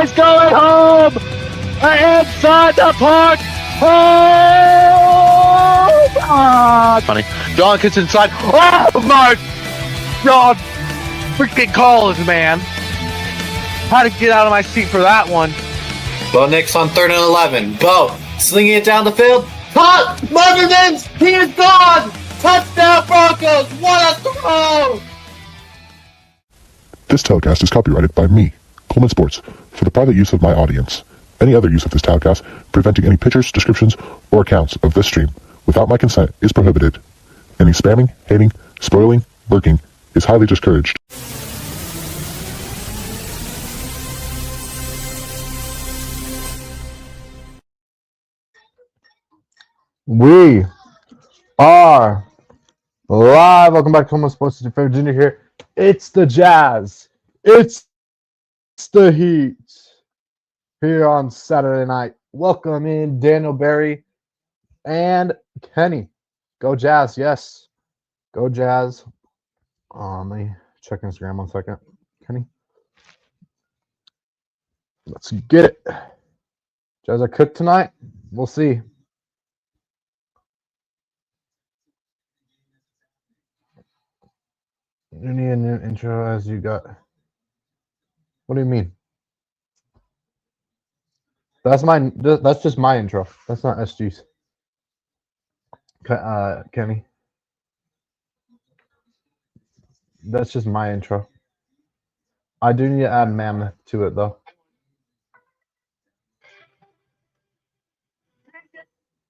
is going home! Inside the park! Home! Ah, funny. John gets inside. Oh my God! Freaking calls, man. How to get out of my seat for that one. Bo Nix on 3rd and 11. Bo slinging it down the field. Caught! Mother's he is gone! Touchdown Broncos! What a throw! This telecast is copyrighted by me, Coleman Sports, for the private use of my audience. Any other use of this telecast, preventing any pictures, descriptions, or accounts of this stream without my consent is prohibited. Any spamming, hating, spoiling, lurking is highly discouraged. We are live. Welcome back to Coleman Sports. It's your favorite Junior here. It's the Jazz. It's the Heat here on Saturday night. Welcome in Daniel Berry and Kenny. Go Jazz. Yes. Go Jazz. Let me check Instagram 1 second. Kenny. Let's get it. Jazz are cooked tonight. We'll see. You need a new intro as you got. What do you mean? That's mine. That's just my intro. That's not SG's. Kenny. That's just my intro. I do need to add Mammoth to it though.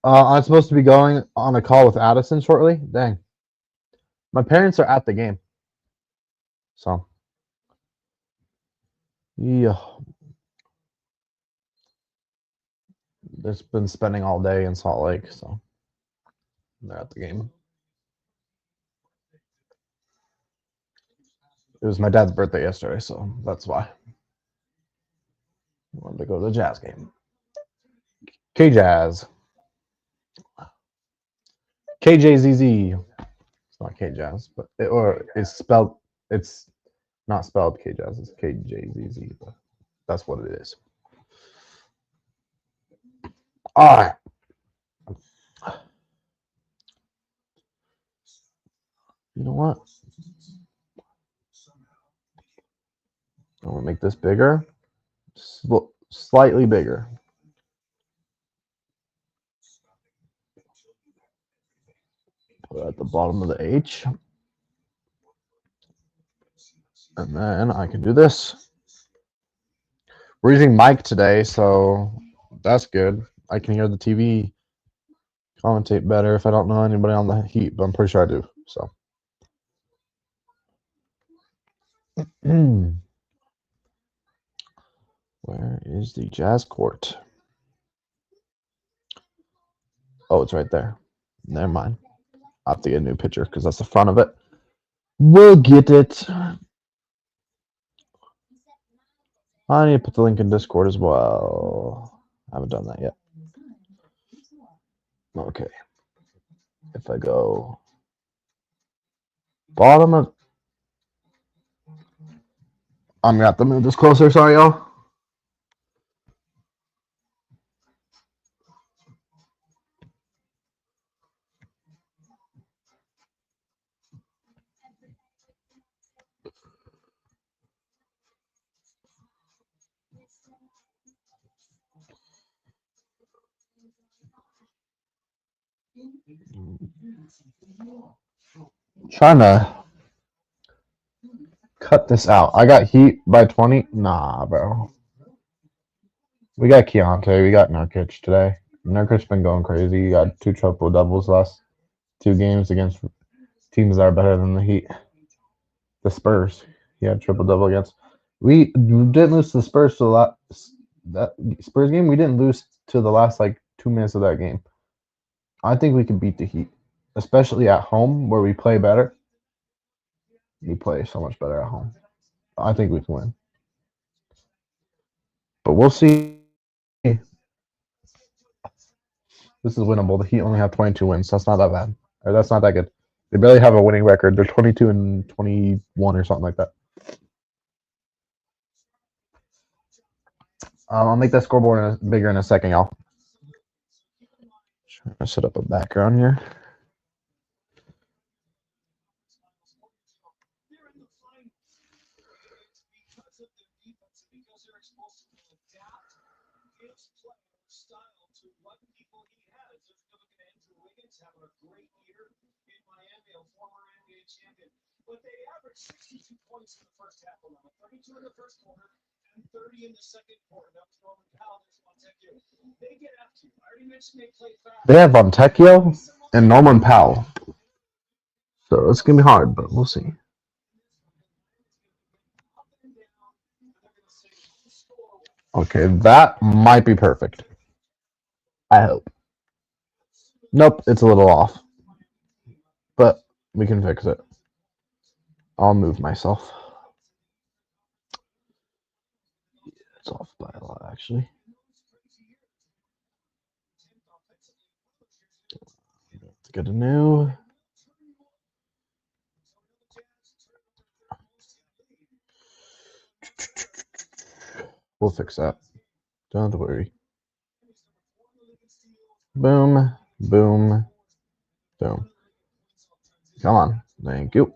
I'm supposed to be going on a call with Addison shortly. Dang. My parents are at the game. So. Yeah. They've been spending all day in Salt Lake, so they're at the game. It was my dad's birthday yesterday, so that's why. I wanted to go to the Jazz game. K-Jazz. KJZZ. It's not K-Jazz, but it's not spelled K-Jazz, it's KJZZ, but that's what it is. All right. You know what? I'm going to make this bigger. Slightly bigger. Put it at the bottom of the H. And then I can do this. We're using mic today, so that's good. I can hear the TV commentate better if I don't know anybody on the Heat, but I'm pretty sure I do. So. Where is the Jazz court? Oh, it's right there. Never mind. I'll have to get a new picture because that's the front of it. We'll get it. I need to put the link in Discord as well. I haven't done that yet. Okay. If I go bottom of... I'm going to have to move this closer. Sorry, y'all. Trying to cut this out. I got Heat by 20. Nah, bro. We got Keontae. We got Nurkic today. Nurkic's been going crazy. He got 2 triple doubles last 2 games against teams that are better than the Heat. The Spurs. He had triple double against. We didn't lose to the Spurs to that Spurs game. We didn't lose to the last 2 minutes of that game. I think we can beat the Heat, especially at home where we play better. We play so much better at home. I think we can win. But we'll see. This is winnable. The Heat only have 22 wins. So that's not that bad. Or that's not that good. They barely have a winning record. They're 22 and 21 or something like that. I'll make that scoreboard bigger in a second, y'all. Trying to set up a background here. They have Fontecchio and Norman Powell. So it's going to be hard, but we'll see. Okay, that might be perfect. I hope. Nope, it's a little off. But we can fix it. I'll move myself. It's off by a lot, actually. Let's get a new. We'll fix that. Don't worry. Boom, boom, boom. Come on. Thank you.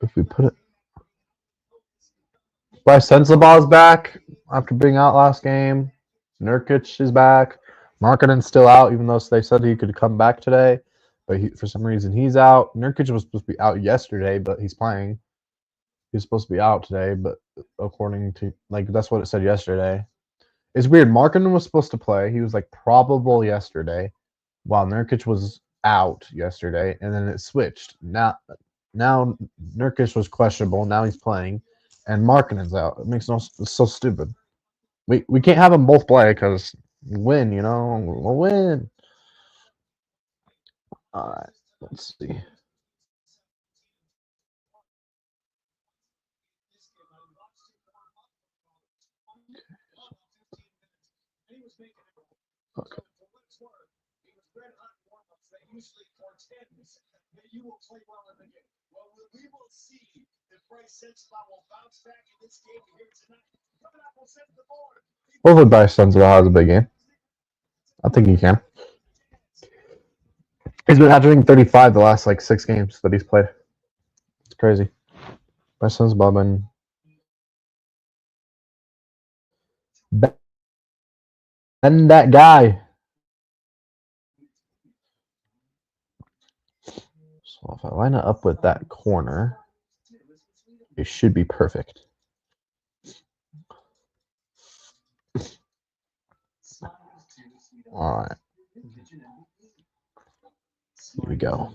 If we put it. Bryce Sensabaugh's back after being out last game. Nurkic is back. Markkanen's still out, even though they said he could come back today. But for some reason, he's out. Nurkic was supposed to be out yesterday, but he's playing. He's supposed to be out today, but according to, that's what it said yesterday. It's weird. Markkanen was supposed to play. He was, probable yesterday, while Nurkic was out yesterday, and then it switched. Now Nurkic was questionable. Now he's playing, and Markkanen's out. It makes it's so stupid. We can't have them both play because win, we'll win. All right, let's see. Okay. Hopefully Bryce Sensabaugh has a big game. I think he can. He's been averaging 35 the last 6 games that he's played. It's crazy. Bryce Sensabaugh been and that guy. So if I line it up with that corner, it should be perfect. All right. Here we go.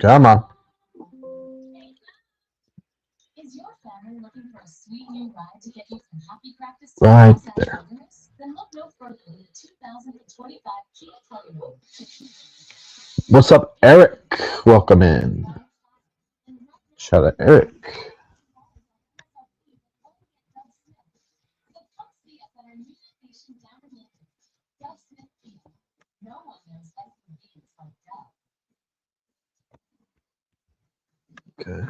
Come on. Is your family looking for a sweet new ride to get you from happy practice to Right there. Then look no further than the 2025 Kia Telluride. What's up, Eric? Welcome in. Shout out, Eric. Okay.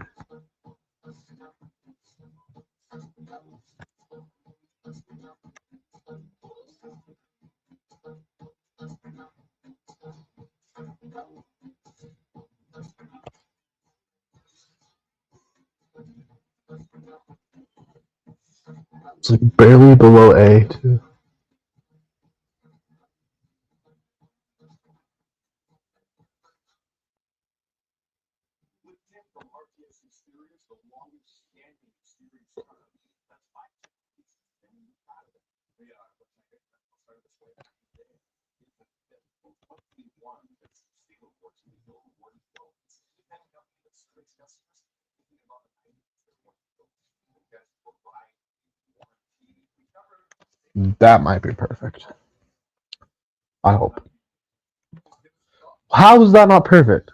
It's barely below A, too. That might be perfect. I hope. How is that not perfect?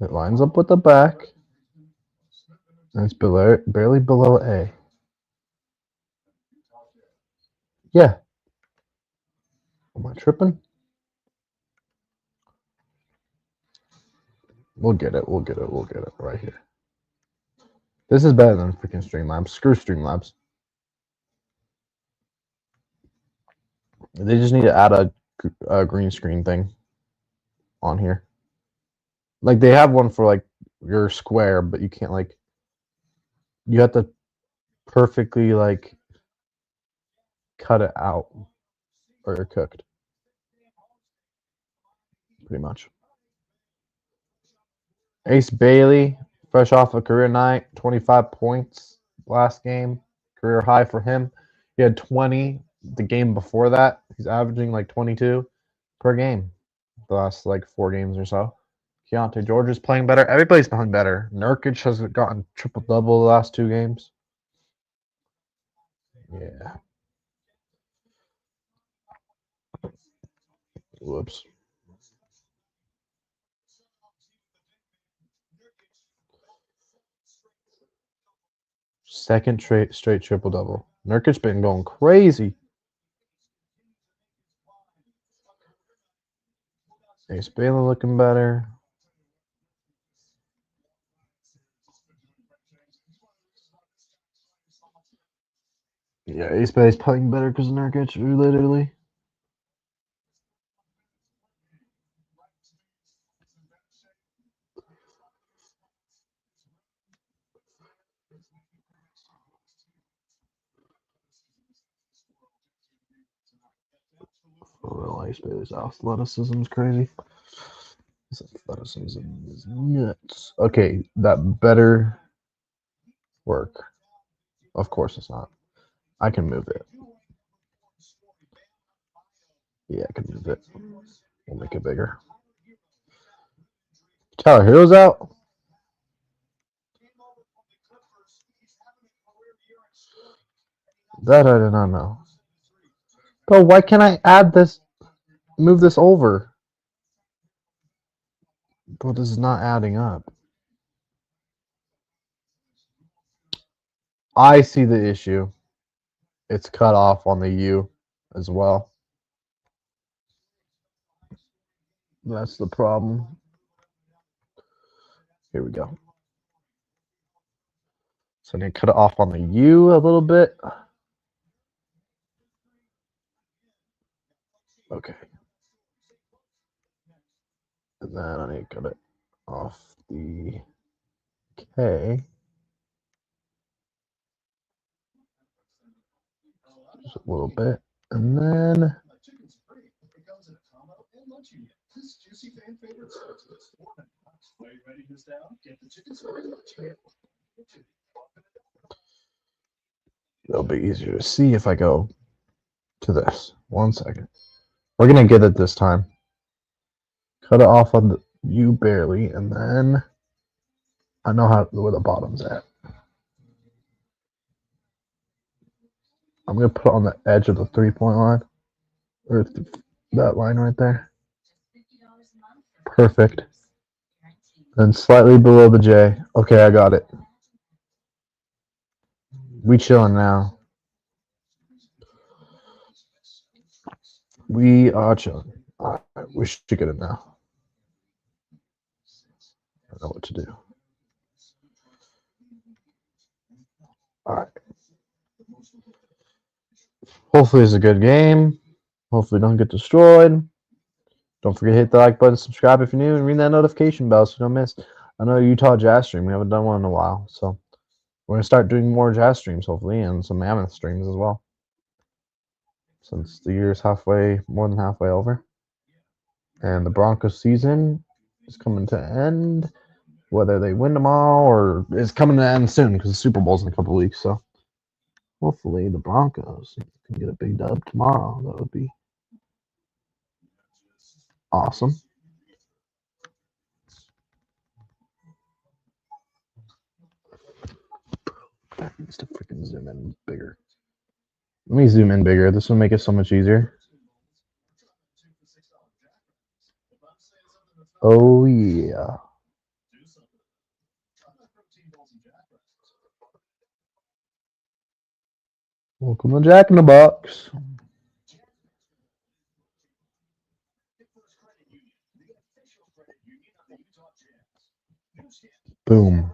It lines up with the back. And it's barely below A. Yeah. I tripping? We'll get it. We'll get it. We'll get it right here. This is better than freaking Streamlabs. Screw Streamlabs. They just need to add a green screen thing on here. Like they have one for like your square, but you can't like. You have to perfectly like cut it out, or you're cooked. Pretty much. Ace Bailey, fresh off a career night, 25 points last game, career high for him. He had 20 the game before that. He's averaging like 22 per game the last like 4 games or so. Keontae George is playing better. Everybody's playing better. Nurkic has gotten triple-double the last 2 games. Yeah. Whoops. Second straight triple-double. Nurkic's been going crazy. Ace Bailey looking better. Yeah, Ace Bailey's playing better because of Nurkic, literally. Oh, Ace Bailey's athleticism is crazy. His athleticism is nuts. Okay, that better work. Of course it's not. I can move it. Yeah, I can move it. We'll make it bigger. Tyler Hero's out. That I did not know. Bro, why can't I add this? Move this over. Bro, this is not adding up. I see the issue. It's cut off on the U as well. That's the problem. Here we go. So I need to cut it off on the U a little bit. Okay. And then I need to cut it off the K. Just a little bit. And then it'll be easier to see if I go to this. 1 second. We're going to get it this time. Cut it off on the U barely, and then I know where the bottom's at. I'm going to put it on the edge of the 3-point line, or that line right there. Perfect. Then slightly below the J. Okay, I got it. We chilling now. We are chilling. All right, we should get it now. I know what to do. All right. Hopefully it's a good game. Hopefully don't get destroyed. Don't forget to hit the like button, subscribe if you're new, and ring that notification bell so you don't miss another Utah Jazz stream. We haven't done one in a while, so we're going to start doing more Jazz streams, hopefully, and some Mammoth streams as well. Since the year's more than halfway over. And the Broncos season is coming to an end. Whether they win tomorrow or it's coming to an end soon because the Super Bowl's in a couple of weeks. So hopefully the Broncos can get a big dub tomorrow. That would be awesome. That needs to freaking zoom in bigger. Let me zoom in bigger. This will make it so much easier. Oh, yeah. Welcome to Jack in the Box. Boom.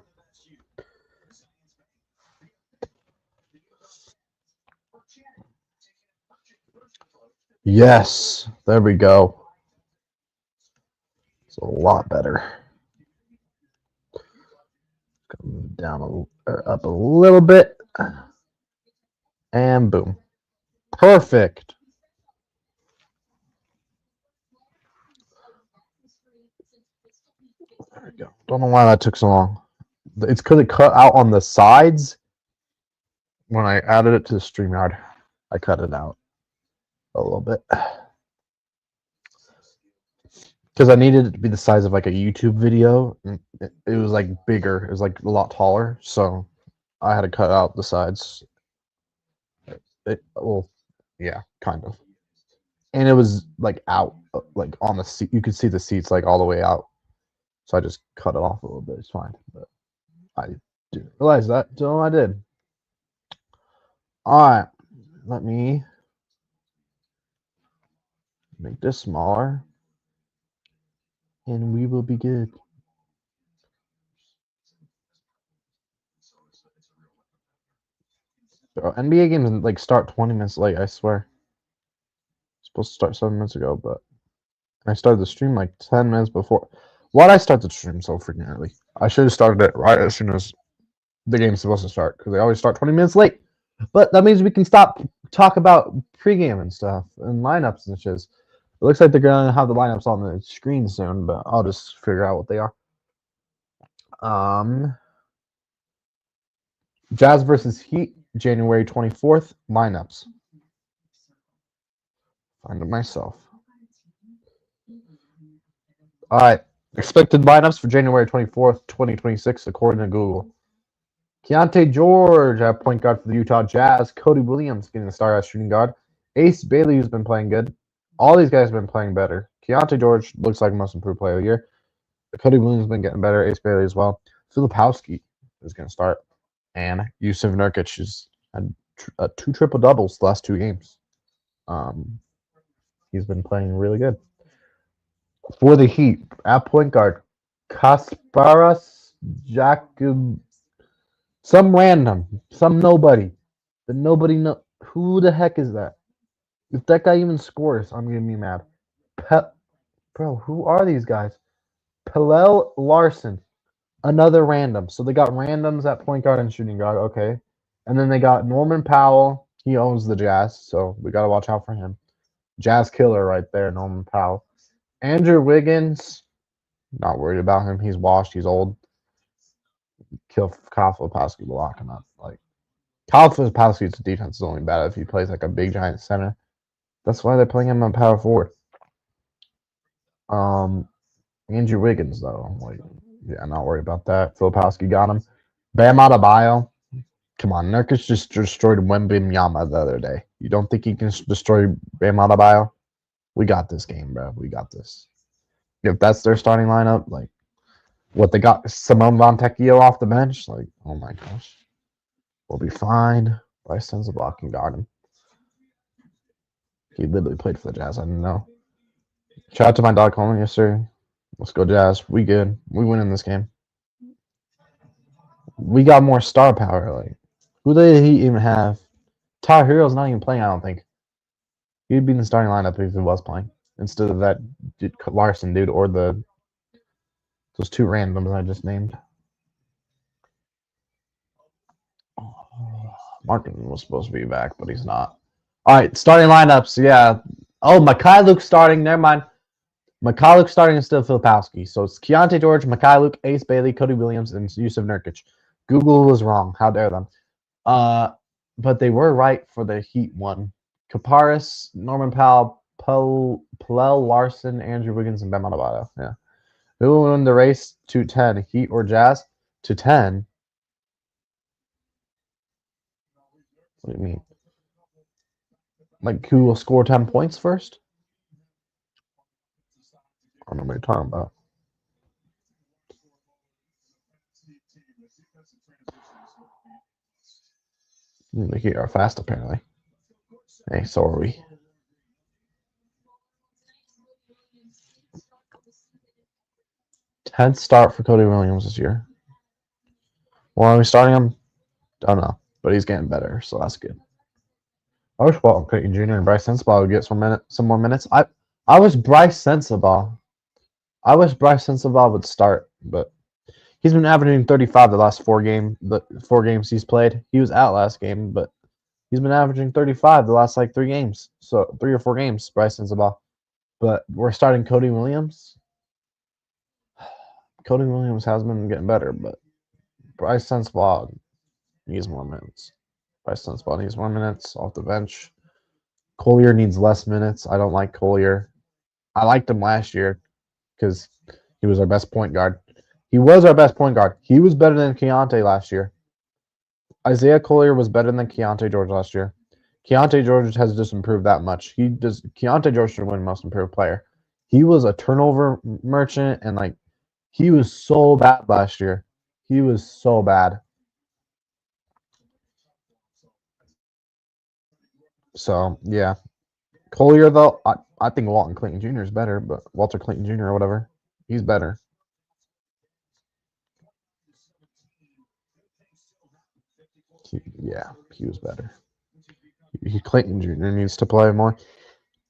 Yes. There we go. It's a lot better. Come down up a little bit. And boom. Perfect. There we go. Don't know why that took so long. It's because it cut out on the sides when I added it to the StreamYard. I cut it out a little bit. Because I needed it to be the size of like a YouTube video. It was like bigger. It was like a lot taller. So I had to cut out the sides. Well, yeah, kind of. And it was like out, like on the seat. You could see the seats like all the way out. So I just cut it off a little bit. It's fine. But I didn't realize that until I did. All right. Let me make this smaller. And we will be good. Bro, NBA games like start 20 minutes late, I swear. Supposed to start 7 minutes ago, but I started the stream like 10 minutes before. Why'd I start the stream so freaking early? I should have started it right as soon as the game's supposed to start, because they always start 20 minutes late. But that means we can stop talk about pregame and stuff and lineups and shit. It looks like they're gonna have the lineups on the screen soon, but I'll just figure out what they are. Jazz versus Heat, January 24th, lineups. Find it myself. All right. Expected lineups for January 24th, 2026, according to Google. Keontae George at point guard for the Utah Jazz. Cody Williams getting the start as shooting guard. Ace Bailey, who's been playing good. All these guys have been playing better. Keontae George looks like most improved player of the year. Cody Williams has been getting better. Ace Bailey as well. Filipowski is going to start. And Yusuf Nurkic has had 2 triple doubles the last 2 games. He's been playing really good. For the Heat, at point guard, Kasparas Jakub, some random, some nobody. The nobody know who the heck is that? If that guy even scores, I'm gonna be mad. Bro, who are these guys? Pelel Larson, another random. So they got randoms at point guard and shooting guard, okay. And then they got Norman Powell. He owns the Jazz, so we gotta watch out for him. Jazz killer right there, Norman Powell. Andrew Wiggins, not worried about him. He's washed. He's old. Kyle Filipowski will lock him up. Like Kyle Filipowski's defense is only bad if he plays like a big giant center. That's why they're playing him on power forward. Andrew Wiggins though, like yeah, not worried about that. Filipowski got him. Bam Adebayo. Come on, Nurkic just destroyed Wembanyama the other day. You don't think he can destroy Bam Adebayo? We got this game, bro. We got this. If that's their starting lineup, like what they got Simone Montecchio off the bench, like, oh my gosh. We'll be fine. Bryce sends a block and got him. He literally played for the Jazz. I didn't know. Shout out to my dog calling yesterday. Let's go Jazz. We good. We win in this game. We got more star power. Like, who did he even have? Tyler Hero's not even playing, I don't think. He'd be in the starting lineup if he was playing. Instead of that Larson dude or those 2 randoms I just named. Martin was supposed to be back, but he's not. All right, starting lineups. Yeah. Oh, Mikhailuk starting. Never mind. Mikhailuk starting instead of Filipowski. So it's Keontae George, Mikhailuk, Ace Bailey, Cody Williams, and Yusuf Nurkic. Google was wrong. How dare them? But they were right for the Heat one. Kaparis, Norman Powell, Pelel Larson, Andrew Wiggins, and Bam Adebayo. Yeah. Who will win the race to 10? Heat or Jazz? To 10? What do you mean? Like, who will score 10 points first? I don't know what you're talking about. The Heat are fast, apparently. Hey, so are we. 10th start for Cody Williams this year. Well, are we starting him? Don't know, but he's getting better, so that's good. I wish Walton Clayton Jr. and Bryce Sensabaugh would get some more minutes. I wish Bryce Sensabaugh would start, but he's been averaging 35 the last the 4 games he's played. He was out last game, but he's been averaging 35 the last 3 games. So 3 or 4 games, Bryce Sensabaugh. But we're starting Cody Williams. Cody Williams has been getting better, but Bryce Sensabaugh needs more minutes. Bryce Sensabaugh needs more minutes off the bench. Collier needs less minutes. I don't like Collier. I liked him last year because he was our best point guard. He was our best point guard. He was better than Keontae last year. Isaiah Collier was better than Keontae George last year. Keontae George has just improved that much. Keontae George should win Most Improved Player. He was a turnover merchant, and he was so bad last year. He was so bad. So yeah, Collier though, I think Walton Clayton Jr. is better, but Walter Clayton Jr. or whatever, he's better. He was better. Clayton Jr. needs to play more.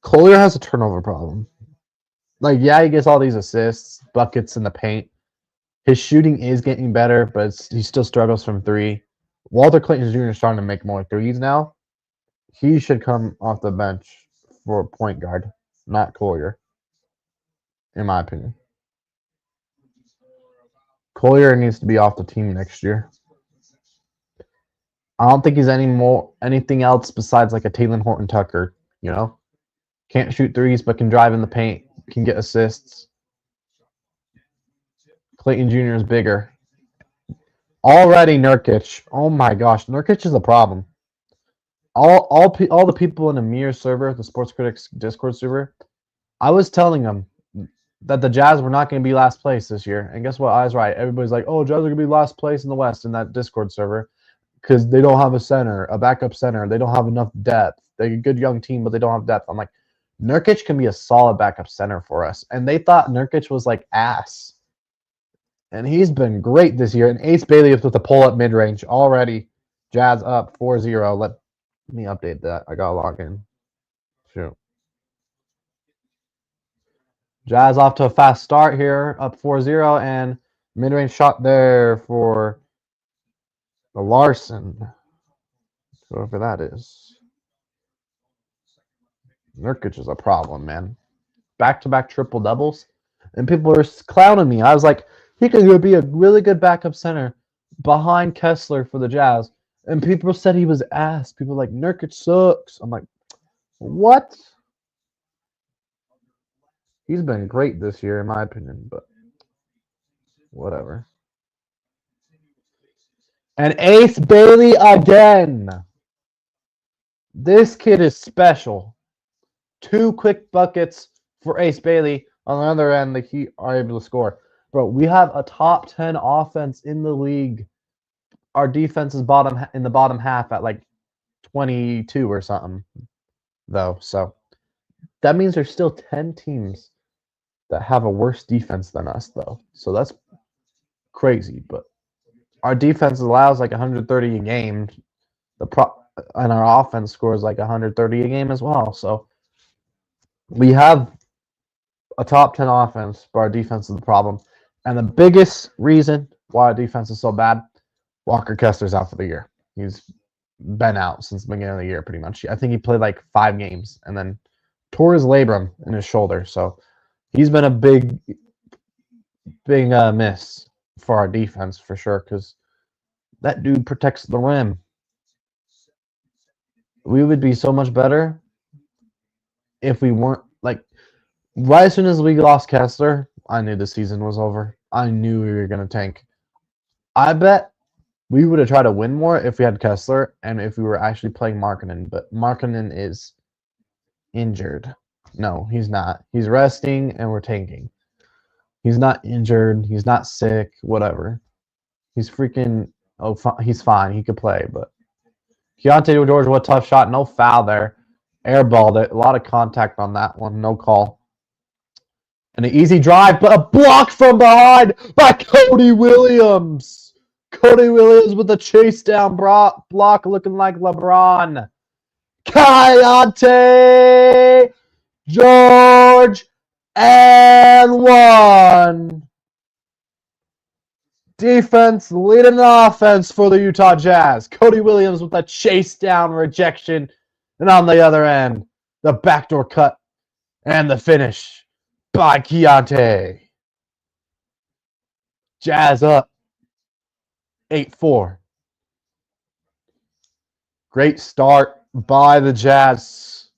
Collier has a turnover problem. He gets all these assists, buckets in the paint. His shooting is getting better, but he still struggles from 3. Walter Clayton Jr. is starting to make more threes now. He should come off the bench for point guard, not Collier, in my opinion. Collier needs to be off the team next year. I don't think he's anything else besides a Taylor Horton Tucker, Can't shoot threes, but can drive in the paint, can get assists. Clayton Jr. is bigger. Already Nurkic. Oh my gosh, Nurkic is a problem. All the people in the Mirror server, the Sports Critics Discord server, I was telling them that the Jazz were not going to be last place this year. And guess what? I was right. Everybody's like, oh, Jazz are going to be last place in the West in that Discord server because they don't have a backup center. They don't have enough depth. They're a good young team, but they don't have depth. I'm like, Nurkic can be a solid backup center for us. And they thought Nurkic was ass. And he's been great this year. And Ace Bailey is with a pull-up mid-range already. Jazz up 4-0. Let me update that. I got to log in. Shoot. Jazz off to a fast start here, up 4-0, and mid-range shot there for the Larson. Whoever that is. Nurkic is a problem, man. Back-to-back triple-doubles. And people were clowning me. I was like, he could be a really good backup center behind Kessler for the Jazz. And people said he was ass. People were like, Nurkic sucks. I'm like, what? He's been great this year, in my opinion, but whatever. And Ace Bailey again. This kid is special. 2 quick buckets for Ace Bailey. On the other end, the Heat are able to score. Bro, we have a top 10 offense in the league. Our defense is in the bottom half at 22 or something, though. So that means there's still 10 teams that have a worse defense than us, though. So that's crazy. But our defense allows 130 a game. And our offense scores 130 a game as well. So we have a top 10 offense, but our defense is the problem. And the biggest reason why our defense is so bad, Walker Kessler's out for the year. He's been out since the beginning of the year, pretty much. I think he played 5 games and then tore his labrum in his shoulder. So he's been a big miss for our defense for sure because that dude protects the rim. We would be so much better if we weren't right as soon as we lost Kessler, I knew the season was over. I knew we were going to tank. I bet we would have tried to win more if we had Kessler and if we were actually playing Markkanen, but Markkanen is injured. No, he's not. He's resting and we're tanking. He's not injured. He's not sick. Whatever. He's freaking. Oh, he's fine. He could play, but Keontae George, what tough shot. No foul there. Airballed it. A lot of contact on that one. No call. And an easy drive, but a block from behind by Cody Williams. Cody Williams with a chase down block looking like LeBron. Keontae George and 1. Defense leading the offense for the Utah Jazz. Cody Williams with a chase down rejection. And on the other end, the backdoor cut and the finish by Keontae. Jazz up 8-4. Great start by the Jazz.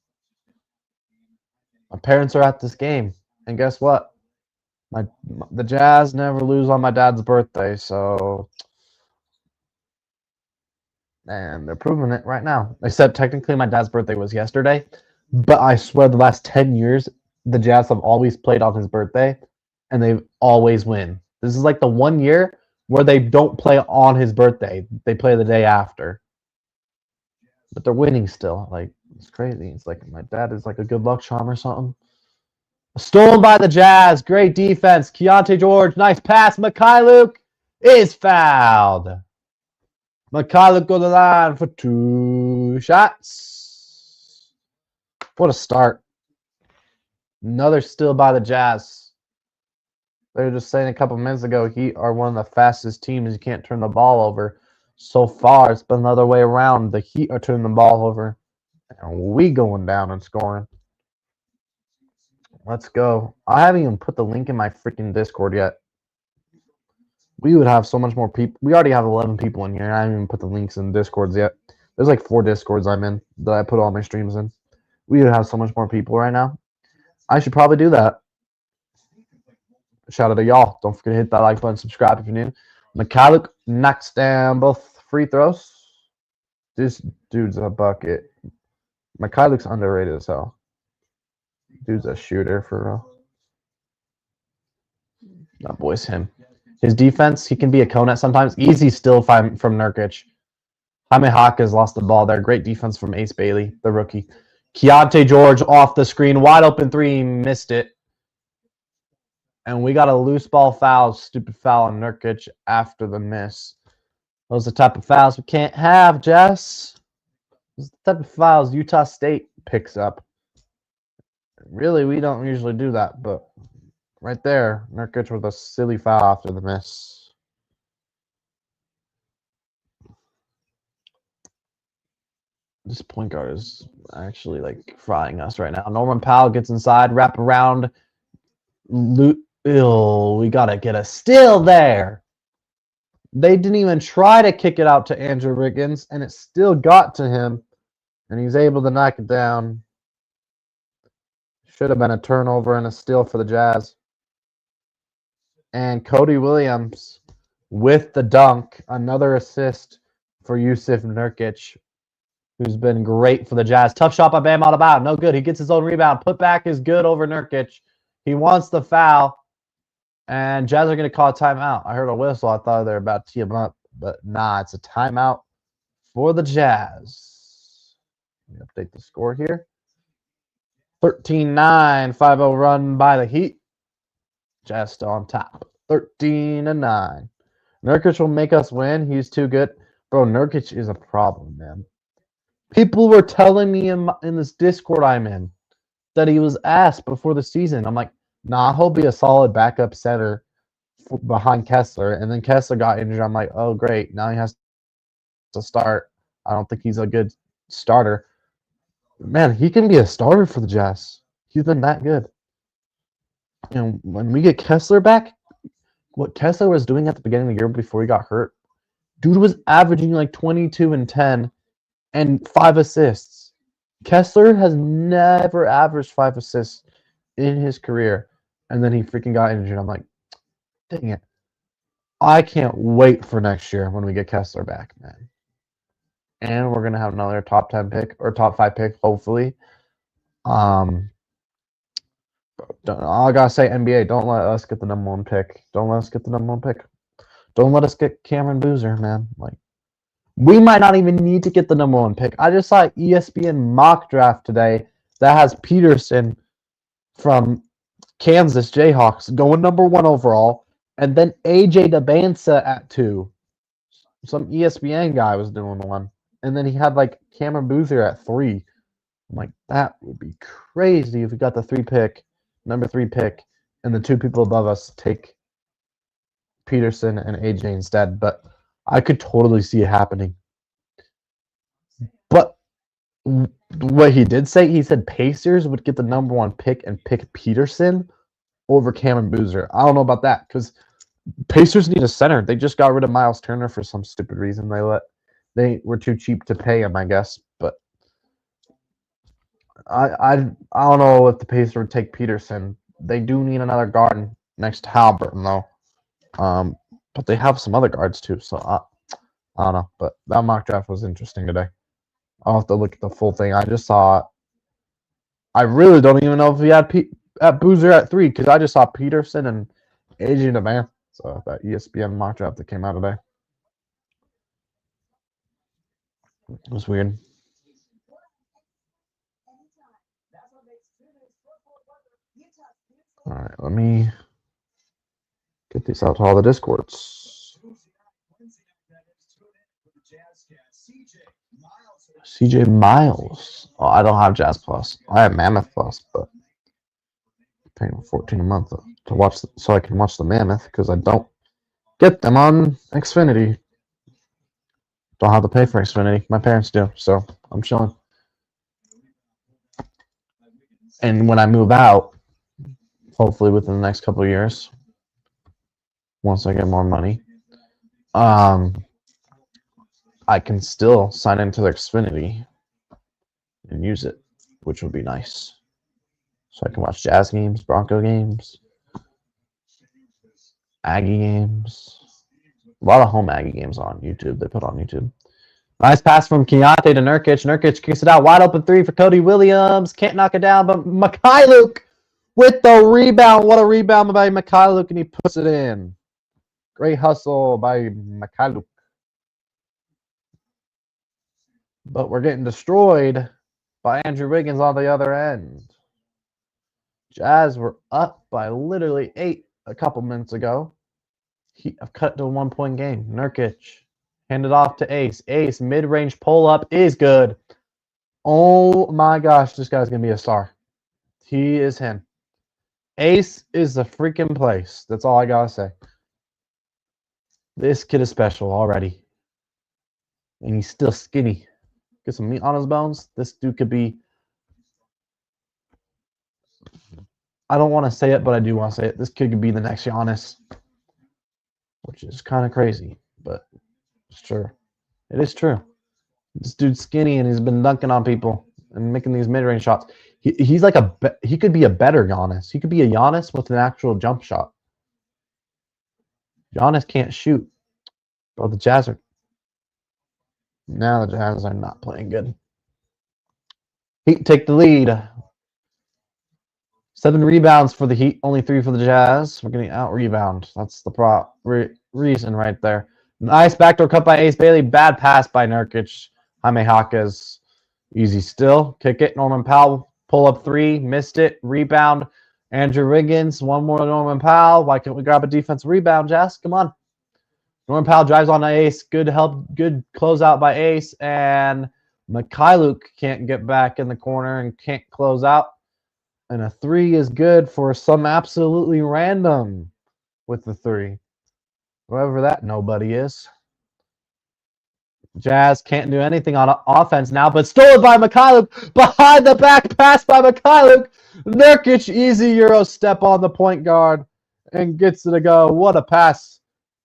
My parents are at this game. And guess what? The Jazz never lose on my dad's birthday, so and they're proving it right now. Except technically my dad's birthday was yesterday, but I swear the last 10 years the Jazz have always played on his birthday and they always win. This is like the 1 year where they don't play on his birthday. They play the day after. But they're winning still. Like, it's crazy. It's like my dad is like a good luck charm or something. Stolen by the Jazz. Great defense. Keontae George. Nice pass. Mikhailuk is fouled. Mikhailuk go to the line for 2 shots. What a start. Another steal by the Jazz. They were just saying a couple minutes ago, Heat are one of the fastest teams. You can't turn the ball over. So far, it's been the other way around. The Heat are turning the ball over. And we going down and scoring. Let's go. I haven't even put the link in my freaking Discord yet. We would have so much more people. We already have 11 people in here. And I haven't even put the links in Discords yet. There's like 4 Discords I'm in that I put all my streams in. We would have so much more people right now. I should probably do that. Shout out to y'all. Don't forget to hit that like button, subscribe if you're new. Mikhailuk knocks down both free throws. This dude's a bucket. Mikhailuk's underrated as hell. Dude's a shooter for real. That boy's him. His defense, he can be a cone at sometimes. Easy still from Nurkic. Jaime Hawkins lost the ball there. Great defense from Ace Bailey, the rookie. Keontae George off the screen. Wide open 3. Missed it. And we got a loose ball foul. Stupid foul on Nurkic after the miss. Those are the type of fouls we can't have, Jess. Those are the type of fouls Utah State picks up. Really, we don't usually do that, but right there, Nurkic with a silly foul after the miss. This point guard is actually like frying us right now. Norman Powell gets inside, wrap around. We gotta get a steal there. They didn't even try to kick it out to Andrew Wiggins, and it still got to him, and he's able to knock it down. Should have been a turnover and a steal for the Jazz. And Cody Williams with the dunk. Another assist for Yusuf Nurkic, who's been great for the Jazz. Tough shot by Bam Adebayo. No good. He gets his own rebound. Put back is good over Nurkic. He wants the foul. And Jazz are going to call a timeout. I heard a whistle. I thought they were about to tee him up. But nah, it's a timeout for the Jazz. Let me update the score here. 13-9, 5-0 run by the Heat. Jazz still on top. 13-9. Nurkic will make us win. He's too good. Bro, Nurkic is a problem, man. People were telling me in this Discord I'm in that he was ass before the season. I'm like, nah, he'll be a solid backup center behind Kessler. And then Kessler got injured. I'm like, oh, great. Now he has to start. I don't think he's a good starter. Man, he can be a starter for the Jazz. He's been that good. And when we get Kessler back, what Kessler was doing at the beginning of the year before he got hurt, dude was averaging like 22 and 10 and 5 assists. Kessler has never averaged 5 assists in his career. And then he freaking got injured. I'm like, dang it. I can't wait for next year when we get Kessler back, man. And we're going to have another top 10 pick or top 5 pick, hopefully. I gotta say, NBA, don't let us get the number 1 pick. Don't let us get the number 1 pick. Don't let us get Cameron Boozer, man. Like, we might not even need to get the number 1 pick. I just saw ESPN mock draft today that has Peterson from Kansas Jayhawks going number 1 overall, and then AJ DeBansa at 2. Some ESPN guy was doing 1, and then he had like Cameron Boozer at 3. I'm like, that would be crazy if we got the number 3 pick, and the 2 people above us take Peterson and AJ instead. But I could totally see it happening. But what he did say, he said Pacers would get the number 1 pick and pick Peterson over Cameron Boozer. I don't know about that because Pacers need a center. They just got rid of Miles Turner for some stupid reason. They were too cheap to pay him, I guess. But I don't know if the Pacers would take Peterson. They do need another guard next to Halliburton though. But they have some other guards too. So I don't know. But that mock draft was interesting today. I'll have to look at the full thing. I just saw it. I really don't even know if he had at Boozer at 3 because I just saw Peterson and AJ DeBansa. So that ESPN mock draft that came out today. It was weird. All right, let me get these out to all the Discords. CJ Miles. Oh, I don't have Jazz Plus. I have Mammoth Plus, but I'm paying $14 a month to watch, so I can watch the Mammoth because I don't get them on Xfinity. Don't have to pay for Xfinity. My parents do, so I'm chilling. And when I move out, hopefully within the next couple of years, once I get more money, I can still sign into the Xfinity and use it, which would be nice. So I can watch Jazz games, Bronco games, Aggie games. A lot of home Aggie games on YouTube. They put on YouTube. Nice pass from Keontae to Nurkic. Nurkic kicks it out. Wide open 3 for Cody Williams. Can't knock it down, but Mikhailuk with the rebound. What a rebound by Mikhailuk, and he puts it in. Great hustle by Mikhailuk. But we're getting destroyed by Andrew Wiggins on the other end. Jazz were up by literally 8 a couple minutes ago. I've cut to a 1-point game. Nurkic handed off to Ace. Ace, mid-range pull-up is good. Oh my gosh, this guy's going to be a star. He is him. Ace is the freaking place. That's all I got to say. This kid is special already. And he's still skinny. Get some meat on his bones. This dude could be... I don't want to say it, but I do want to say it. This kid could be the next Giannis. Which is kind of crazy, but it's true. It is true. This dude's skinny and he's been dunking on people and making these mid-range shots. He's like he could be a better Giannis. He could be a Giannis with an actual jump shot. Giannis can't shoot. But the Jazz are not playing good. Heat take the lead. 7 rebounds for the Heat, only 3 for the Jazz. We're getting out-rebound. That's the reason right there. Nice backdoor cut by Ace Bailey. Bad pass by Nurkic. Jaime Jaquez. Easy still. Kick it. Norman Powell. Pull up 3. Missed it. Rebound. Andrew Wiggins. One more Norman Powell. Why can't we grab a defensive rebound, Jazz? Come on. Norman Powell drives on to Ace. Good help. Good closeout by Ace. And Mikhailuk can't get back in the corner and can't close out. And a 3 is good for some absolutely random with the 3. Whoever that nobody is. Jazz can't do anything on offense now, but stolen by Mikhailuk. Behind the back pass by Mikhailuk. Nurkic, easy Euro step on the point guard and gets it to go. What a pass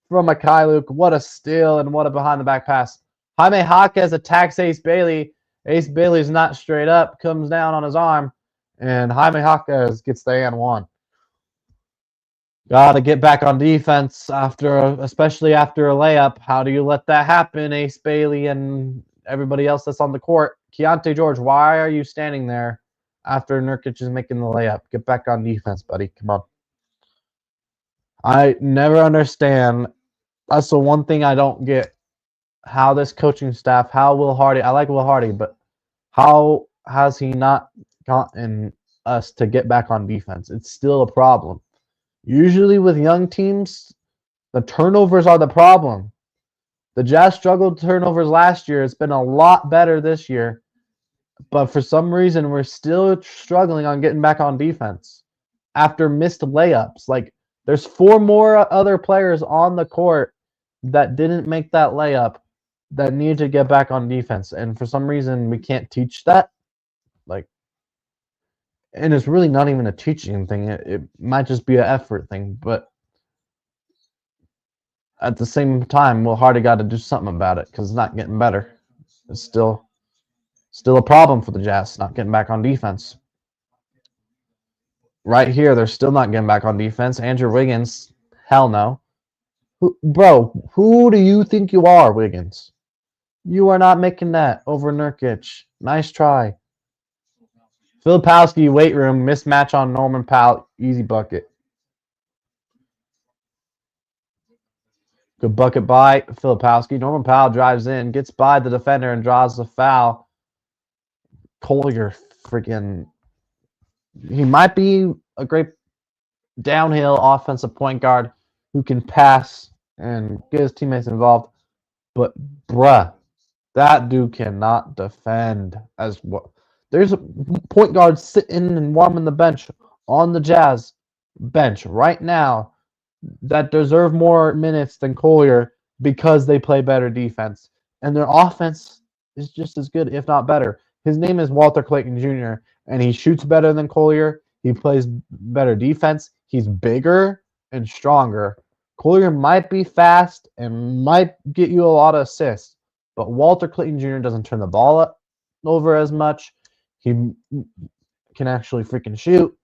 from Mikhailuk. What a steal and what a behind the back pass. Jaime Jaquez attacks Ace Bailey. Ace Bailey's not straight up, comes down on his arm. And Jaime Jaquez gets the and 1. Got to get back on defense especially after a layup. How do you let that happen, Ace Bailey and everybody else that's on the court? Keontae George, why are you standing there after Nurkic is making the layup? Get back on defense, buddy. Come on. I never understand. That's the one thing I don't get. How this coaching staff, how Will Hardy, I like Will Hardy, but how has he not gotten us to get back on defense. It's still a problem. Usually with young teams, the turnovers are the problem. The Jazz struggled with turnovers last year. It's been a lot better this year. But for some reason, we're still struggling on getting back on defense after missed layups. Like, there's 4 more other players on the court that didn't make that layup that need to get back on defense. And for some reason, we can't teach that. Like, and it's really not even a teaching thing. It might just be an effort thing. But at the same time, we'll hardly got to do something about it because it's not getting better. It's still a problem for the Jazz not getting back on defense. Right here, they're still not getting back on defense. Andrew Wiggins, hell no. Who do you think you are, Wiggins? You are not making that over Nurkic. Nice try. Filipowski, weight room, mismatch on Norman Powell, easy bucket. Good bucket by Filipowski. Norman Powell drives in, gets by the defender, and draws the foul. Collier, freaking... He might be a great downhill offensive point guard who can pass and get his teammates involved. But, bruh, that dude cannot defend as well. There's a point guard sitting and warming the bench on the Jazz bench right now that deserve more minutes than Collier because they play better defense. And their offense is just as good, if not better. His name is Walter Clayton Jr., and he shoots better than Collier. He plays better defense. He's bigger and stronger. Collier might be fast and might get you a lot of assists, but Walter Clayton Jr. doesn't turn the ball over as much. He can actually freaking shoot,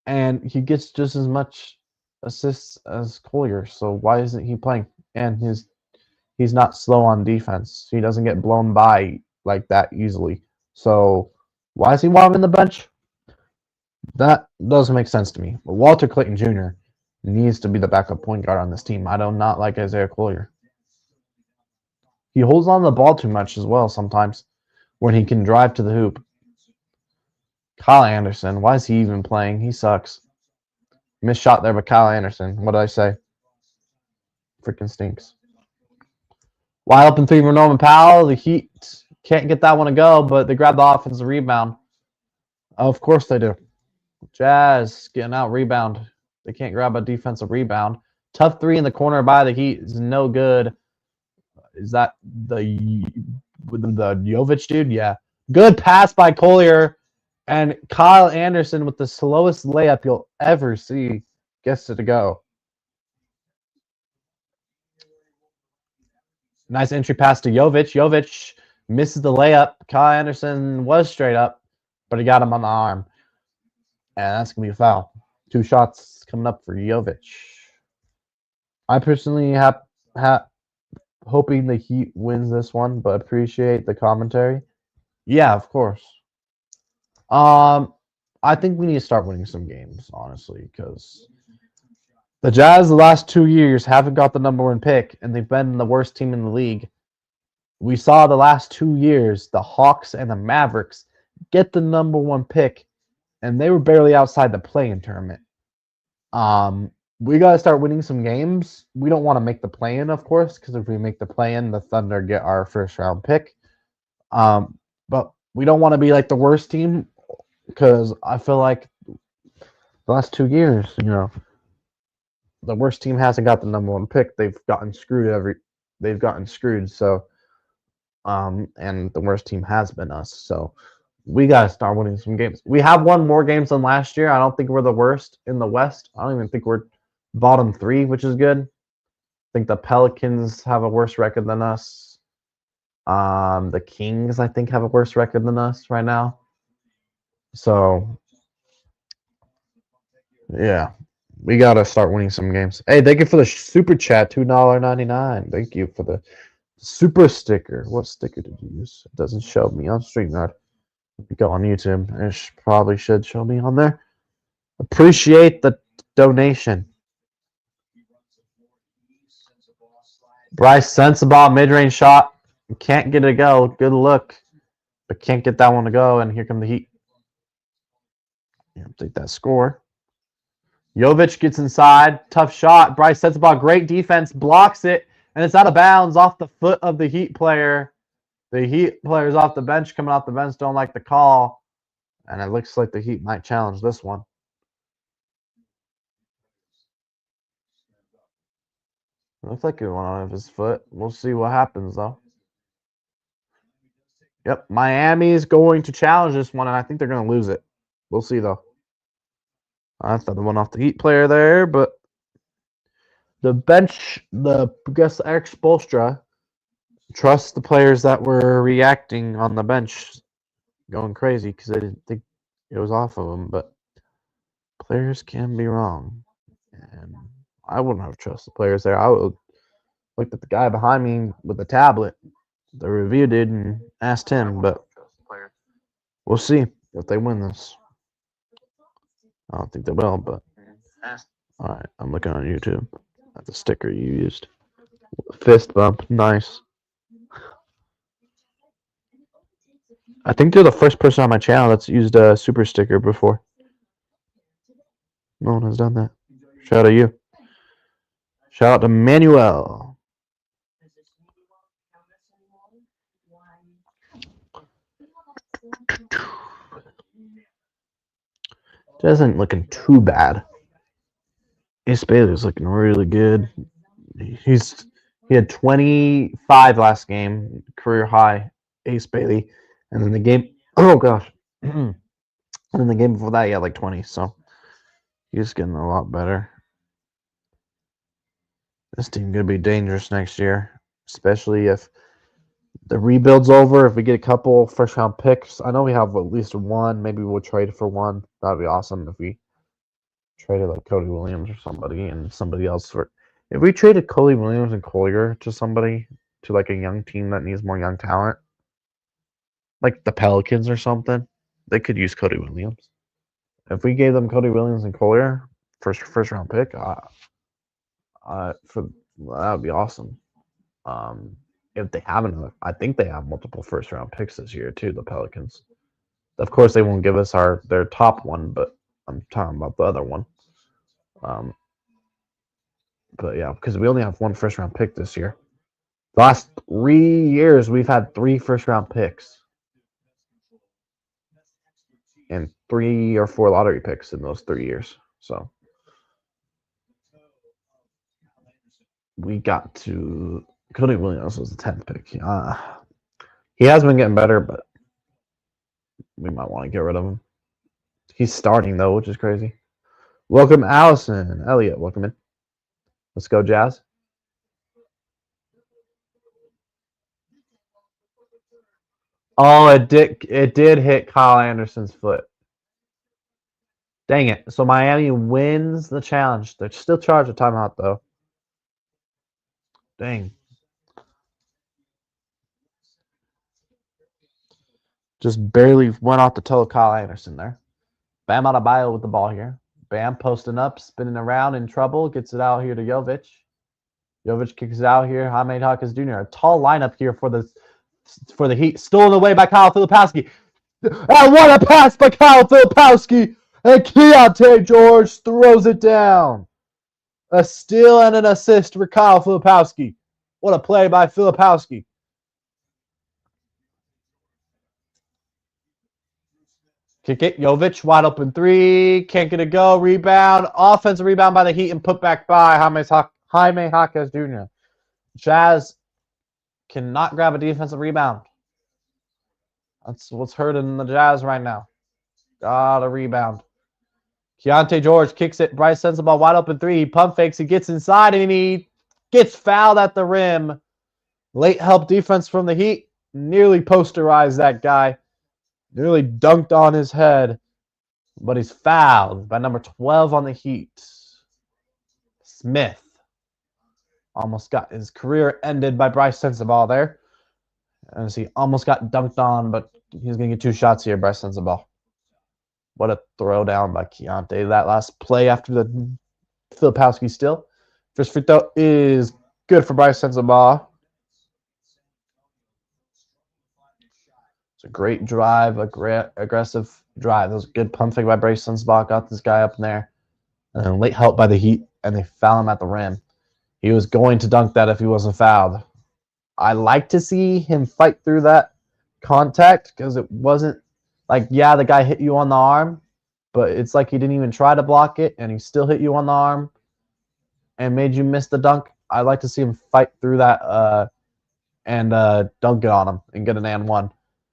and he gets just as much assists as Collier. So why isn't he playing? And he's not slow on defense. He doesn't get blown by like that easily. So why is he warming the bench? That doesn't make sense to me. But Walter Clayton Jr. needs to be the backup point guard on this team. I do not like Isaiah Collier. He holds on to the ball too much as well sometimes when he can drive to the hoop. Kyle Anderson, why is he even playing? He sucks. Missed shot there by Kyle Anderson. What did I say? Freaking stinks. Wide open 3 for Norman Powell. The Heat can't get that one to go, but they grab the offensive rebound. Of course they do. Jazz getting out rebound. They can't grab a defensive rebound. Tough 3 in the corner by the Heat is no good. Is that the Jovic dude? Yeah. Good pass by Collier. And Kyle Anderson with the slowest layup you'll ever see gets it to go. Nice entry pass to Jovic. Jovic misses the layup. Kyle Anderson was straight up, but he got him on the arm. And that's going to be a foul. 2 shots coming up for Jovic. I personally have hoping the Heat wins this one, but appreciate the commentary. Yeah, of course. I think we need to start winning some games, honestly, because the Jazz the last 2 years haven't got the number 1 pick, and they've been the worst team in the league. We saw the last 2 years, the Hawks and the Mavericks get the number 1 pick, and they were barely outside the play-in tournament. We got to start winning some games. We don't want to make the play-in, of course, because if we make the play-in, the Thunder get our first-round pick. But we don't want to be like the worst team, because I feel like the last 2 years, the worst team hasn't got the number 1 pick. They've gotten screwed So, and the worst team has been us. So we got to start winning some games. We have won more games than last year. I don't think we're the worst in the West. I don't even think we're bottom 3, which is good. I think the Pelicans have a worse record than us. The Kings, I think, have a worse record than us right now. So, yeah, we got to start winning some games. Hey, thank you for the super chat, $2.99. Thank you for the super sticker. What sticker did you use? It doesn't show me on StreamYard. If you go on YouTube, it probably should show me on there. Appreciate the donation. Bryce Sensabaugh mid-range shot. Can't get it to go. Good look. But can't get that one to go, and here come the Heat. Take that score. Jovic gets inside. Tough shot. Bryce sets about great defense. Blocks it. And it's out of bounds off the foot of the Heat player. The Heat players off the bench, coming off the bench, don't like the call. And it looks like the Heat might challenge this one. Looks like it went off his foot. We'll see what happens, though. Yep, Miami's going to challenge this one, and I think they're going to lose it. We'll see, though. I thought it went off the Heat player there, but the bench, I guess Eric Spoelstra trusts the players that were reacting on the bench, going crazy because they didn't think it was off of them. But players can be wrong, and I wouldn't have trusted the players there. I would looked at the guy behind me with the tablet, the review did, and asked him. But we'll see if they win this. I don't think they will, but all right. I'm looking on YouTube at the sticker you used. Fist bump, nice. I think they're the first person on my channel that's used a super sticker before. No one has done that. Shout out to you. Shout out to Manuel. Isn't looking too bad. Ace Bailey's looking really good. He had 25 last game, career high. Ace Bailey, and then the game. Oh gosh, and then the game before that, he had like 20. So he's getting a lot better. This team gonna be dangerous next year, especially if the rebuild's over. If we get a couple first round picks, I know we have at least one. Maybe we'll trade for one. That'd be awesome if we traded like Cody Williams or somebody, and somebody else for. If we traded Cody Williams and Collier to somebody, to like a young team that needs more young talent, like the Pelicans or something, they could use Cody Williams. If we gave them Cody Williams and Collier, first round pick, that would be awesome. If they have enough, I think they have multiple first round picks this year too. The Pelicans, of course, they won't give us their top one, but I'm talking about the other one. But yeah, because we only have one first round pick this year. The last 3 years, we've had 3 first round picks and 3 or 4 lottery picks in those 3 years. So we got to Cody Williams was the 10th pick. He has been getting better, but we might want to get rid of him. He's starting though, which is crazy. Welcome, Allison. Elliot, welcome in. Let's go, Jazz. Oh, it did hit Kyle Anderson's foot. Dang it. So Miami wins the challenge. They're still charged a timeout though. Dang. Just barely went off the toe of Kyle Anderson there. Bam Adebayo with the ball here. Bam posting up, spinning around in trouble. Gets it out here to Jovic. Jovic kicks it out here. Jaime Hawkins Jr. A tall lineup here for the Heat. Stolen away by Kyle Filipowski. And what a pass by Kyle Filipowski. And Keontae George throws it down. A steal and an assist for Kyle Filipowski. What a play by Filipowski. Kick it. Jovic, wide open 3. Can't get a go. Rebound. Offensive rebound by the Heat and put back by Jaime Jaquez Jr. Jazz cannot grab a defensive rebound. That's what's hurting the Jazz right now. Got a rebound. Keontae George kicks it. Bryce sends the ball wide open 3. He pump fakes. He gets inside and he gets fouled at the rim. Late help defense from the Heat. Nearly posterized that guy. Nearly dunked on his head. But he's fouled by number 12 on the Heat. Smith. Almost got his career ended by Bryce Sensabaugh there. As he almost got dunked on, but he's going to get 2 shots here. Bryce Sensabaugh. What a throwdown by Keontae. That last play after the Filipowski steal. First free throw is good for Bryce Sensabaugh. It's a great drive, aggressive drive. That was a good pump fake by Bryce Sensabaugh. Got this guy up in there. And then late help by the Heat, and they foul him at the rim. He was going to dunk that if he wasn't fouled. I like to see him fight through that contact because it wasn't like, yeah, the guy hit you on the arm, but it's like he didn't even try to block it, and he still hit you on the arm and made you miss the dunk. I like to see him fight through that and dunk it on him and get an and one.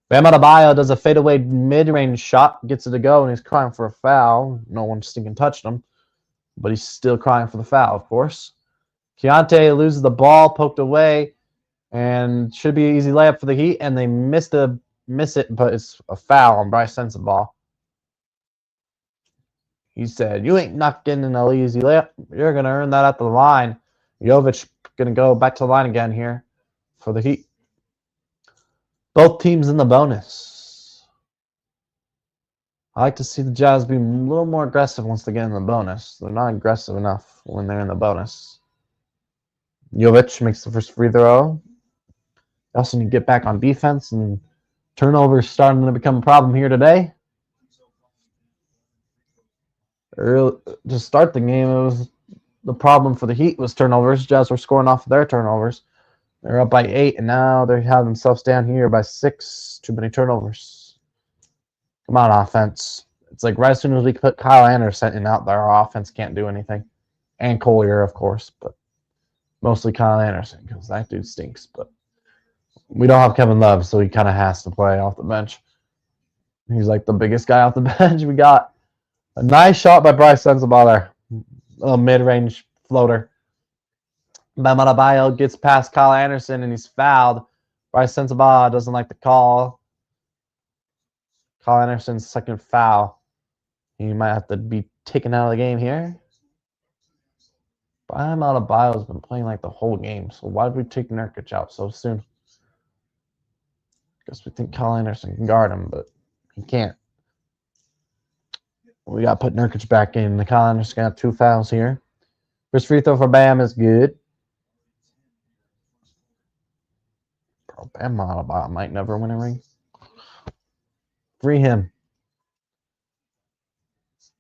Bam Adebayo does a fadeaway mid-range shot, gets it to go, and he's crying for a foul. No one stinking touched him, but he's still crying for the foul, of course. Keontae loses the ball, poked away, and should be an easy layup for the Heat, and they miss it, but it's a foul on Bryce Sensabaugh. He said, "You ain't not getting an easy layup. You're going to earn that at the line." Jovic going to go back to the line again here for the Heat. Both teams in the bonus. I like to see the Jazz be a little more aggressive once they get in the bonus. They're not aggressive enough when they're in the bonus. Jovic makes the first free throw. They also need to get back on defense, and turnovers starting to become a problem here today. To start the game, it was the problem for the Heat was turnovers. Jazz were scoring off of their turnovers. They're up by 8, and now they have themselves down here by 6. Too many turnovers. Come on, offense. It's like right as soon as we put Kyle Anderson out there, our offense can't do anything. And Collier, of course, but mostly Kyle Anderson because that dude stinks. But we don't have Kevin Love, so he kind of has to play off the bench. He's like the biggest guy off the bench we got. A nice shot by Bryce Sensabaugh there. A little mid-range floater. Bam Adebayo gets past Kyle Anderson, and he's fouled. Bryce Sensabaugh doesn't like the call. Kyle Anderson's second foul. He might have to be taken out of the game here. Bam Adebayo's been playing like the whole game, so why did we take Nurkic out so soon? Guess we think Kyle Anderson can guard him, but he can't. We got to put Nurkic back in. The Kyle Anderson got 2 fouls here. First free throw for Bam is good. Bro, Bam Adebayo might never win a ring. Free him.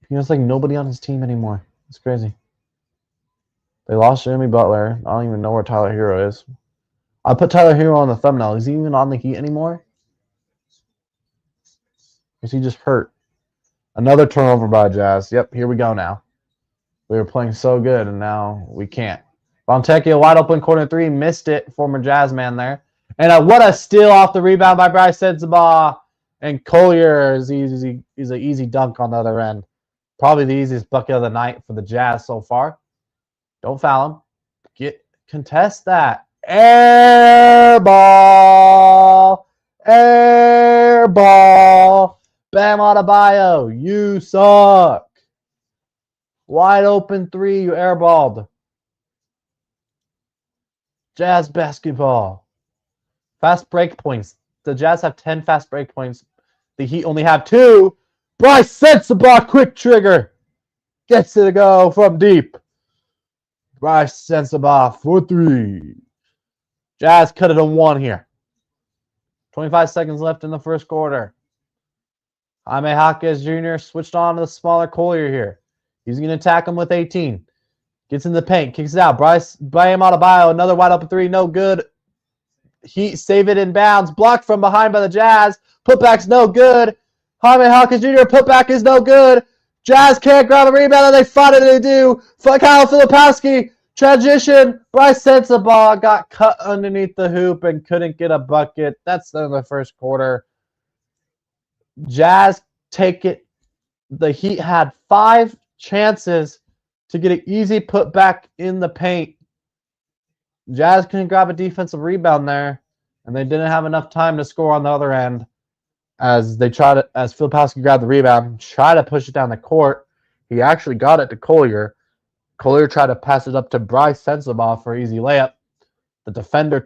He has like nobody on his team anymore. It's crazy. They lost Jimmy Butler. I don't even know where Tyler Hero is. I put Tyler Hero on the thumbnail. Is he even on the Heat anymore? Is he just hurt? Another turnover by Jazz. Yep, here we go now. We were playing so good, and now we can't. Fontecchio, wide open corner 3, missed it. Former Jazz man there. And what a steal off the rebound by Bryce Sensabaugh. And Collier is an easy dunk on the other end. Probably the easiest bucket of the night for the Jazz so far. Don't foul him. Contest that. Air ball. Air ball. Bam Adebayo, you suck. Wide open 3, you airballed. Jazz basketball. Fast break points. The Jazz have 10 fast break points. The Heat only have 2. Bryce Sensabaugh, quick trigger. Gets it to go from deep. Bryce Sensabaugh for 3. Jazz cut it to 1 here. 25 seconds left in the first quarter. Jaime Jaquez Jr. switched on to the smaller Collier here. He's going to attack him with 18. Gets in the paint, kicks it out. Bam Adebayo, another wide open 3, no good. Heat save it in bounds. Blocked from behind by the Jazz. Putback's no good. Jaime Jaquez Jr. putback is no good. Jazz can't grab the rebound, and they finally do. Kyle Filipowski, transition. Bryce Sensabaugh got cut underneath the hoop and couldn't get a bucket. That's the end of the first quarter. Jazz take it. The Heat had 5 chances to get an easy putback in the paint. Jazz couldn't grab a defensive rebound there, and they didn't have enough time to score on the other end. As Filipowski grabbed the rebound, tried to push it down the court. He actually got it to Collier. Collier tried to pass it up to Bryce Sensabaugh for an easy layup. The defender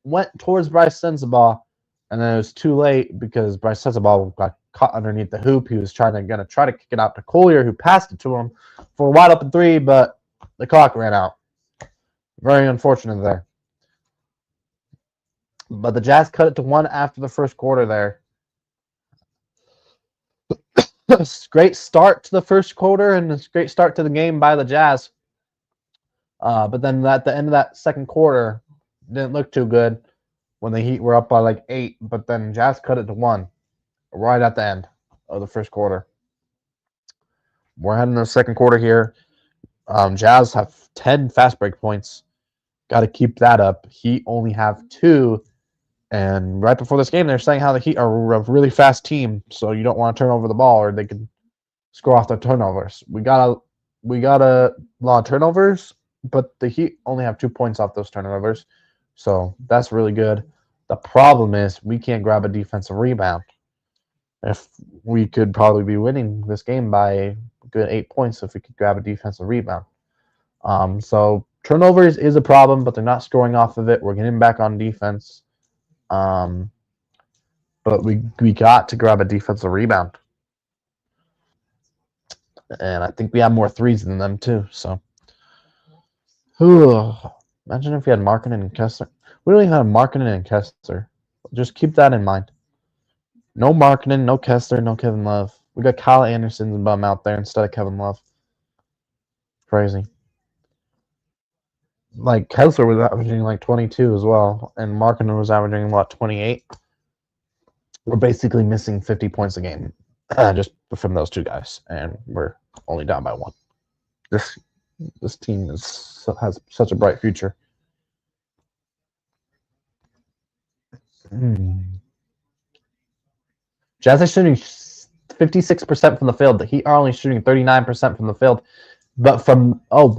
went towards Bryce Sensabaugh, and then it was too late because Bryce Sensabaugh got caught underneath the hoop. He was trying to kick it out to Collier, who passed it to him for a wide open 3, but the clock ran out. Very unfortunate there. But the Jazz cut it to 1 after the first quarter there. Great start to the first quarter and a great start to the game by the Jazz. But then at the end of that second quarter, didn't look too good when the Heat were up by like 8. But then Jazz cut it to 1 right at the end of the first quarter. We're heading to the second quarter here. Jazz have 10 fast break points. Got to keep that up. Heat only have 2. And right before this game, they're saying how the Heat are a really fast team, so you don't want to turn over the ball or they can score off the turnovers. We got a lot of turnovers, but the Heat only have 2 points off those turnovers, so that's really good. The problem is we can't grab a defensive rebound. If we could probably be winning this game by a good 8 points if we could grab a defensive rebound. So turnovers is a problem, but they're not scoring off of it. We're getting back on defense. But we got to grab a defensive rebound. And I think we have more threes than them too. So imagine if we had Markkanen and Kessler. We don't even have Markkanen and Kessler. Just keep that in mind. No Markkanen, no Kessler, no Kevin Love. We got Kyle Anderson's bum out there instead of Kevin Love. Crazy. Like Kessler was averaging like 22 as well, and Markkanen was averaging 28. We're basically missing 50 points a game just from those 2 guys, and we're only down by 1. This team has such a bright future. Jazz are shooting 56% from the field. The Heat are only shooting 39% from the field. But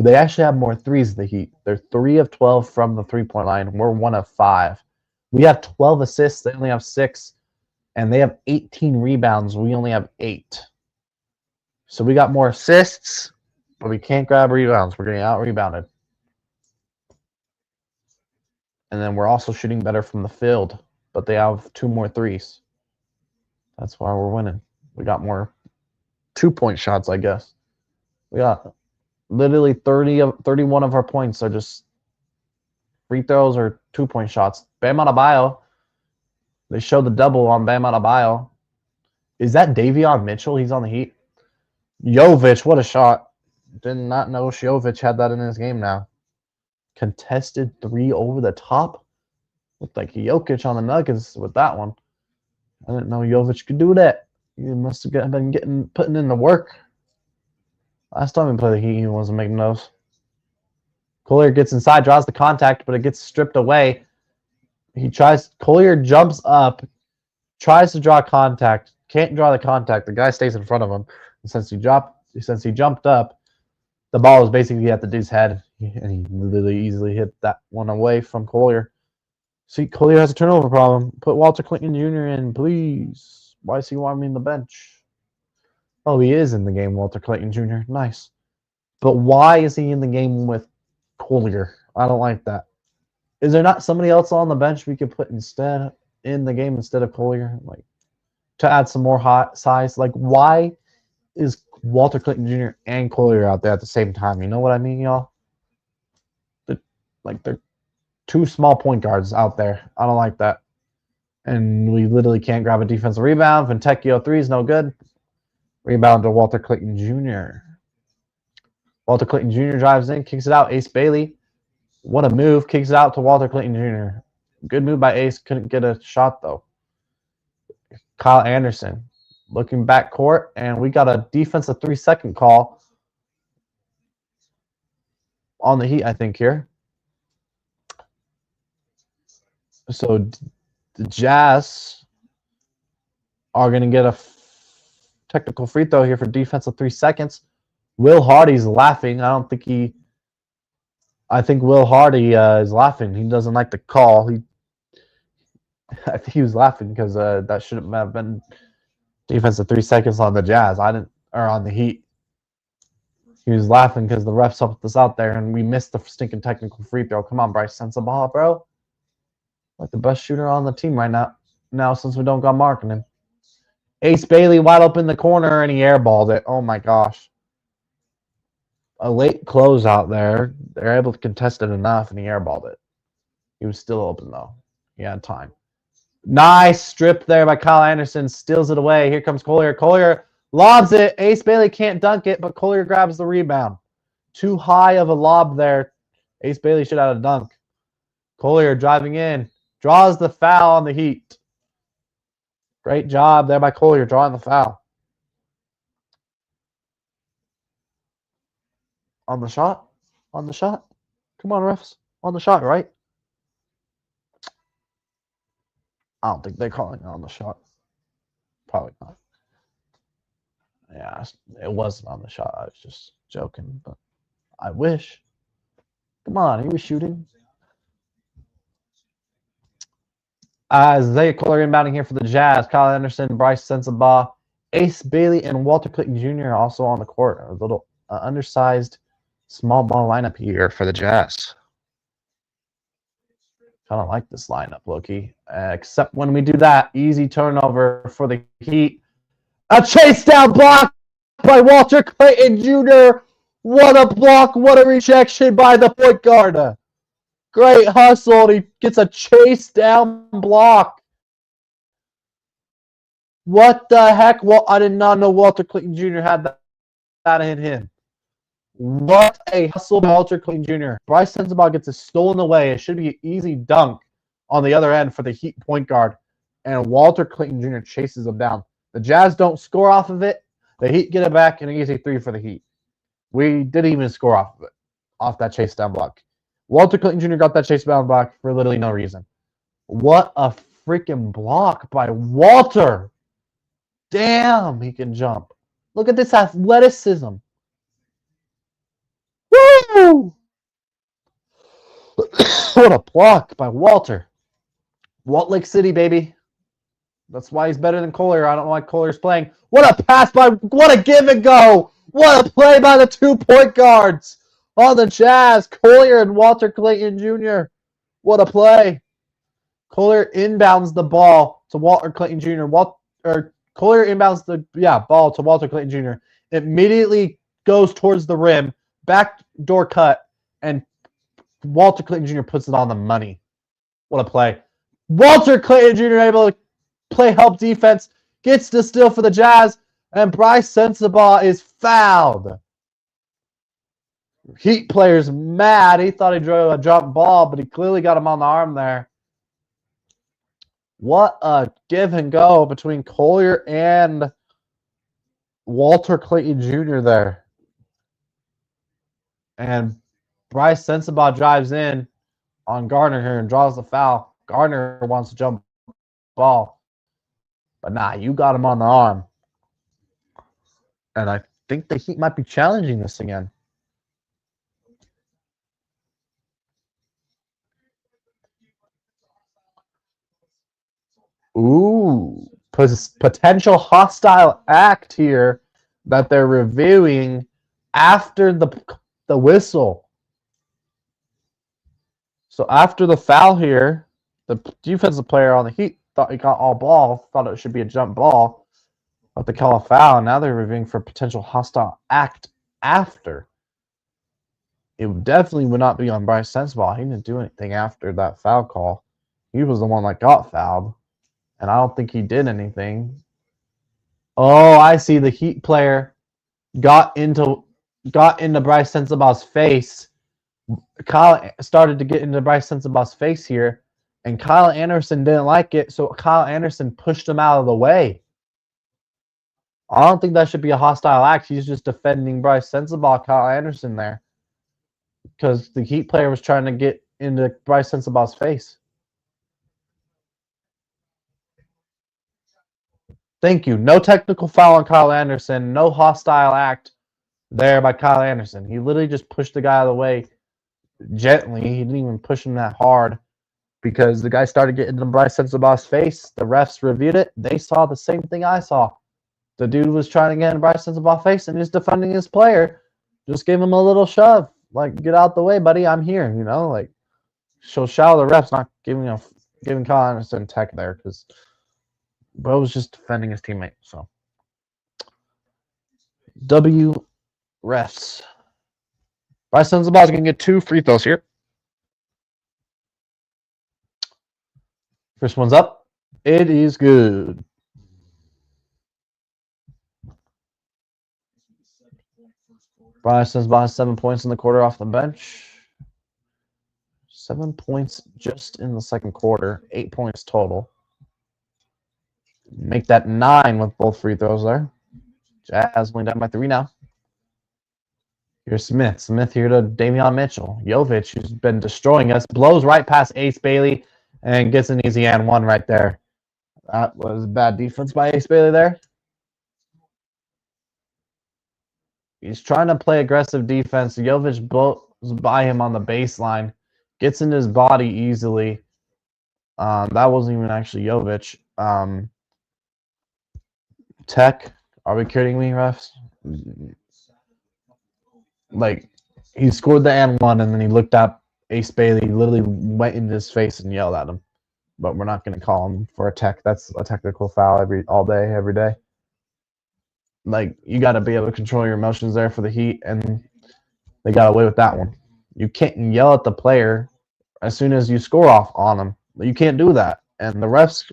they actually have more threes than the Heat. They're 3 of 12 from the 3-point line. We're 1 of 5. We have 12 assists. They only have 6. And they have 18 rebounds. We only have 8. So we got more assists, but we can't grab rebounds. We're getting out-rebounded. And then we're also shooting better from the field, but they have 2 more threes. That's why we're winning. We got more 2-point shots, I guess. We got literally 31 of our points are just free throws or 2-point shots. Bam Adebayo. They showed the double on Bam Adebayo. Is that Davion Mitchell? He's on the Heat. Jovic, what a shot. Did not know Jovic had that in his game now. Contested 3 over the top. Looked like Jokic on the Nuggets with that one. I didn't know Jovic could do that. He must have been putting in the work. Last time we played the Heat, he wasn't making those. Collier gets inside, draws the contact, but it gets stripped away. Collier jumps up, tries to draw contact, can't draw the contact. The guy stays in front of him. And since he jumped up, the ball was basically at the dude's head, and he literally easily hit that one away from Collier. See, Collier has a turnover problem. Put Walter Clinton Jr. in, please. Why is he wanting the bench? Oh, he is in the game, Walter Clayton Jr. Nice. But why is he in the game with Collier? I don't like that. Is there not somebody else on the bench we could put instead in the game instead of Collier? Like, to add some more hot size? Like, why is Walter Clayton Jr. and Collier out there at the same time? You know what I mean, y'all? They're 2 small point guards out there. I don't like that. And we literally can't grab a defensive rebound. Ventecchio 3 is no good. Rebound to Walter Clayton Jr. Walter Clayton Jr. drives in, kicks it out. Ace Bailey. What a move. Kicks it out to Walter Clayton Jr. Good move by Ace. Couldn't get a shot, though. Kyle Anderson looking back court, and we got a defensive 3-second call on the Heat, I think, here. So the Jazz are going to get a technical free throw here for defensive 3 seconds. Will Hardy's laughing. I think Will Hardy is laughing. He doesn't like the call. I think he was laughing because that shouldn't have been defensive 3 seconds on the Jazz. Or on the Heat. He was laughing because the refs helped us out there and we missed the stinking technical free throw. Come on, Bryce, sense of ball, bro. Like the best shooter on the team right now since we don't got Markkanen. Ace Bailey wide open in the corner and he airballed it. Oh my gosh. A late close out there. They're able to contest it enough and he airballed it. He was still open though. He had time. Nice strip there by Kyle Anderson. Steals it away. Here comes Collier. Collier Lobs it. Ace Bailey can't dunk it, but Collier grabs the rebound. Too high of a lob there. Ace Bailey should have a dunk. Collier driving in. Draws the foul on the Heat. Great job there by Collier drawing the foul. On the shot. On the shot. Come on, refs. On the shot, right? I don't think they're calling it on the shot. Probably not. Yeah, it wasn't on the shot. I was just joking, but I wish. Come on, he was shooting. Isaiah Collier inbounding here for the Jazz. Kyle Anderson, Bryce Sensabaugh, Ace Bailey, and Walter Clayton Jr. also on the court. A little undersized small ball lineup here for the Jazz. Kind of like this lineup, Loki. Except when we do that, easy turnover for the Heat. A chase down block by Walter Clayton Jr. What a block. What a rejection by the point guard. Great hustle. He gets a chase down block. What the heck? Well, I did not know Walter Clayton Jr. had that in him. What a hustle by Walter Clayton Jr. Bryce Sensabaugh gets it stolen away. It should be an easy dunk on the other end for the Heat point guard. And Walter Clayton Jr. chases him down. The Jazz don't score off of it. The Heat get it back, and an easy three for the Heat. We didn't even score off of it, off that chase down block. Walter Clayton Jr. got that chase down block for literally no reason. What a freaking block by Walter. Damn, he can jump. Look at this athleticism. Woo! What a block by Walter. Walt Lake City, baby. That's why he's better than Collier. I don't know why Collier's playing. What a pass by, what a give and go. What a play by the 2 point guards on the Jazz. Collier and Walter Clayton Jr. What a play. Collier inbounds the ball to Walter Clayton Jr. Collier inbounds the ball to Walter Clayton Jr. It immediately goes towards the rim, backdoor cut, and Walter Clayton Jr. puts it on the money. What a play. Walter Clayton Jr. able to play help defense, gets the steal for the Jazz, and Bryce Sensabaugh is fouled. Heat player's mad. He thought he drew a jump ball, but he clearly got him on the arm there. What a give and go between Collier and Walter Clayton Jr. there. And Bryce Sensabaugh drives in on Gardner here and draws the foul. Gardner wants to jump ball. But nah, you got him on the arm. And I think the Heat might be challenging this again. Ooh, potential hostile act here that they're reviewing after the whistle. So after the foul here, the defensive player on the Heat thought he got all ball, thought it should be a jump ball, but they call a foul. Now they're reviewing for potential hostile act after. It definitely would not be on Bryce Sensabaugh. He didn't do anything after that foul call. He was the one that got fouled, and I don't think he did anything. Oh, I see. The Heat player got into Bryce Sensabaugh's face. Kyle started to get into Bryce Sensabaugh's face here, and Kyle Anderson didn't like it, so Kyle Anderson pushed him out of the way. I don't think that should be a hostile act. He's just defending Bryce Sensabaugh, Kyle Anderson there, because the Heat player was trying to get into Bryce Sensabaugh's face. Thank you. No technical foul on Kyle Anderson. No hostile act there by Kyle Anderson. He literally just pushed the guy out of the way gently. He didn't even push him that hard because the guy started getting into Bryce Sensabaugh's face. The refs reviewed it. They saw the same thing I saw. The dude was trying to get in Bryce Sensabaugh's face and he's defending his player. Just gave him a little shove. Like, get out the way, buddy. I'm here, you know? Like, so shout out the refs not giving Kyle Anderson tech there because Bo was just defending his teammate. So, W refs. Bryce Sensabaugh is going to get 2 free throws here. First one's up. It is good. Bryson's behind 7 points in the quarter off the bench. 7 points just in the second quarter. 8 points total. Make that 9 with both free throws there. Jazz only down by 3 now. Here's Smith. Smith here to Davion Mitchell. Jovic, who's been destroying us, blows right past Ace Bailey and gets an easy and one right there. That was bad defense by Ace Bailey there. He's trying to play aggressive defense. Jovic blows by him on the baseline, gets in his body easily. That wasn't even actually Jovic. Tech, are we kidding me, refs? Like, he scored the and one, and then he looked up Ace Bailey, literally went in his face and yelled at him. But we're not going to call him for a tech. That's a technical foul all day, every day. Like, you got to be able to control your emotions there for the Heat, and they got away with that one. You can't yell at the player as soon as you score off on them. You can't do that. And the refs,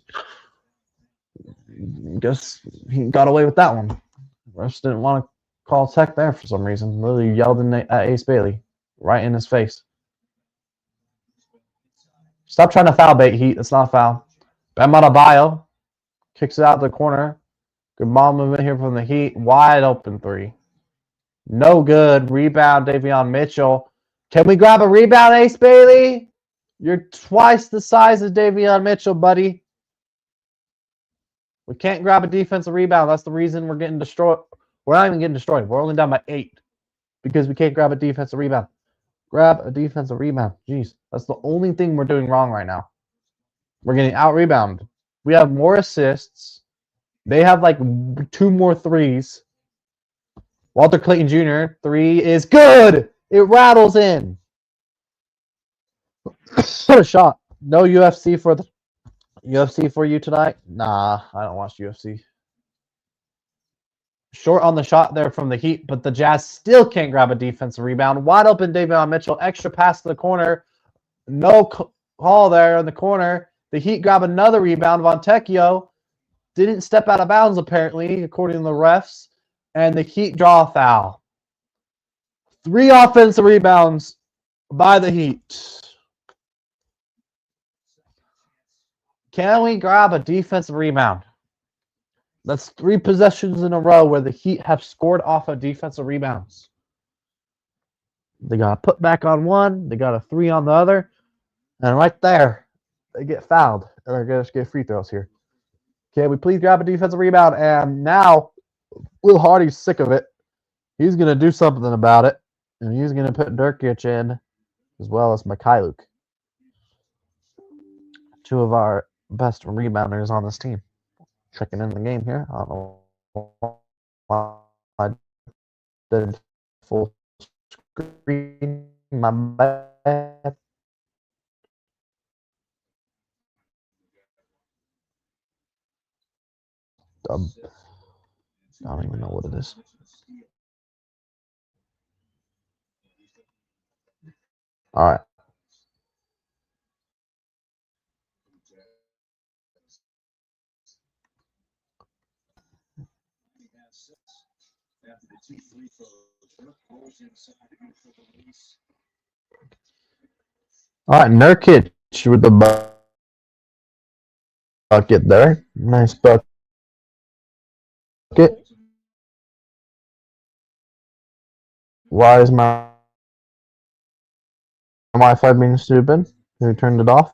guess he got away with that one. The refs didn't want to call tech there for some reason. Literally yelled at Ace Bailey right in his face. Stop trying to foul bait, Heat. It's not a foul. Bam Adebayo kicks it out the corner. Good ball movement here from the Heat. Wide open three. No good. Rebound, Davion Mitchell. Can we grab a rebound, Ace Bailey? You're twice the size of Davion Mitchell, buddy. We can't grab a defensive rebound. That's the reason we're getting destroyed. We're not even getting destroyed. We're only down by 8 because we can't grab a defensive rebound. Grab a defensive rebound. Jeez, that's the only thing we're doing wrong right now. We're getting out-rebounded. We have more assists. They have like 2 more threes. Walter Clayton Jr., 3 is good. It rattles in. What a shot. No UFC for you tonight? Nah, I don't watch UFC. Short on the shot there from the Heat, but the Jazz still can't grab a defensive rebound. Wide open Davion Mitchell. Extra pass to the corner. No call there in the corner. The Heat grab another rebound. Fontecchio didn't step out of bounds, apparently, according to the refs. And the Heat draw a foul. 3 offensive rebounds by the Heat. Can we grab a defensive rebound? That's 3 possessions in a row where the Heat have scored off of defensive rebounds. They got a put back on one. They got a 3 on the other. And right there, they get fouled. And they're going to get free throws here. Can we please grab a defensive rebound? And now, Will Hardy's sick of it. He's going to do something about it. And he's going to put Nurkic in as well as Mikhailuk. 2 of our best rebounders on this team. Checking in the game here. I don't know why I did full screen. My bad. I don't even know what it is. All right. All right, Nurkic with the bucket there. Nice bucket. Why is my Wi-Fi being stupid? Who turned it off?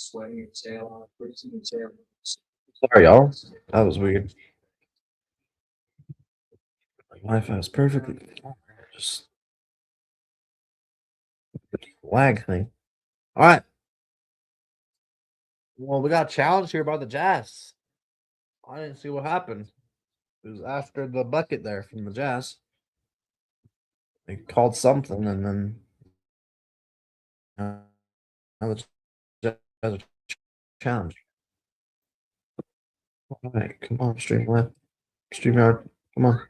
Sorry, Sorry, y'all. That was weird. Wi-Fi is perfectly just lag thing. All right. Well, we got a challenge here by the Jazz. I didn't see what happened. It was after the bucket there from the Jazz. They called something, and then now the Jazz are challenge. All right, come on, Streamlab, StreamYard, come on.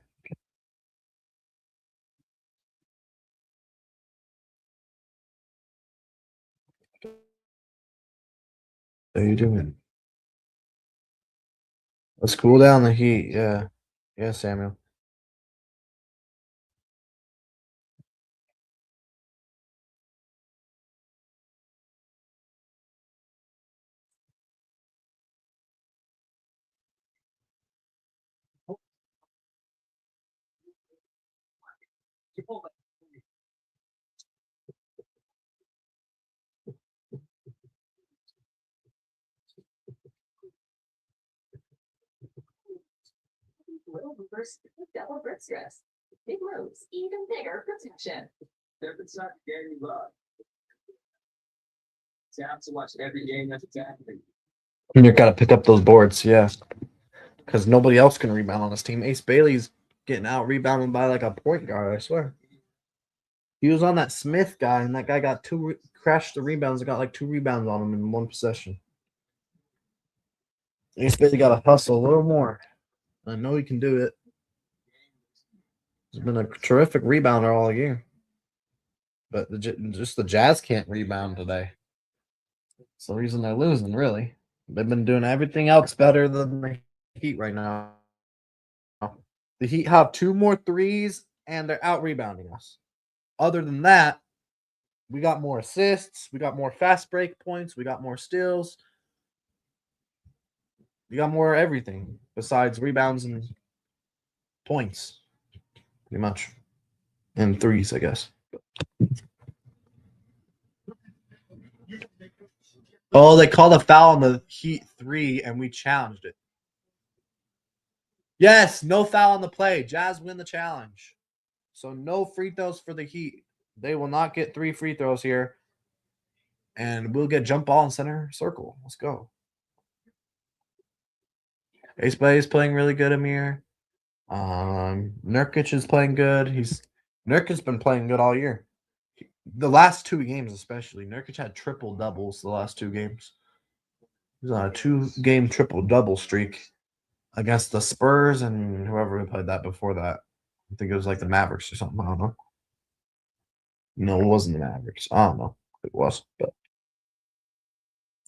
How you doing? Let's cool down the heat. Yeah, yeah, Samuel. Little Movers Double Grip Strips. Big moves, even bigger protection. It's not the game you love. To have to watch every game that's happening. You got to pick up those boards, yeah, because nobody else can rebound on this team. Ace Bailey's getting out rebounded by like a point guard. I swear. He was on that Smith guy, and that guy got crashed the rebounds. And got like 2 rebounds on him in one possession. Ace Bailey got to hustle a little more. I know he can do it. He's been a terrific rebounder all year. But just the Jazz can't rebound today. It's the reason they're losing, really. They've been doing everything else better than the Heat right now. The Heat have 2 more threes, and they're out rebounding us. Other than that, we got more assists, we got more fast break points, we got more steals. We got more everything besides rebounds and points, pretty much. And threes, I guess. Oh, they called a foul on the Heat 3, and we challenged it. Yes, no foul on the play. Jazz win the challenge. So no free throws for the Heat. They will not get 3 free throws here. And we'll get jump ball in center circle. Let's go. Ace Bay is playing really good, Amir. Nurkic is playing good. Nurkic's been playing good all year. The last 2 games, especially. Nurkic had triple doubles the last 2 games. He's on a 2-game triple double streak against the Spurs and whoever played that before that. I think it was like the Mavericks or something. I don't know. No, it wasn't the Mavericks. I don't know. It was, but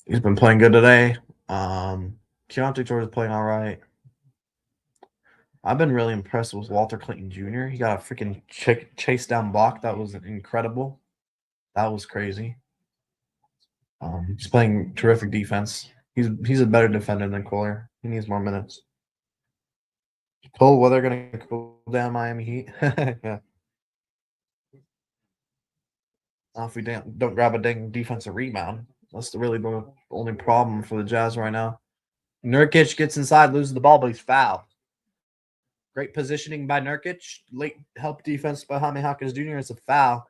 he's been playing good today. Keontae George is playing all right. I've been really impressed with Walter Clayton Jr. He got a freaking chase down block. That was incredible. That was crazy. He's playing terrific defense. He's a better defender than Kohler. He needs more minutes. Cold weather going to cool down Miami Heat. Yeah. If we don't grab a dang defensive rebound, that's really the only problem for the Jazz right now. Nurkic gets inside, loses the ball, but he's fouled. Great positioning by Nurkic. Late help defense by Jaime Hawkins Jr. It's a foul.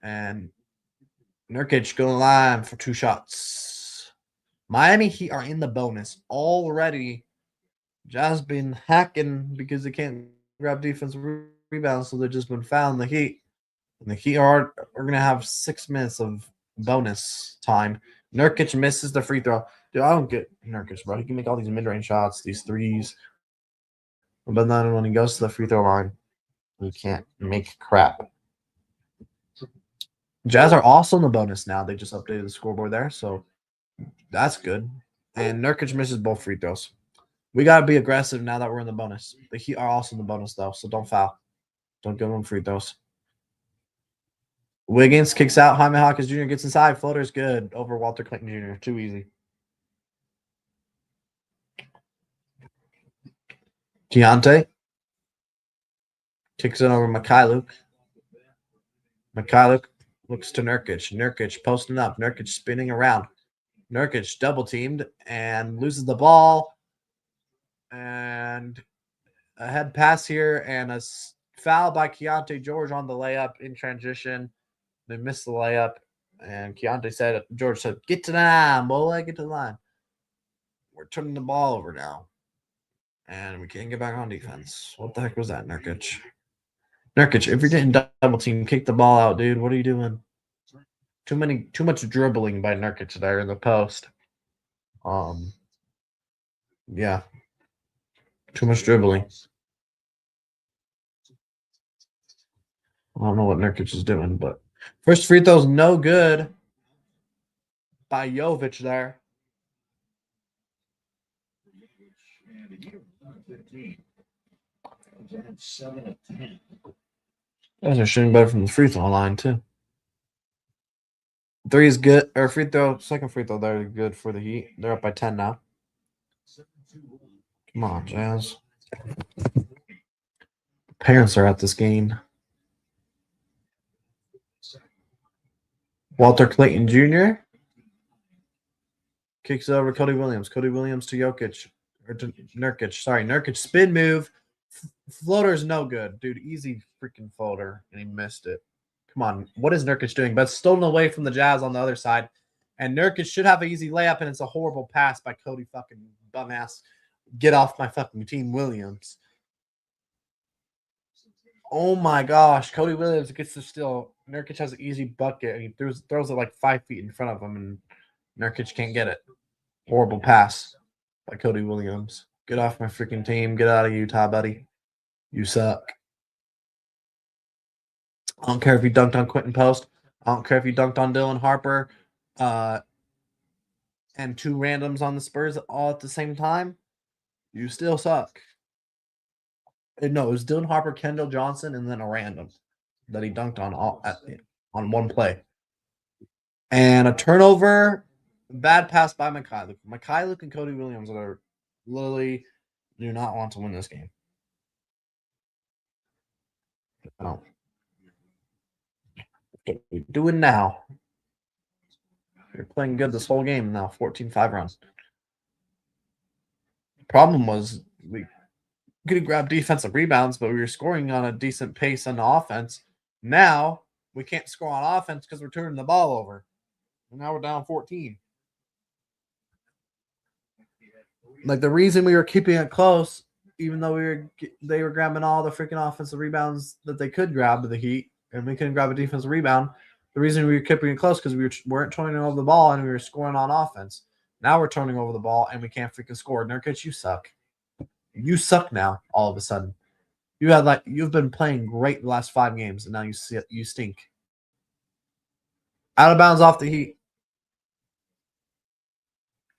And Nurkic going line for 2 shots. Miami Heat are in the bonus already. Jazz been hacking because they can't grab defensive rebounds, so they've just been fouling the Heat. And the Heat are going to have 6 minutes of bonus time. Nurkic misses the free throw. Dude, I don't get Nurkic, bro. He can make all these mid-range shots, these threes. But then when he goes to the free throw line, he can't make crap. Jazz are also in the bonus now. They just updated the scoreboard there, so that's good. And Nurkic misses both free throws. We got to be aggressive now that we're in the bonus. The Heat are also in the bonus, though, so don't foul. Don't give them free throws. Wiggins kicks out. Jaime Hawkins Jr. gets inside. Floater's good over Walter Clayton Jr. Too easy. Keontae kicks it over Mikhailuk. Mikhailuk looks to Nurkic. Nurkic posting up. Nurkic spinning around. Nurkic double teamed and loses the ball. And a head pass here and a foul by Keontae George on the layup in transition. They missed the layup, and George said, "Get to the line, boy, get to the line." We're turning the ball over now, and we can't get back on defense. What the heck was that, Nurkic? Nurkic, if you're getting double team, kick the ball out, dude. What are you doing? Too much dribbling by Nurkic there in the post. Yeah, too much dribbling. I don't know what Nurkic is doing, but first free throw's no good by Jovic there. Guys are shooting better from the free throw line too. Three is good, or second free throw there is good for the Heat. They're up by 10 now. Come on, Jazz. Parents are at this game. Walter Clayton Jr. kicks it over to Cody Williams. Cody Williams to Jokic. Or to Nurkic. Sorry, Nurkic spin move. Floater's no good. Dude, easy freaking floater. And he missed it. Come on. What is Nurkic doing? But it's stolen away from the Jazz on the other side. And Nurkic should have an easy layup, and it's a horrible pass by Cody fucking bum-ass. Get off my fucking team, Williams. Oh my gosh. Cody Williams gets the steal. Nurkic has an easy bucket, and he throws it like 5 feet in front of him, and Nurkic can't get it. Horrible pass by Cody Williams. Get off my freaking team. Get out of Utah, buddy. You suck. I don't care if you dunked on Quentin Post. I don't care if you dunked on Dylan Harper and two randoms on the Spurs all at the same time. You still suck. No, it was Dylan Harper, Kendall Johnson, and then a random that he dunked on on one play. And a turnover, bad pass by Mikhailuk. Mikhailuk and Cody Williams are literally do not want to win this game. No. What are we doing now? You're playing good this whole game now, 14-5 runs. The problem was we could grab defensive rebounds, but we were scoring on a decent pace on offense. Now we can't score on offense because we're turning the ball over. And now we're down 14. Like the reason we were keeping it close, even though they were grabbing all the freaking offensive rebounds that they could grab to the Heat, and we couldn't grab a defensive rebound. The reason we were keeping it close because we weren't turning over the ball and we were scoring on offense. Now we're turning over the ball and we can't freaking score. Nurkic, you suck. You suck now. All of a sudden, you've been playing great the last 5 games, and now you stink. Out of bounds off the Heat.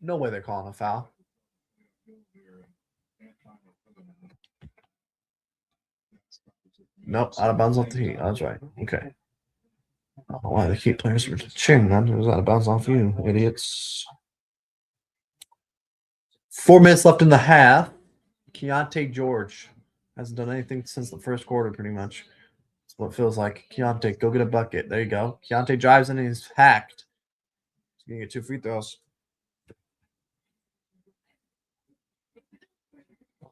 No way they're calling a foul. Nope, out of bounds off the Heat. That's right. Okay. I don't know why the Heat players were cheering then. It was out of bounds off you, idiots. 4 minutes left in the half. Keontae George hasn't done anything since the first quarter, pretty much. That's what it feels like. Keontae, go get a bucket. There you go. Keontae drives in and he's hacked. He's going to get 2 free throws.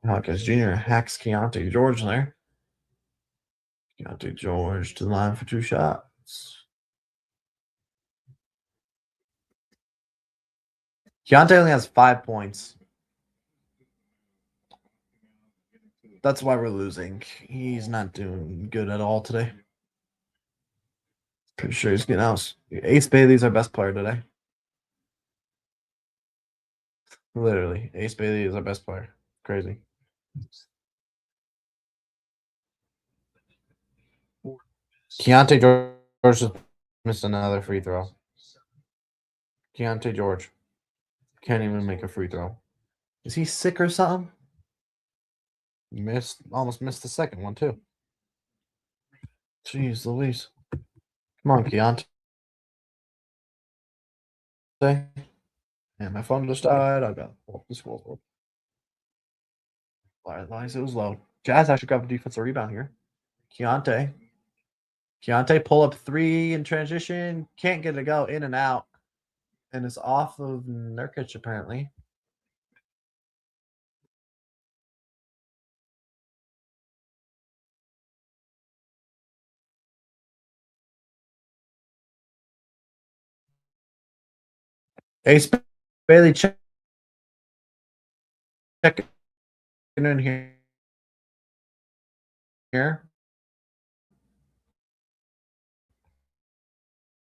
Hawkins Jr. hacks Keontae George there. Keontae George to the line for 2 shots. Keontae only has 5 points. That's why we're losing. He's not doing good at all today. Pretty sure he's getting out. Ace Bailey's our best player today. Literally, Ace Bailey is our best player. Crazy. Keontae George just missed another free throw. Keontae George can't even make a free throw. Is he sick or something? Almost missed the second one too. Jeez Louise. Come on, Keontae. And my phone just died. I got the scoreboard. Lies, it was low. Jazz actually got a defensive rebound here. Keontae pull up 3 in transition. Can't get it to go in and out. And it's off of Nurkic apparently. Ace Bailey check in here.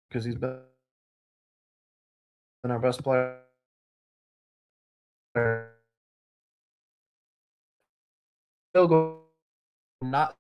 Because he's been our best player. Still go not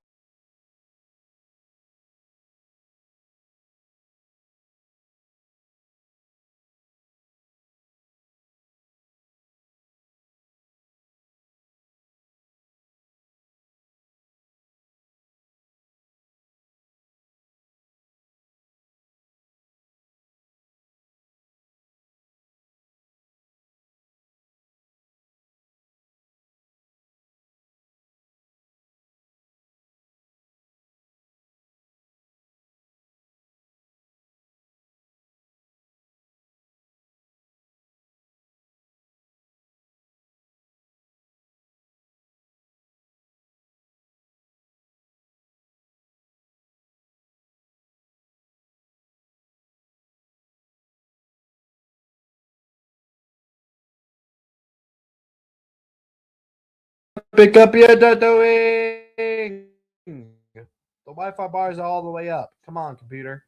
pick up your doing. The Wi-Fi bar is all the way up. Come on, computer.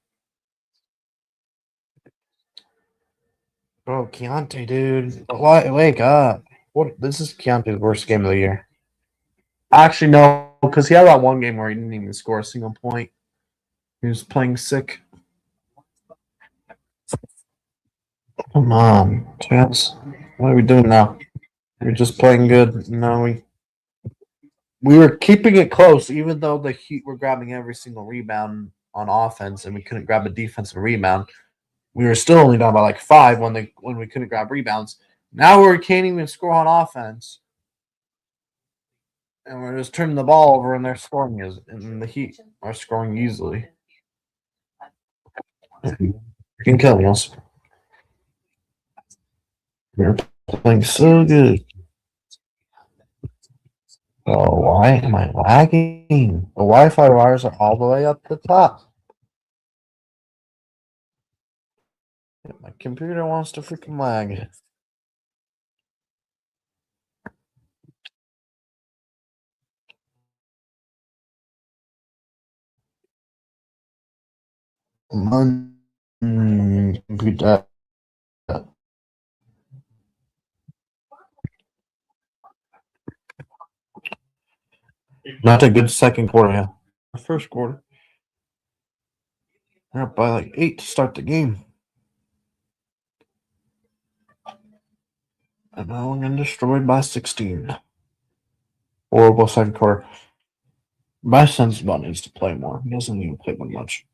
Bro, Keontae, dude. Wake up. What? This is Keontae's worst game of the year. Actually, no, because he had that one game where he didn't even score a single point. He was playing sick. Come on, Chance. What are we doing now? We're just playing good. No, we were keeping it close, even though the Heat were grabbing every single rebound on offense, and we couldn't grab a defensive rebound. We were still only down by like 5 when we couldn't grab rebounds. Now we can't even score on offense, and we're just turning the ball over, and they're scoring and the Heat are scoring easily. Freaking killing us. We're playing so good. Oh, why am I lagging? The Wi-Fi wires are all the way up the top. My computer wants to freaking lag. Computer. Not a good second quarter, yeah. First quarter. They're up by like 8 to start the game. And now we're getting destroyed by 16. Horrible second quarter. My son's about needs to play more. He doesn't even play one much.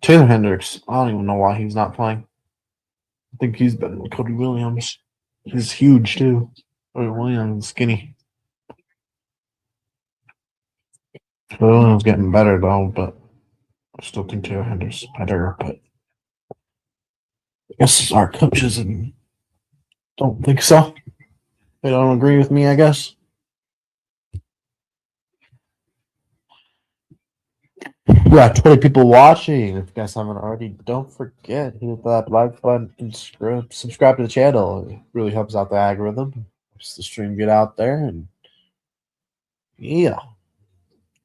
Taylor Hendricks, I don't even know why he's not playing. I think he's better than Cody Williams. He's huge too. Cody Williams is skinny. Cody Williams getting better though, but I still think Taylor Hendricks is better. But I guess our coaches don't think so. They don't agree with me, I guess. We got 20 people watching. If you guys haven't already, don't forget, hit that like button and subscribe to the channel. It really helps out the algorithm. Helps the stream get out there. And yeah,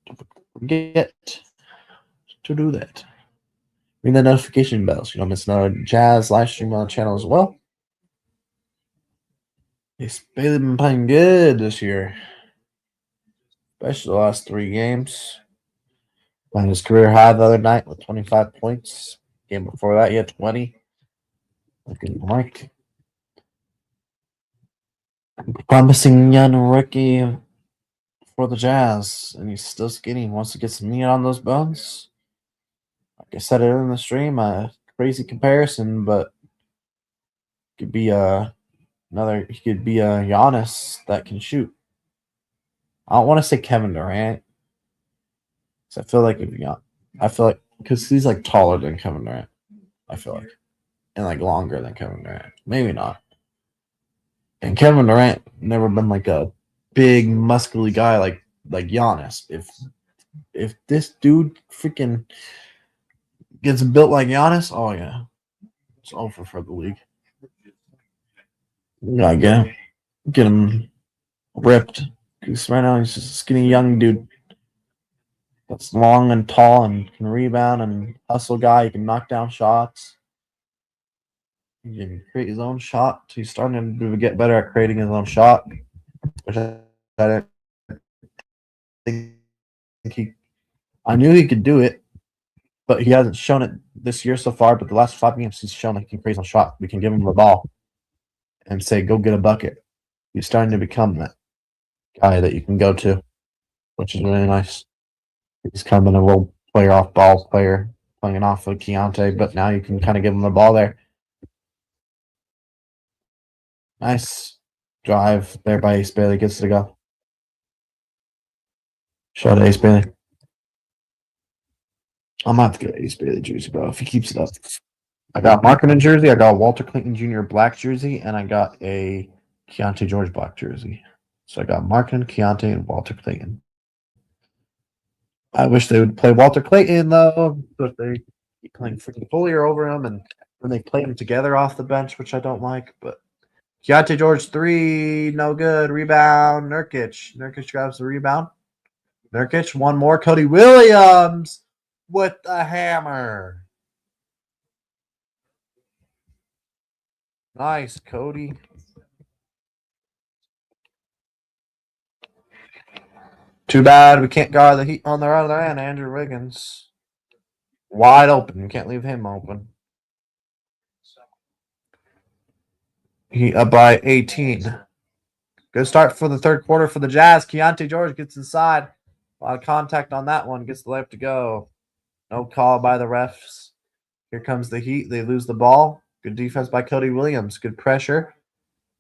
don't forget to do that. Ring the notification bells. You don't miss another Jazz live stream on the channel as well. He's Bailey been playing good this year, especially the last 3 games. On his career high the other night with 25 points. Game before that, he had 20. Looking like promising young rookie for the Jazz, and he's still skinny. He wants to get some meat on those bones. Like I said it in the stream, a crazy comparison, but could be he could be a Giannis that can shoot. I don't want to say Kevin Durant, because I feel like because he's like taller than Kevin Durant. I feel like, and like longer than Kevin Durant. Maybe not. And Kevin Durant never been like a big muscly guy like Giannis. If this dude freaking gets built like Giannis, oh yeah, it's over for the league. Yeah, get him ripped. Because right now he's just a skinny young dude that's long and tall and can rebound and hustle guy. He can knock down shots. He can create his own shot. He's starting to get better at creating his own shot, which I didn't think he. I knew he could do it, but he hasn't shown it this year so far. But the last 5 games, he's shown that he can create his own shot. We can give him the ball and say, "Go get a bucket." He's starting to become that guy that you can go to, which is really nice. He's kind of been a role player, off ball player, playing off of Keontae, but now you can kind of give him the ball there. Nice drive there by Ace Bailey. Gets to go. Shout out Ace Bailey. I'm gonna have to get Ace Bailey jersey, bro. If he keeps it up, I got Markkinen jersey, I got a Walter Clayton Jr. black jersey, and I got a Keontae George black jersey. So I got Markkinen, Keontae, and Walter Clayton. I wish they would play Walter Clayton though, but they keep playing freaking Folier over him, and when they play him together off the bench, which I don't like. But Keontae George 3, no good. Rebound, Nurkic. Nurkic grabs the rebound. Nurkic, one more. Cody Williams with the hammer. Nice, Cody. Too bad we can't guard the Heat on their other end. Andrew Wiggins. Wide open. You can't leave him open. He up by 18. Good start for the third quarter for the Jazz. Keontae George gets inside. A lot of contact on that one. Gets the layup to go. No call by the refs. Here comes the Heat. They lose the ball. Good defense by Cody Williams. Good pressure.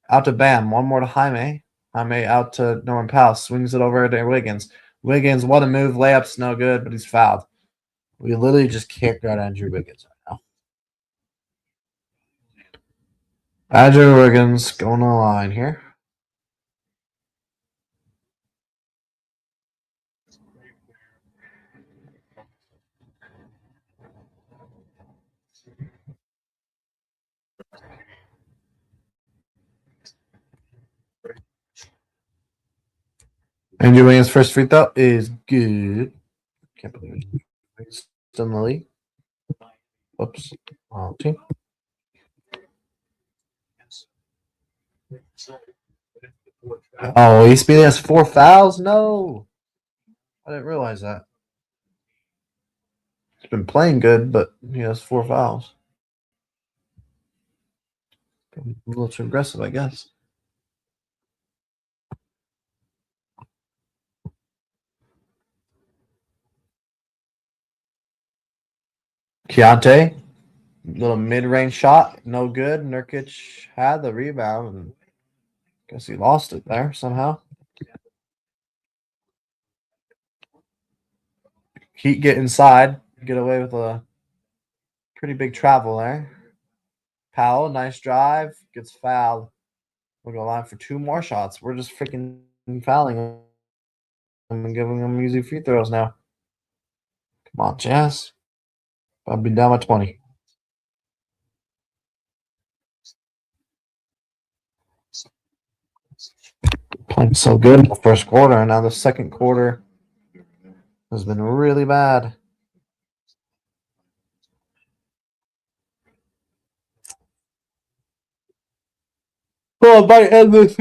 Out to Bam. One more to Jaime. Jaime out to Norman Powell. Swings it over to Wiggins. Wiggins, what a move. Layup's no good, but he's fouled. We literally just can't guard Andrew Wiggins right now. Andrew Wiggins going on the line here. Andrew Wiggins' first free throw is good. Can't believe it. Still in the league. Oops. Wrong team. Oh, Ace Bailey has 4 fouls? No. I didn't realize that. He's been playing good, but he has 4 fouls. A little too aggressive, I guess. Keontae, little mid-range shot, no good. Nurkic had the rebound, and guess he lost it there somehow. Heat get inside, get away with a pretty big travel there. Powell, nice drive, gets fouled. We'll go line for 2 more shots. We're just freaking fouling him and giving him easy free throws now. Come on, Jazz. I'll be down by 20. Playing so good in the first quarter, and now the second quarter has been really bad. Well, I might end this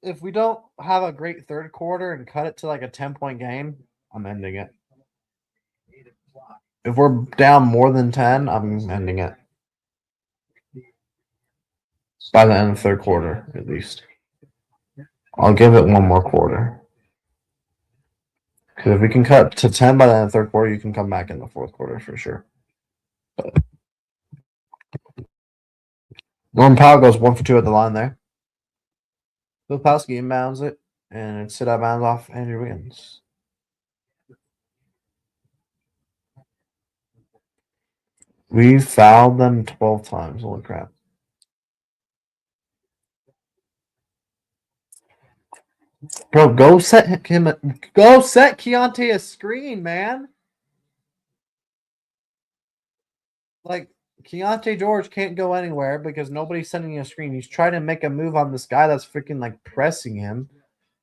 if we don't have a great third quarter and cut it to like a 10-point game. I'm ending it. If we're down more than 10, I'm ending it. By the end of the third quarter, at least. I'll give it one more quarter. Because if we can cut to 10 by the end of the third quarter, you can come back in the fourth quarter for sure. But Norman Powell goes 1 for 2 at the line there. Filipowski inbounds it, and it's sit out bounds off Andrew Wiggins. We fouled them 12 times. Holy crap. Bro, go set Keontae a screen, man. Like, Keontae George can't go anywhere because nobody's sending a screen. He's trying to make a move on this guy that's freaking like pressing him.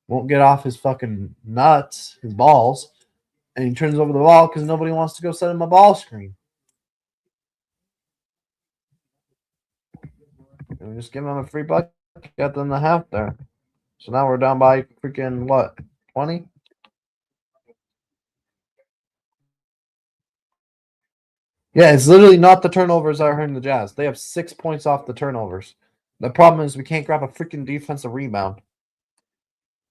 Won't get off his fucking nuts, his balls. And he turns over the ball because nobody wants to go set him a ball screen. And we just give him a free bucket at the end of the half there. So now we're down by freaking what? 20? Yeah, it's literally not the turnovers that are hurting the Jazz. They have 6 points off the turnovers. The problem is we can't grab a freaking defensive rebound.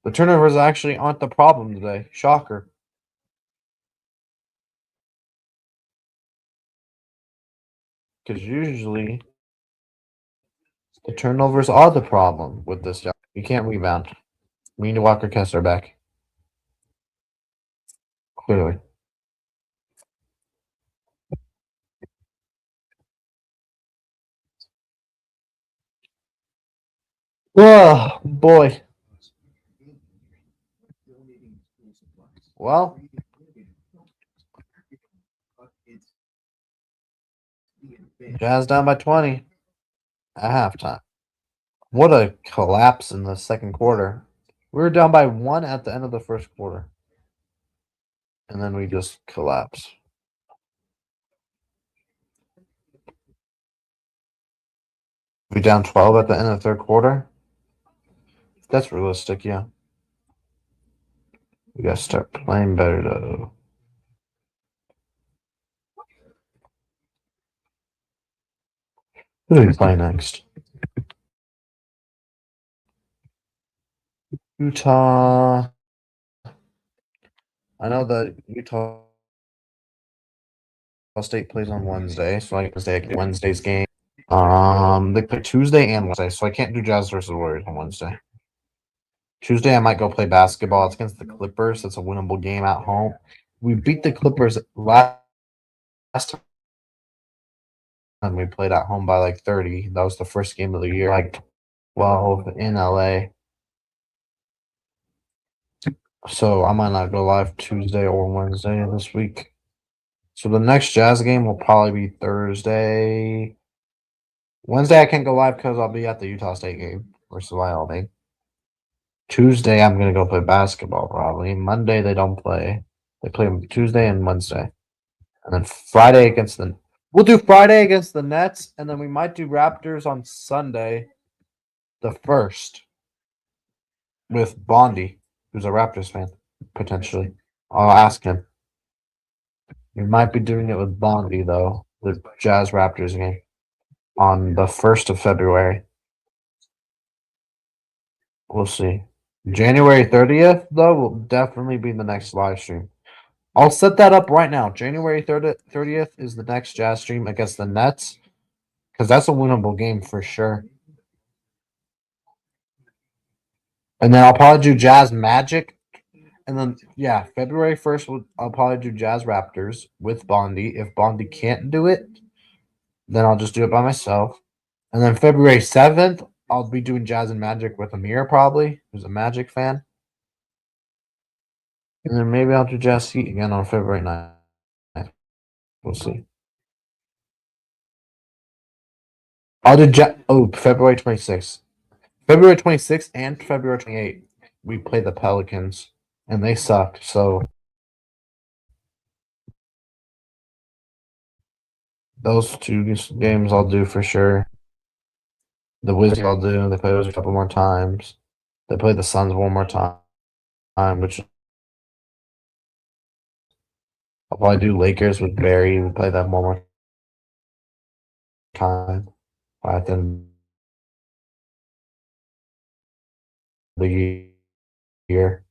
The turnovers actually aren't the problem today. Shocker. Because usually the turnovers are the problem with this job. You can't rebound. We need to Walker Kessler back. Clearly. Oh, boy. Well, Jazz down by 20 at halftime. What a collapse in the second quarter. We were down by 1 at the end of the first quarter. And then we just collapse. We down 12 at the end of the third quarter. That's realistic, yeah. We gotta start playing better though. Who do we play next? Utah. I know that Utah State plays on Wednesday, so I can say Wednesday's game. They play Tuesday and Wednesday, so I can't do Jazz versus Warriors on Wednesday. Tuesday, I might go play basketball. It's against the Clippers. It's a winnable game at home. We beat the Clippers last time we played at home by like 30. That was the first game of the year, like 12 in LA. So I might not go live Tuesday or Wednesday this week. So the next Jazz game will probably be Thursday. Wednesday I can't go live because I'll be at the Utah State game versus Wyoming. Tuesday I'm gonna go play basketball probably. Monday they don't play. They play Tuesday and Wednesday. And then Friday against the we'll do Friday against the Nets, and then we might do Raptors on Sunday, the 1st, with Bondi, who's a Raptors fan, potentially. I'll ask him. We might be doing it with Bondi though, the Jazz Raptors game on the 1st of February. We'll see. January 30th, though, will definitely be the next live stream. I'll set that up right now. January 30th is the next Jazz stream against the Nets, because that's a winnable game for sure. And then I'll probably do Jazz Magic. And then, yeah, February 1st, I'll probably do Jazz Raptors with Bondi. If Bondi can't do it, then I'll just do it by myself. And then February 7th, I'll be doing Jazz and Magic with Amir, probably, who's a Magic fan. And then maybe I'll do Jazz Heat again on February 9th. We'll see. I'll do February 26th. February 26th and February 28th, we play the Pelicans, and they suck, so those two games I'll do for sure. The Wizards I'll do. They play those a couple more times. They play the Suns one more time, which I'll probably do Lakers with Barry. We play them one more time. At the end of the year.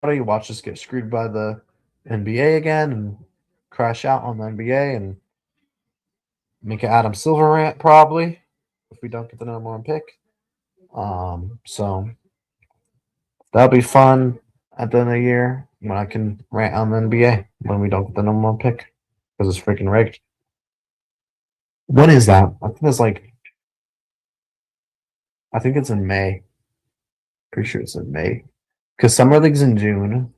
How do you watch us get screwed by the NBA again and crash out on the NBA and make an Adam Silver rant probably if we don't get the number one pick. So that'll be fun at the end of the year when I can rant on the NBA when we don't get the number one pick because it's freaking rigged. When is that? I think it's in May. Pretty sure it's in May. Because Summer League's in June.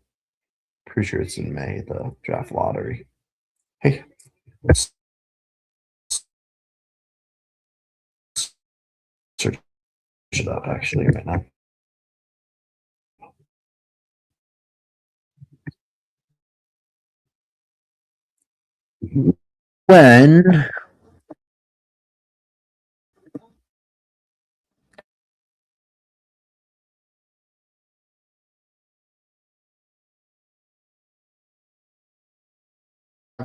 Pretty sure it's in May, the draft lottery. Hey. Search it up actually right now. When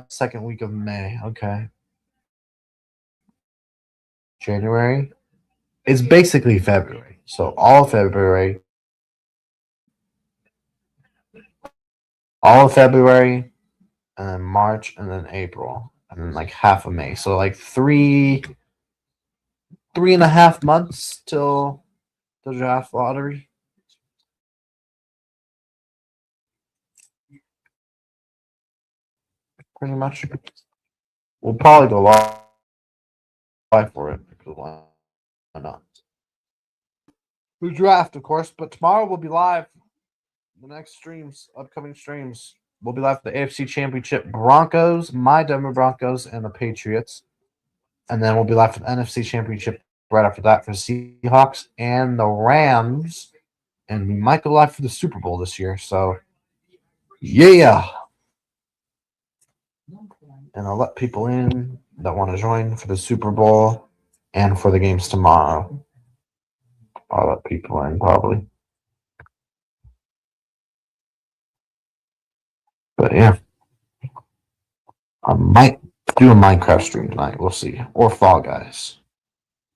second week of May, okay. January. It's basically February. So all of February, and then March, and then April, and then like half of May. So like 3.5 months till the draft lottery. Pretty much. We'll probably go live for it because why not? The draft, of course, but tomorrow we'll be live. The next streams, upcoming streams, we'll be live for the AFC Championship Broncos, my Denver Broncos, and the Patriots. And then we'll be live for the NFC Championship right after that for Seahawks and the Rams. And we might go live for the Super Bowl this year. So, yeah. And I'll let people in that want to join for the Super Bowl and for the games tomorrow. I'll let people in probably. But yeah. I might do a Minecraft stream tonight. We'll see. Or Fall Guys.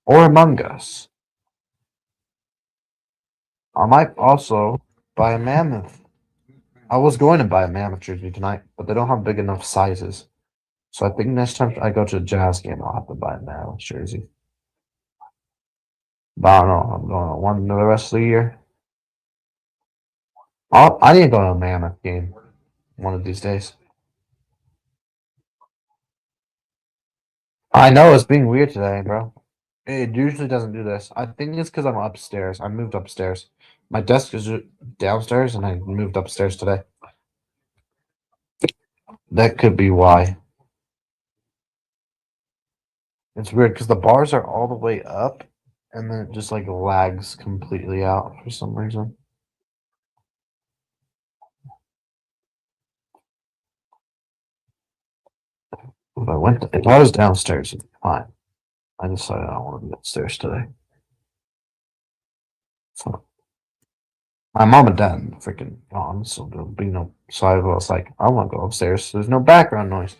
Or Among Us. I might also buy a mammoth. I was going to buy a mammoth jersey tonight, but they don't have big enough sizes. So I think next time I go to a Jazz game, I'll have to buy a mammoth jersey. But I don't know. I'm going to one the rest of the year. I need to go to a mammoth game one of these days. I know it's being weird today, bro. It usually doesn't do this. I think it's because I'm upstairs. I moved upstairs. My desk is downstairs, and I moved upstairs today. That could be why. It's weird because the bars are all the way up, and then it just like lags completely out for some reason. If I was downstairs, it'd be fine. I decided I don't want to be upstairs today. So my mom and dad are freaking gone, so there'll be no. So I was like, I want to go upstairs. So there's no background noise,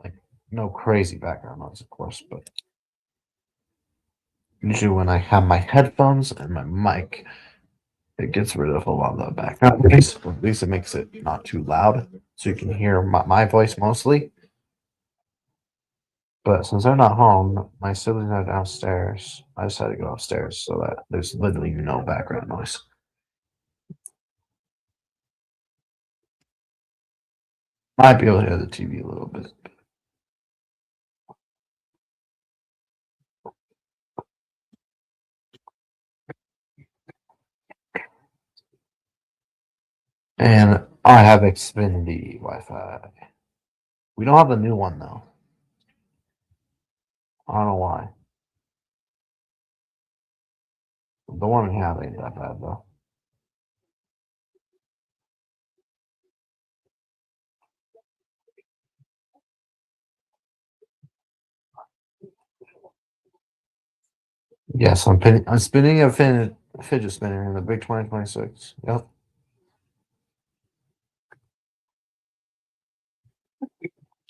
like no crazy background noise, of course. But usually when I have my headphones and my mic, it gets rid of a lot of the background noise. At least it makes it not too loud, so you can hear my voice mostly. But since they're not home, my siblings are downstairs. I decided to go upstairs so that there's literally no background noise. Might be able to hear the TV a little bit. And I have Xfinity Wi-Fi. We don't have the new one though. I don't know why. The one we have ain't that bad though. Yes, I'm spinning a fidget spinner in the big 2026. Yep.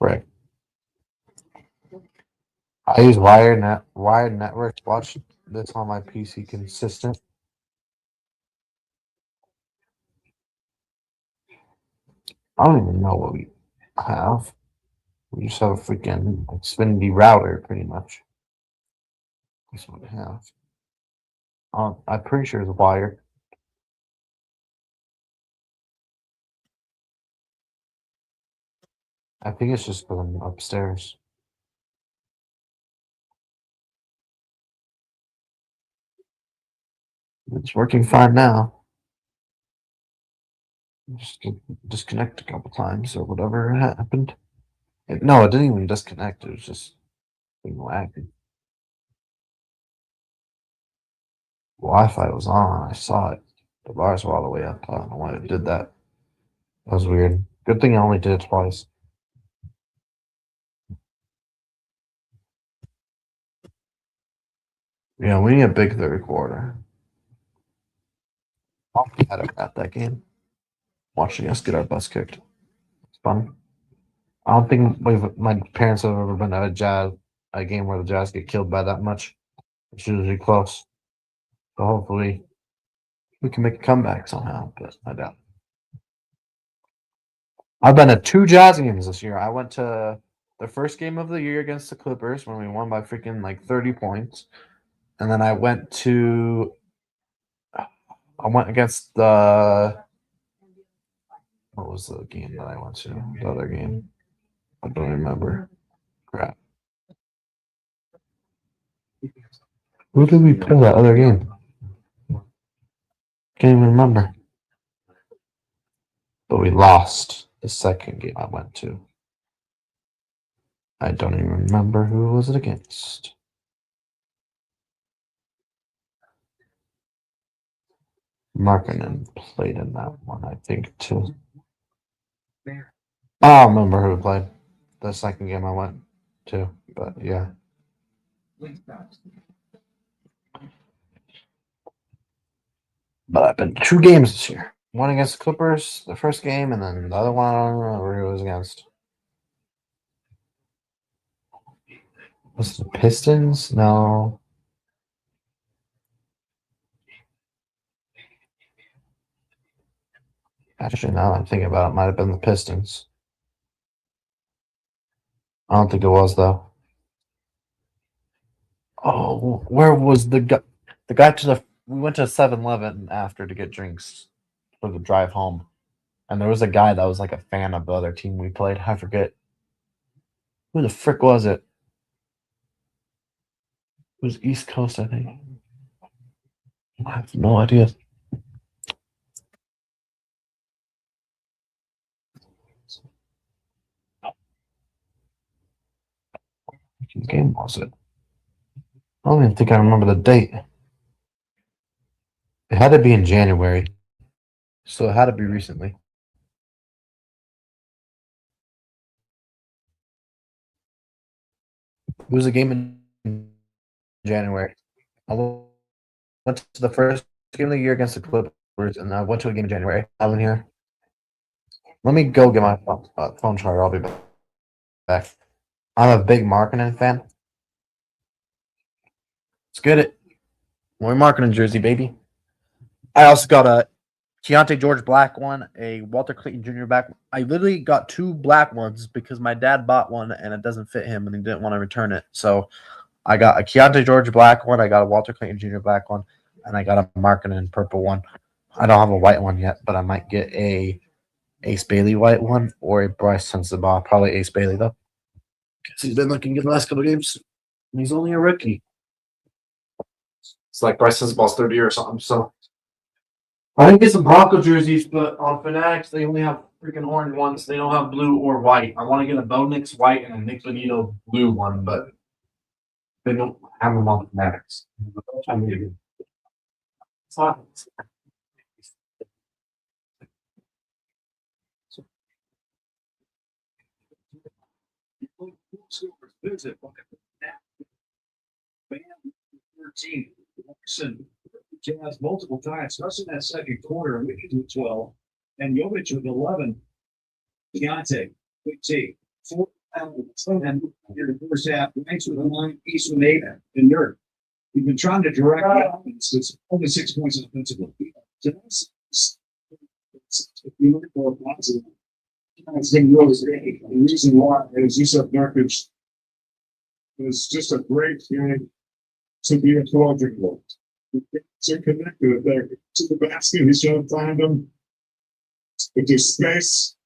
Right. I use wired network to watch this on my PC consistent. I don't even know what we have. We just have a freaking Xfinity router, pretty much. That's what we have. I'm pretty sure it's wired. I think it's just because I'm upstairs. It's working fine now. Just disconnect a couple times or whatever happened. No, it didn't even disconnect. It was just being laggy. Wi-Fi was on. I saw it. The bars were all the way up. I don't know why it did that. That was weird. Good thing I only did it twice. Yeah, we need a big third quarter. I'll be at that game. Watching us get our butts kicked. It's fun. I don't think my parents have ever been at a game where the Jazz get killed by that much. It's usually close. So hopefully we can make a comeback somehow, but I doubt. I've been to 2 Jazz games this year. I went to the first game of the year against the Clippers when we won by freaking like 30 points. And then I went against the what was the game that I went to? The other game. I don't remember. Crap. Who did we play that other game? Can't even remember. But we lost the second game I went to. I don't even remember who was it against. Markkanen played in that one, I think, too. I don't remember who played the second game I went to, but yeah. But I've been to 2 games this year. One against the Clippers, the first game, and then the other one, I don't remember who it was against. Was it the Pistons? No. Actually, now that I'm thinking about it, it might have been the Pistons. I don't think it was, though. Oh, where was the guy? The guy we went to 7-Eleven after to get drinks for the drive home. And there was a guy that was like a fan of the other team we played. I forget. Who the frick was it? It was East Coast, I think. I have no idea. What game was it? I don't even think I remember the date. It had to be in January. So it had to be recently. It was a game in January. I went to the first game of the year against the Clippers, and I went to a game in January. I'm in here. Let me go get my phone charger. I'll be back. I'm a big Markkanen fan. Let's get it. More Markkanen jersey, baby. I also got a Keontae George black one, a Walter Clayton Jr. black. I literally got 2 black ones because my dad bought one and it doesn't fit him and he didn't want to return it. So I got a Keontae George black one, I got a Walter Clayton Jr. black one, and I got a Markkanen purple one. I don't have a white one yet, but I might get a Ace Bailey white one or a Bryce Sensabaugh. Probably Ace Bailey though, because he's been looking good the last couple of games. And he's only a rookie. It's like Bryce Sensabaugh's 30 or something. So I didn't get some Bronco jerseys, but on Fanatics they only have freaking orange ones. They don't have blue or white. I want to get a Bo Nix white and a Nick Bonito blue one, but they don't have them on Fanatics. I mean, it's not. Visit. 13. Jazz multiple times, especially in that second quarter, and we could do 12. And Jovic with 11. Keontae, Big T, 4 and in the first half, Ranks with 9, East with 8, and Nerd. We've been trying to direct the offense. It's only 6 points offensively. So that's positive. I think the reason why is Yusuf Nurkic was just a great game to be a 12-year-old. So connected there to the basket. He's going to find them with his space.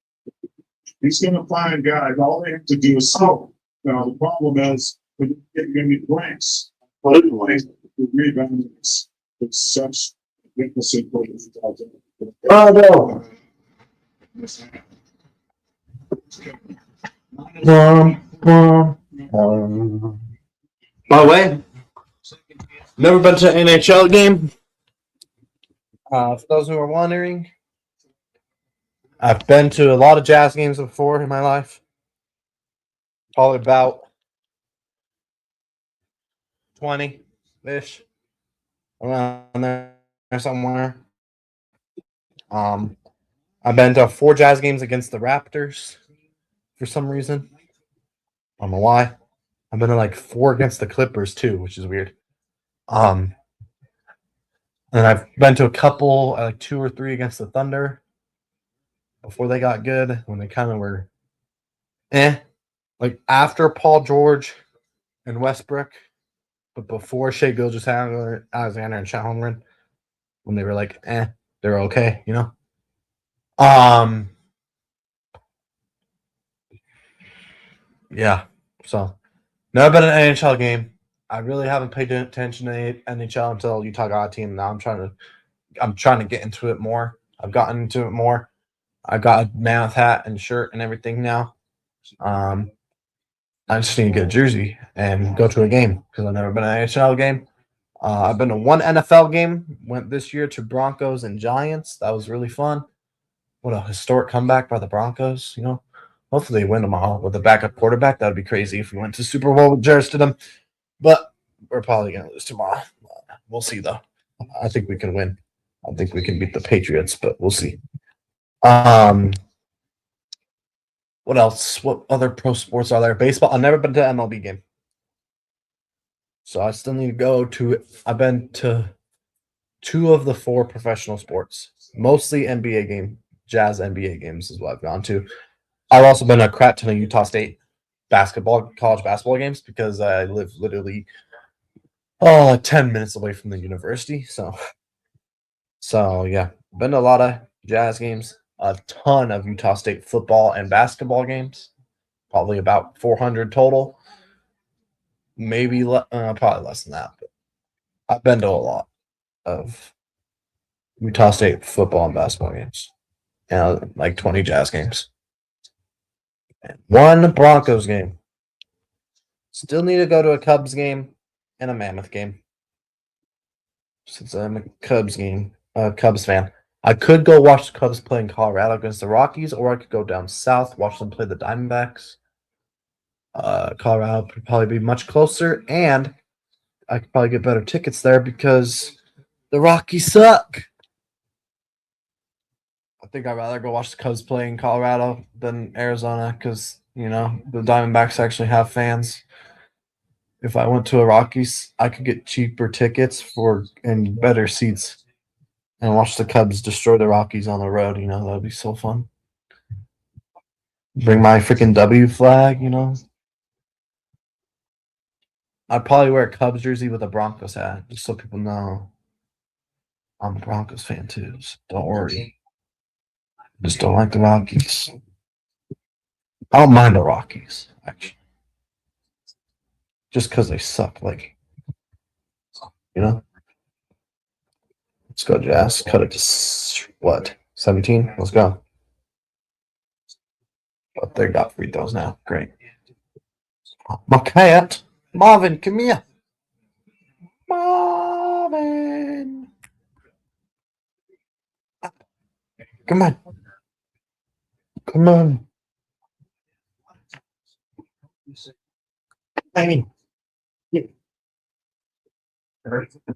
He's going to find guys. All they have to do is score. Now, the problem is when you're going to be blanks. But anyway, the rebound is such magnificent. Oh, no. By the way, never been to an NHL game. For those who are wondering, I've been to a lot of Jazz games before in my life. Probably about 20-ish, around there somewhere. I've been to 4 Jazz games against the Raptors for some reason. I don't know why. I've been to like 4 against the Clippers too, which is weird. And I've been to a couple, like 2 or 3 against the Thunder before they got good, when they kind of were like after Paul George and Westbrook, but before Shea Gilgeous-Alexander and Chet Holmgren, when they were like, they're okay, you know. Yeah. So never been an NHL game. I really haven't paid attention to NHL until Utah got a team. Now I'm trying to get into it more. I've gotten into it more. I got a Mammoth hat and shirt and everything now. I just need to get a jersey and go to a game because I've never been to an NHL game. I've been to 1 NFL game. Went this year to Broncos and Giants. That was really fun. What a historic comeback by the Broncos. You know, hopefully they win tomorrow with a backup quarterback. That would be crazy if we went to Super Bowl with Jarrett Stidham. But we're probably going to lose tomorrow. We'll see, though. I think we can win. I think we can beat the Patriots, but we'll see. What else? What other pro sports are there? Baseball. I've never been to an MLB game. So I still need to go to. I've been to 2 of the 4 professional sports, mostly NBA game, Jazz NBA games is what I've gone to. I've also been a crap ton of Utah State college basketball games because I live literally 10 minutes away from the university. So yeah, been to a lot of Jazz games, a ton of Utah State football and basketball games, probably about 400 total. Maybe probably less than that, but I've been to a lot of Utah State football and basketball games, and like 20 Jazz games, and 1 Broncos game. Still need to go to a Cubs game and a Mammoth game. Since I'm a Cubs fan, I could go watch the Cubs play in Colorado against the Rockies, or I could go down south, watch them play the Diamondbacks. Colorado would probably be much closer, and I could probably get better tickets there because the Rockies suck. I think I'd rather go watch the Cubs play in Colorado than Arizona because, you know, the Diamondbacks actually have fans. If I went to a Rockies, I could get cheaper tickets and better seats and watch the Cubs destroy the Rockies on the road. You know, that would be so fun. Bring my freaking W flag, you know. I'd probably wear a Cubs jersey with a Broncos hat, just so people know I'm a Broncos fan too. So don't worry. Just don't like the Rockies. I don't mind the Rockies, actually. Just because they suck, like, you know. Let's go, Jazz. Cut it to what? 17? Let's go. But they got free throws now. Great. My cat. Marvin, come here. Marvin. Come on. Come on. I mean,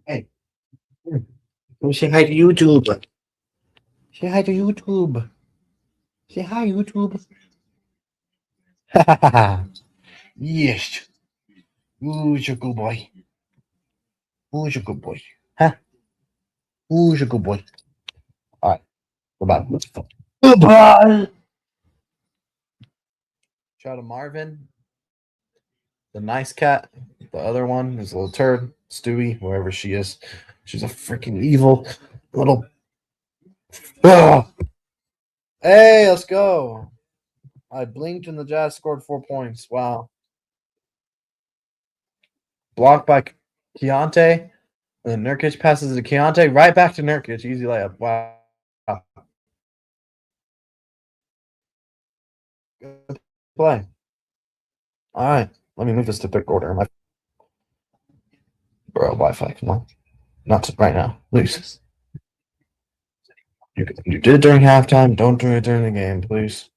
hey. Go say hi to YouTube. Say hi to YouTube. Say hi, YouTube. Yes. Who's your good boy? Who's your good boy? Huh? Who's your good boy? All right. Goodbye. Goodbye. Shout out to Marvin. The nice cat. The other one is a little turd. Stewie, wherever she is. She's a freaking evil little. Ugh. Hey, let's go. I blinked and the Jazz scored 4 points. Wow. Blocked by Keontae. And then Nurkic passes it to Keontae. Right back to Nurkic. Easy layup. Wow. Good play. All right, let me move this to third quarter. My bro, Wi-Fi, come on, right now, please. You did it during halftime. Don't do it during the game, please.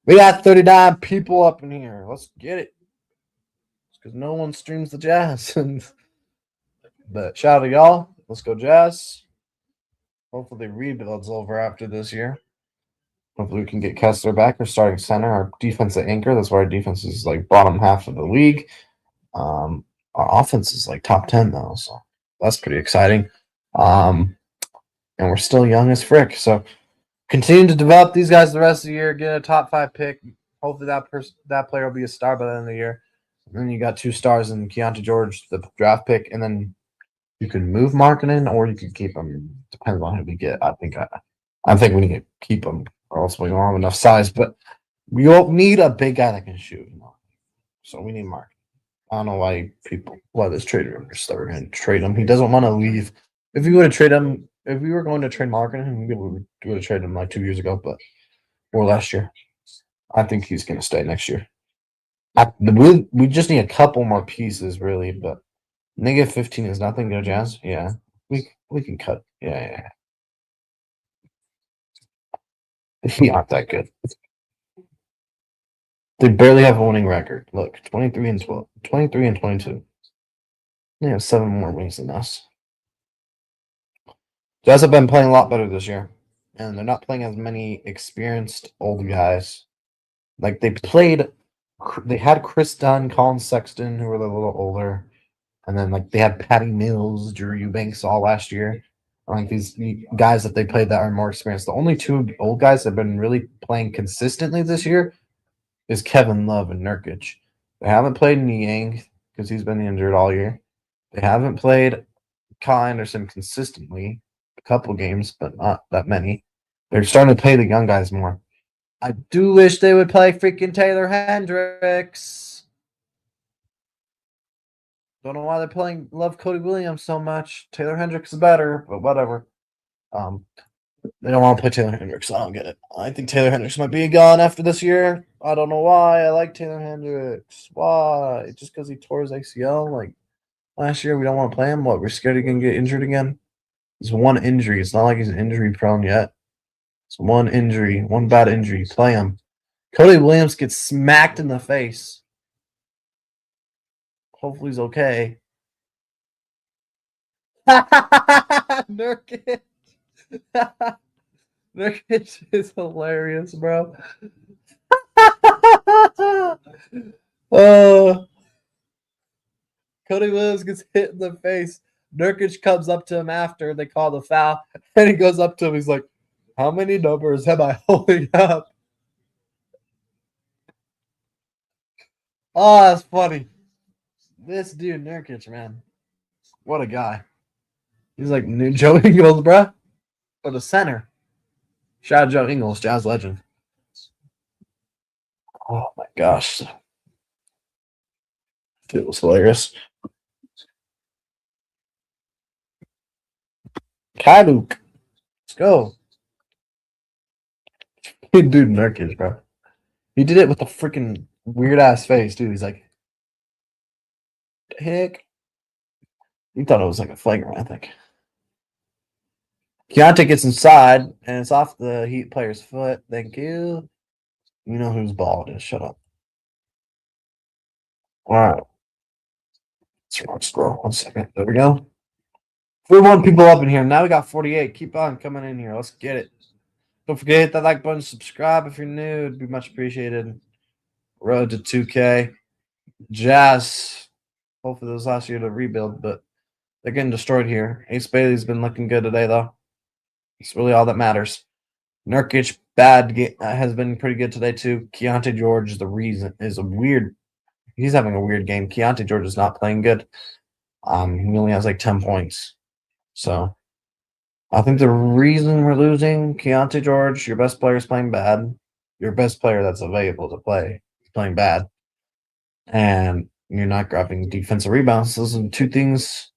We got 39 people up in here. Let's get it. Because no one streams the Jazz. But shout out to y'all. Let's go, Jazz. Hopefully, the rebuild's over after this year. Hopefully, we can get Kessler back, our starting center, our defensive anchor. That's why our defense is like bottom half of the league. Our offense is like top 10 though, so that's pretty exciting. And we're still young as frick, so continue to develop these guys the rest of the year. Get a top 5 pick. Hopefully, that player will be a star by the end of the year. And then you got 2 stars in Keontae George, the draft pick, and then you can move Markkinen or you can keep him. Depends on who we get. I think we need to keep him, or else we don't have enough size. But we will need a big guy that can shoot. So we need Mark. I don't know why this trade rumors that we're going to trade him. He doesn't want to leave. If we were to trade him, if we were going to trade Markkinen, we would have traded him like 2 years ago, or last year. I think he's going to stay next year. We just need a couple more pieces, really, but negative 15 is nothing. Go Jazz. Yeah, we can cut. Yeah. They aren't that good. They barely have a winning record. Look, 23 and 12, 23 and 22. They have 7 more wins than us. Jazz have been playing a lot better this year, and they're not playing as many experienced old guys. Like they had Chris Dunn, Colin Sexton, who were a little older, and then like they had Patty Mills, Drew Eubanks all last year. Like these guys that they played that are more experienced. The only 2 old guys that have been really playing consistently this year is Kevin Love and Nurkic. They haven't played Niang because he's been injured all year. They haven't played Kyle Anderson consistently, a couple games, but not that many. They're starting to play the young guys more. I do wish they would play freaking Taylor Hendricks. Don't know why they're playing Love Cody Williams so much. Taylor Hendricks is better, but whatever. They don't want to play Taylor Hendricks. I don't get it. I think Taylor Hendricks might be gone after this year. I don't know why. I like Taylor Hendricks. Why? Just because he tore his ACL like last year? We don't want to play him? What? We're scared he can get injured again? It's one injury. It's not like he's injury prone yet. It's one injury, one bad injury. Play him. Cody Williams gets smacked in the face. Hopefully he's okay. Nurkic. Nurkic is hilarious, bro. Cody Williams gets hit in the face. Nurkic comes up to him after they call the foul, and he goes up to him. He's like, "How many numbers am I holding up?" Oh, that's funny. This dude, Nurkic, man. What a guy. He's like new Joe Ingles, bruh. For the center. Shout out Joe Ingles, Jazz legend. Oh my gosh. It was hilarious. Kaduk. Let's go. Dude, Nurkic, bro. He did it with a freaking weird ass face, dude. He's like, heck. He thought it was like a flagrant, I think. Keontae gets inside, and it's off the Heat player's foot. Thank you. You know whose ball it is. Shut up. All right. Let's scroll. 1 second. There we go. 41 people up in here. Now we got 48. Keep on coming in here. Let's get it. Don't forget to hit that like button. Subscribe if you're new. It'd be much appreciated. Road to 2K. Jazz. Hopefully this last year to rebuild, but they're getting destroyed here. Ace Bailey's been looking good today, though. It's really all that matters. Nurkic has been pretty good today too. Keontae George he's having a weird game. Keontae George is not playing good. He only has like 10 points. So I think the reason we're losing, Keontae George, your best player is playing bad. Your best player that's available to play is playing bad. And you're not grabbing defensive rebounds. Those are 2 things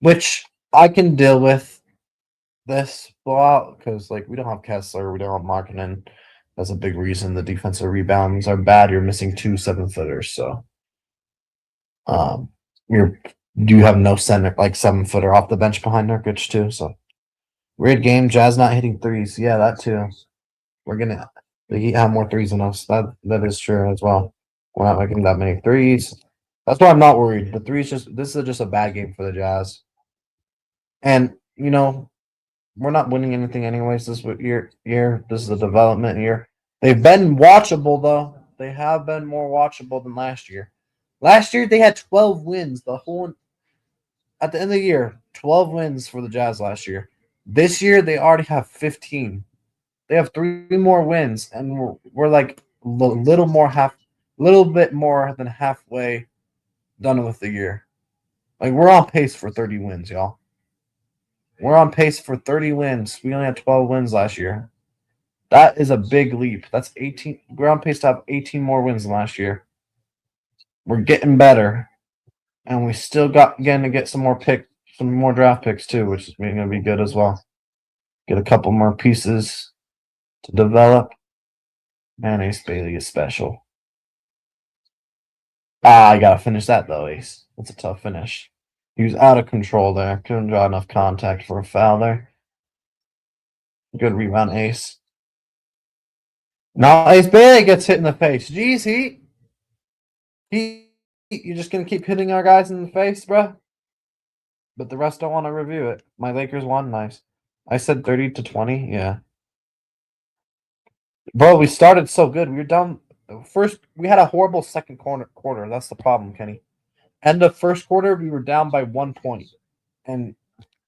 which I can deal with this blowout because like we don't have Kessler, we don't have Markkinen. That's a big reason the defensive rebounds are bad. You're missing 2 7-footers, so you have no center like 7-footer off the bench behind Nurkic too. So weird game. Jazz not hitting threes. Yeah, that too. The Heat have more threes than us. That is true as well. We're not making that many threes. That's why I'm not worried. The threes this is just a bad game for the Jazz. And we're not winning anything anyways this year. This is a development year. They've been watchable though. They have been more watchable than last year. Last year they had 12 wins. At the end of the year, 12 wins for the Jazz last year. This year they already have 15. They have 3 more wins, and we're like a little bit more than halfway done with the year. Like we're on pace for 30 wins, y'all. We're on pace for 30 wins. We only had 12 wins last year. That is a big leap. That's 18. We're on pace to have 18 more wins than last year. We're getting better, and we still getting to get some more draft picks too, which is going to be good as well. Get a couple more pieces to develop. Man, Ace Bailey is special. I gotta finish that though, Ace. That's a tough finish. He was out of control there. Couldn't draw enough contact for a foul there. Good rebound, Ace. Now Ace Bailey gets hit in the face. Jeez, you're just gonna keep hitting our guys in the face, bruh? But the rest don't want to review it. My Lakers won, nice. I said 30-20, yeah. Bro, we started so good. We were down first. We had a horrible second quarter. That's the problem, Kenny. End of first quarter, we were down by 1 point, and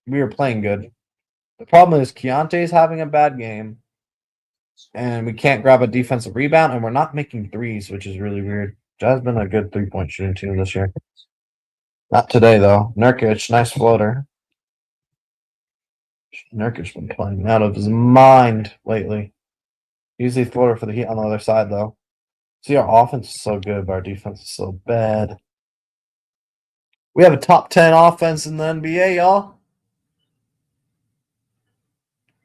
we were playing good. The problem is Keontae's having a bad game, and we can't grab a defensive rebound, and we're not making threes, which is really weird. Jazz been a good 3-point shooting team this year. Not today, though. Nurkic, nice floater. Nurkic been playing out of his mind lately. Easy floater for the Heat on the other side, though. See, our offense is so good, but our defense is so bad. We have a top 10 offense in the NBA, y'all.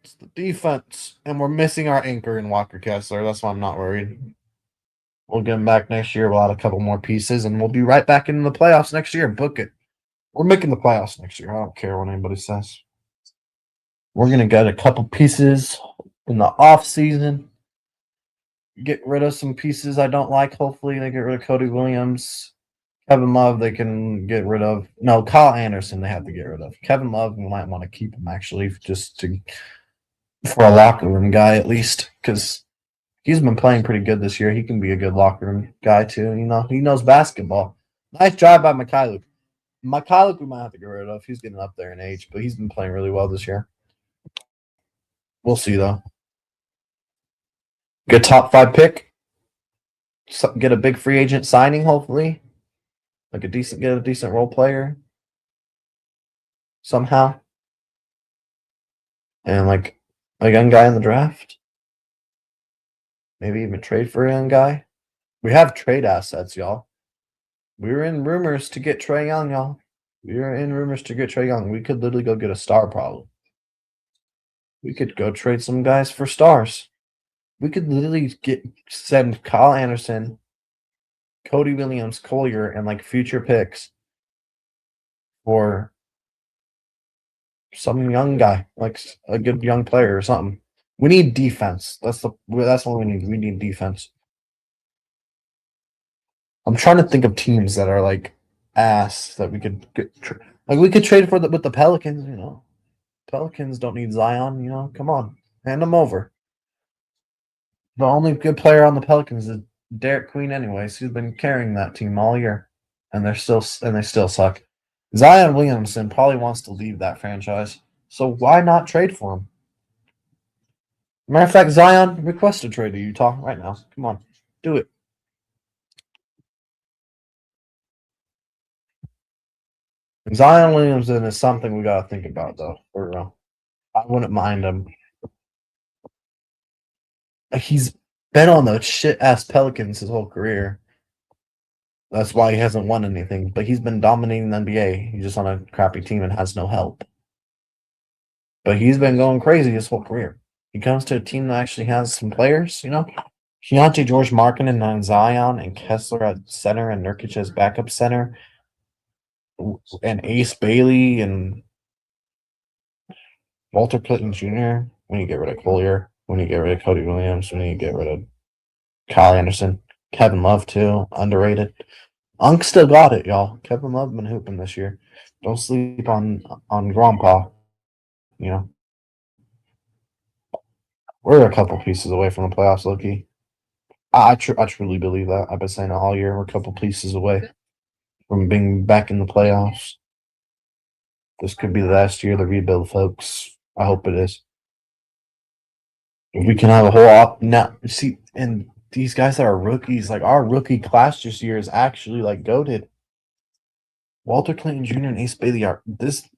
It's the defense. And we're missing our anchor in Walker Kessler. That's why I'm not worried. We'll get him back next year. We'll add a couple more pieces, and we'll be right back in the playoffs next year. Book it. We're making the playoffs next year. I don't care what anybody says. We're going to get a couple pieces in the off season. Get rid of some pieces I don't like. Hopefully, they get rid of Cody Williams. Kevin Love, they can get rid of. No, Kyle Anderson, they have to get rid of. Kevin Love, we might want to keep him, actually, for a locker room guy, at least, because he's been playing pretty good this year. He can be a good locker room guy, too. He knows basketball. Nice drive by Mikhailuk. Mikhailuk, we might have to get rid of. He's getting up there in age, but he's been playing really well this year. We'll see, though. Good top 5 pick. Get a big free agent signing, hopefully. Get a decent role player. Somehow. And a young guy in the draft. Maybe even trade for a young guy. We have trade assets, y'all. We were in rumors to get Trae Young, y'all. We were in rumors to get Trae Young. We could literally go get a star, probably. We could go trade some guys for stars. We could literally send Kyle Anderson, Cody Williams, Collier, and future picks for some young guy, a good young player or something. We need defense. That's what we need. We need defense. I'm trying to think of teams that are ass that we could get. We could trade with the Pelicans. Pelicans don't need Zion. Come on, hand them over. The only good player on the Pelicans is Derek Queen, anyways. He's been carrying that team all year, and they still suck. Zion Williamson probably wants to leave that franchise, so why not trade for him? Matter of fact, Zion, request a trade to Utah right now. Come on, do it. Zion Williamson is something we gotta think about, though. For real, I wouldn't mind him. He's been on the shit-ass Pelicans his whole career. That's why he hasn't won anything. But he's been dominating the NBA. He's just on a crappy team and has no help. But he's been going crazy his whole career. He comes to a team that actually has some players, you know. Keontae George Markkanen and Zion and Kessler at center and Nurkic as backup center and Ace Bailey and Walter Clinton Jr. When you get rid of Collier, when you get rid of Cody Williams, when you get rid of Kyle Anderson, Kevin Love too, underrated. Unk still got it, y'all. Kevin Love been hooping this year. Don't sleep on Grandpa. You know, we're a couple pieces away from the playoffs, Loki. I truly believe that. I've been saying it all year. We're a couple pieces away from being back in the playoffs. This could be the last year of the rebuild, folks. I hope it is. If we can have a whole op now. See, and these guys that are rookies, like our rookie class this year is actually like goated. Walter Clinton Jr. and Ace Bailey are this.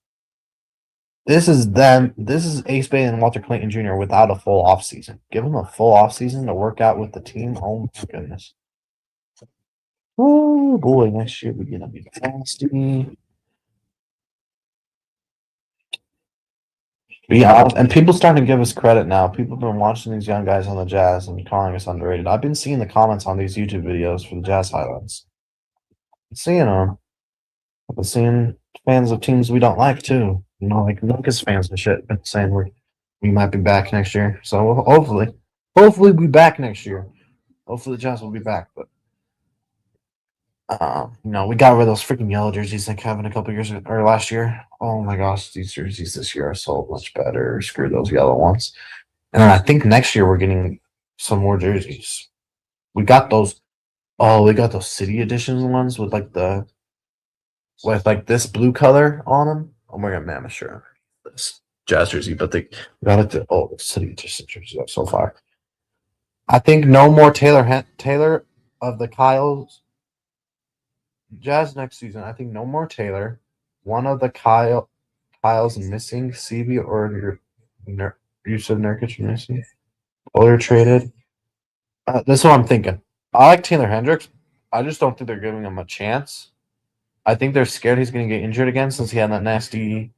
This is them. This is Ace Bailey and Walter Clinton Jr. without a full offseason. Give them a full offseason to work out with the team. Oh my goodness. Oh boy, next year we're gonna be nasty. Yeah, and people starting to give us credit now. People have been watching these young guys on the Jazz and calling us underrated. I've been seeing the comments on these YouTube videos for the Jazz highlights. Seeing them. I've been seeing fans of teams we don't like too. You know, like Lucas fans and shit, been saying we might be back next year. So hopefully we'll be back next year. Hopefully the Jazz will be back. But you know, we got rid of those freaking yellow jerseys like having a couple years or last year. Oh my gosh, these jerseys this year are so much better. Screw those yellow ones. And then I think next year we're getting some more jerseys. We got those. Oh, we got those city edition ones with like this blue color on them. I'm wearing a Mammoth shirt. This Jazz jersey, but they got it to the city edition jersey so far. I think no more Taylor of the Kyles Jazz next season. I think no more Taylor. One of the Kyle's missing. CB or Yusuf Nurkic missing. Or traded. That's what I'm thinking. I like Taylor Hendricks. I just don't think they're giving him a chance. I think they're scared he's going to get injured again since he had that nasty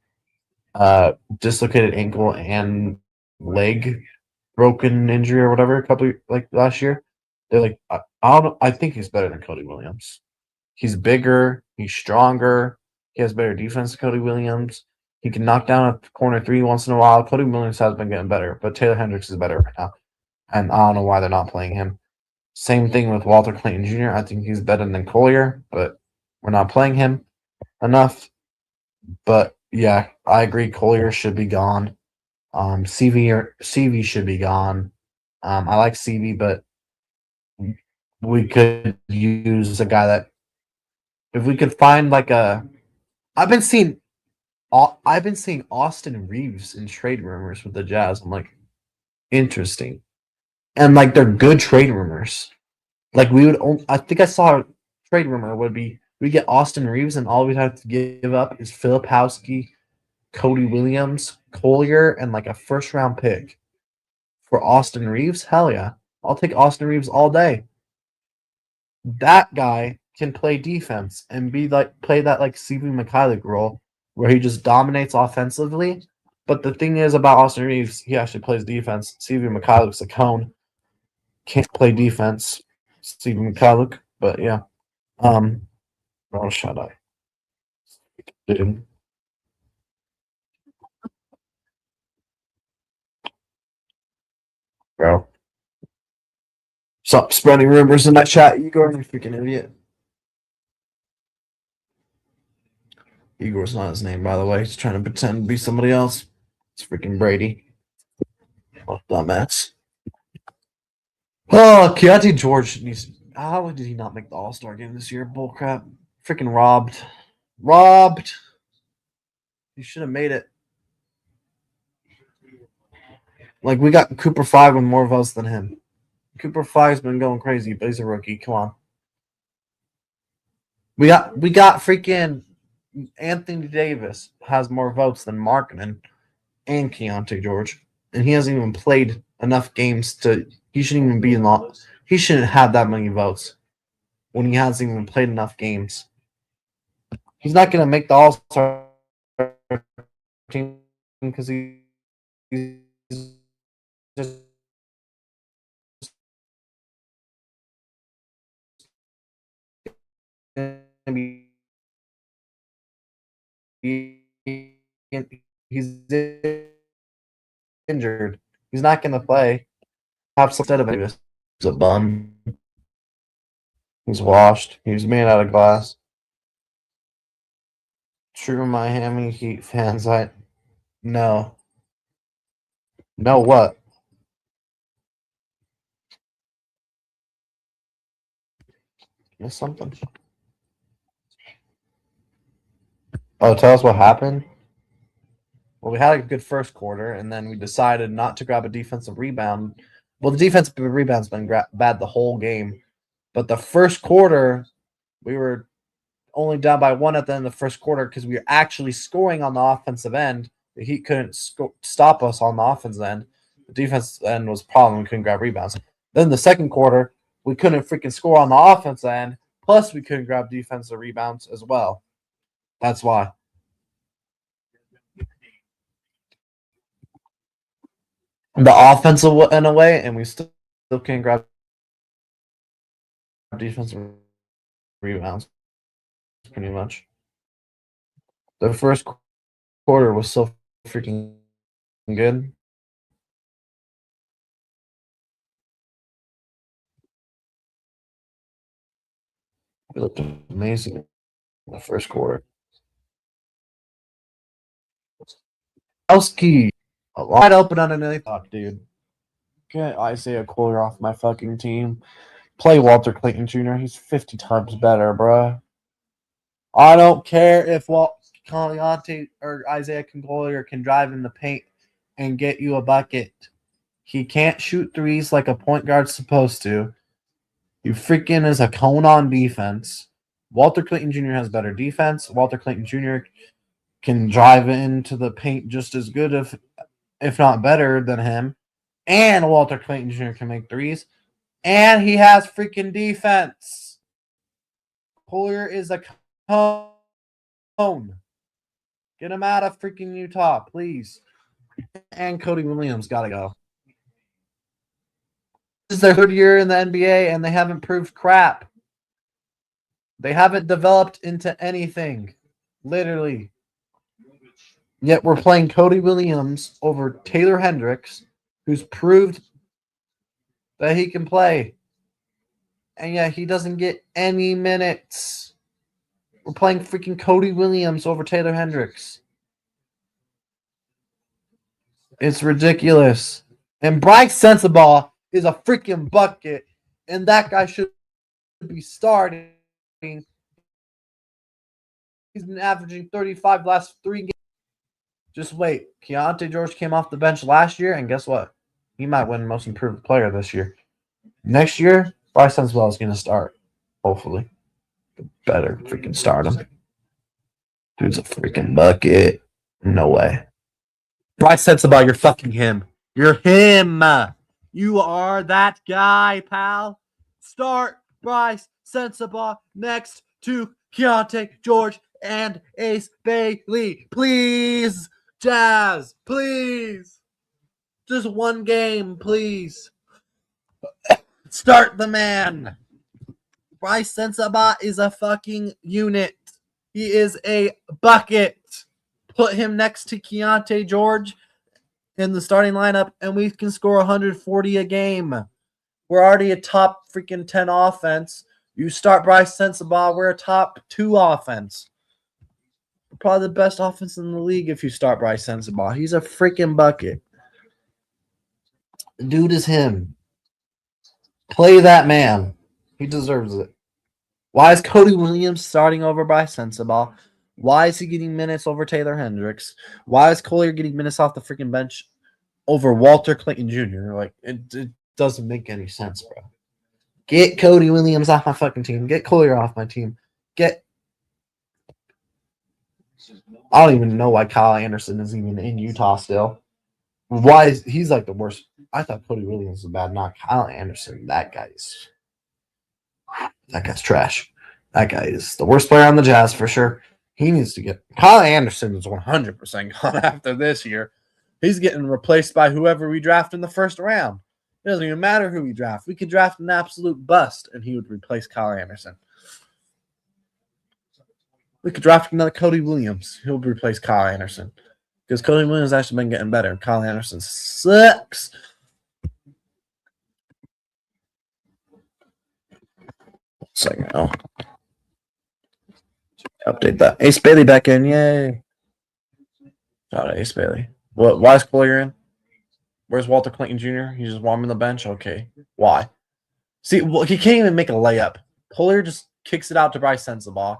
dislocated ankle and leg broken injury or whatever a couple like last year. They're like, I think he's better than Cody Williams. He's bigger. He's stronger. He has better defense than Cody Williams. He can knock down a corner three once in a while. Cody Williams has been getting better, but Taylor Hendricks is better right now. And I don't know why they're not playing him. Same thing with Walter Clayton Jr. I think he's better than Collier, but we're not playing him enough. But yeah, I agree. Collier should be gone. CV should be gone. I like CV, but we could use a guy that if we could find like a. I've been seeing Austin Reeves in trade rumors with the Jazz. I'm like, interesting, and like they're good trade rumors. Like I think I saw a trade rumor would be we get Austin Reeves and all we'd have to give up is Filipowski, Cody Williams, Collier, and like a first round pick for Austin Reeves. Hell yeah, I'll take Austin Reeves all day. That guy can play defense and play that like CB Mikhailiuk role where he just dominates offensively. But the thing is about Austin Reeves, he actually plays defense. CB Mikhailiuk's a cone, can't play defense. Stephen Mikhailiuk, but yeah. Shut up. Dude. Bro. Stop spreading rumors in that chat, Igor, you freaking idiot. Igor's not his name, by the way. He's trying to pretend to be somebody else. It's freaking Brady. What a dumbass. Oh, Keontae George needs. How did he not make the All-Star game this year? Bullcrap. Freaking robbed. Robbed. He should have made it. Like, we got Cooper 5 with more votes than him. Cooper 5's been going crazy, but he's a rookie. Come on. We got freaking Anthony Davis has more votes than Markkanen and Keontae George. And he hasn't even played enough games to he shouldn't even be in law. He shouldn't have that many votes when he hasn't even played enough games. He's not gonna make the All-Star team because he's just gonna be he's injured. He's not gonna play. Have some instead of it. He's a bum. He's washed. He's made out of glass. True Miami Heat fans, no. No what? Miss something? Oh, tell us what happened. Well, we had a good first quarter, and then we decided not to grab a defensive rebound. Well, the defensive rebound's been bad the whole game, but the first quarter, we were only down by 1 at the end of the first quarter because we were actually scoring on the offensive end. The Heat couldn't stop us on the offensive end. The defense end was a problem. We couldn't grab rebounds. Then the second quarter, we couldn't freaking score on the offensive end. Plus, we couldn't grab defensive rebounds as well. That's why. The offensive end away, and we still can't grab defensive rebounds. Pretty much. The first quarter was so freaking good. It looked amazing in the first quarter. Elski, wide open underneath. Oh, dude. Get Isaiah Coolier off my fucking team. Play Walter Clayton Jr. He's 50 times better, bruh. I don't care if Caliante or Isaiah Coolier can drive in the paint and get you a bucket. He can't shoot threes like a point guard's supposed to. He freaking is a cone on defense. Walter Clayton Jr. has better defense. Walter Clayton Jr. can drive into the paint just as good, if not better than him. And Walter Clayton Jr. can make threes. And he has freaking defense. Coolier is a cone. Get him out of freaking Utah, please. And Cody Williams got to go. This is their third year in the NBA, and they haven't proved crap. They haven't developed into anything. Literally. Yet we're playing Cody Williams over Taylor Hendricks, who's proved that he can play. And yet he doesn't get any minutes. We're playing freaking Cody Williams over Taylor Hendricks. It's ridiculous. And Bryce Sensabaugh is a freaking bucket, and that guy should be starting. He's been averaging 35 last 3 games. Just wait. Keontae George came off the bench last year, and guess what? He might win Most Improved Player this year. Next year, Bryce Sensabaugh is going to start, hopefully. Better freaking start him. Dude's a freaking bucket. No way. Bryce Sensabaugh, you're fucking him. You're him. You are that guy, pal. Start Bryce Sensabaugh next to Keontae George and Ace Bailey. Please, Jazz. Please. Just one game, please. Start the man. Bryce Sensabaugh is a fucking unit. He is a bucket. Put him next to Keontae George in the starting lineup, and we can score 140 a game. We're already a top freaking 10 offense. You start Bryce Sensabaugh, we're a top 2 offense. We're probably the best offense in the league if you start Bryce Sensabaugh. He's a freaking bucket. Dude is him. Play that man. He deserves it. Why is Cody Williams starting over Bryce Sensabaugh? Why is he getting minutes over Taylor Hendricks? Why is Coolier getting minutes off the freaking bench over Walter Clayton Jr.? Like, it doesn't make any sense, bro. Get Cody Williams off my fucking team. Get Coolier off my team. I don't even know why Kyle Anderson is even in Utah still. Why is he's like the worst? I thought Cody Williams was bad, not Kyle Anderson. That guy's trash. That guy is the worst player on the Jazz for sure. He needs to get Kyle Anderson is 100% gone after this year. He's getting replaced by whoever we draft in the first round. It doesn't even matter who we draft. We could draft an absolute bust, and he would replace Kyle Anderson. We could draft another Cody Williams. He'll replace Kyle Anderson. Because Cody Williams has actually been getting better. Kyle Anderson sucks. Second, oh. Update that. Ace Bailey back in. Yay. Shout out Ace Bailey. What? Why is Collier in? Where's Walter Clayton Jr.? He's just warming the bench? Okay. Why? See, well, he can't even make a layup. Collier just kicks it out to Bryce Sensabaugh.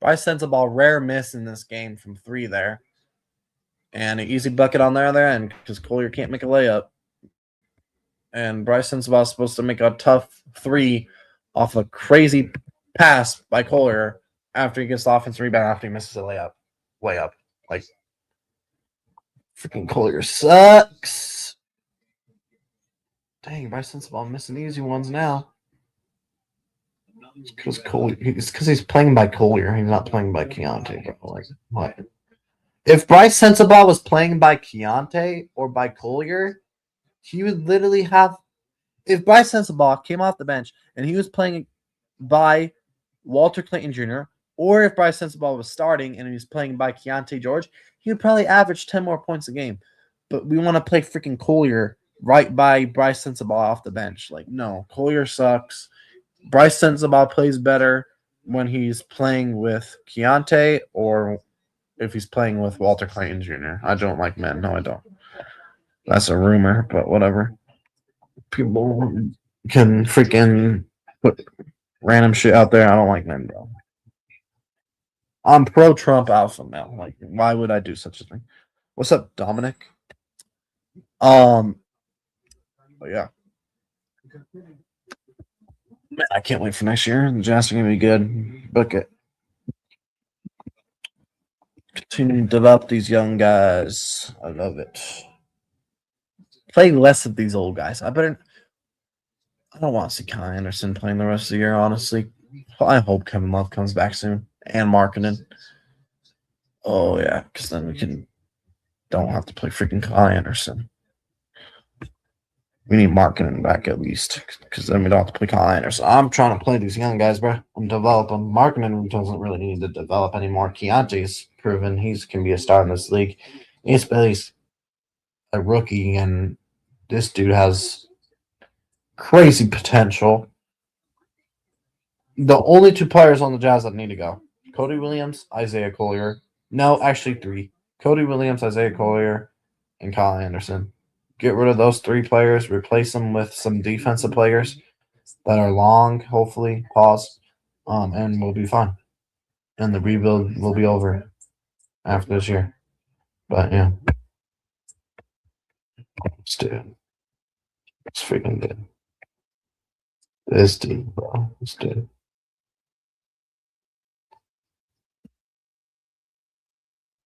Bryce Sensabaugh, rare miss in this game from 3 there. And an easy bucket on the other end because Collier can't make a layup. And Bryce Sensabaugh is supposed to make a tough 3 off a crazy pass by Collier after he gets the offensive rebound after he misses a layup. Like, freaking Collier sucks. Dang, Bryce Sensabaugh missing easy ones now. It's because he's playing by Collier. He's not playing by Keontae, bro. Like, what? If Bryce Sensabaugh was playing by Keontae or by Collier, he would literally have. If Bryce Sensabaugh came off the bench and he was playing by Walter Clayton Jr., or if Bryce Sensabaugh was starting and he was playing by Keontae George, he would probably average 10 more points a game. But we want to play freaking Collier right by Bryce Sensabaugh off the bench. Like, no, Collier sucks. Bryce Sensabaugh plays better when he's playing with Keontae or if he's playing with Walter Clayton Jr. I don't like men. No, I don't. That's a rumor, but whatever. People can freaking put random shit out there. I don't like men, bro. I'm pro Trump alpha male. Like, why would I do such a thing? What's up, Dominic? But yeah. Man, I can't wait for next year. The Jazz are gonna be good. Book it. Continue to develop these young guys. I love it. Play less of these old guys. I don't want to see Kyle Anderson playing the rest of the year, honestly. I hope Kevin Love comes back soon. And Markkinen. Oh, yeah. Because then we don't have to play freaking Kyle Anderson. We need Markkinen back at least. Because then we don't have to play Kyle Anderson. I'm trying to play these young guys, bro. I'm developing. Markkinen doesn't really need to develop anymore. Keontae's proven he can be a star in this league. Ace Bailey's a rookie, and this dude has crazy potential. The only 2 players on the Jazz that need to go: Cody Williams, Isaiah Collier. No, actually 3. Cody Williams, Isaiah Collier, and Kyle Anderson. Get rid of those 3 players, replace them with some defensive players that are long, hopefully, and we'll be fine. And the rebuild will be over after this year. But yeah. Let's do it. It's freaking good. This dude, bro. This dude.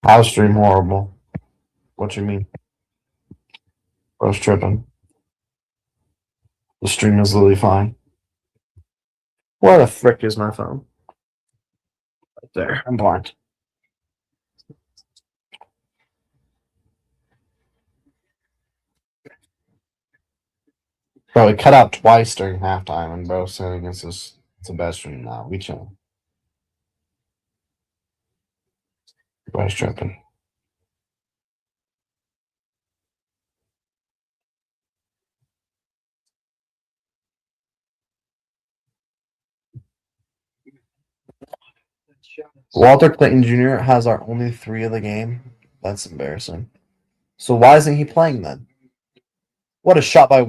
House stream horrible. What you mean? Bro's tripping. The stream is literally fine. Where the frick is my phone? Right there. I'm blind. Bro, it cut out twice during halftime, and bro saying it's the best stream now. We chilling. Bro's tripping. Walter Clayton Jr. has our only 3 of the game. That's embarrassing. So why isn't he playing then? What a shot by.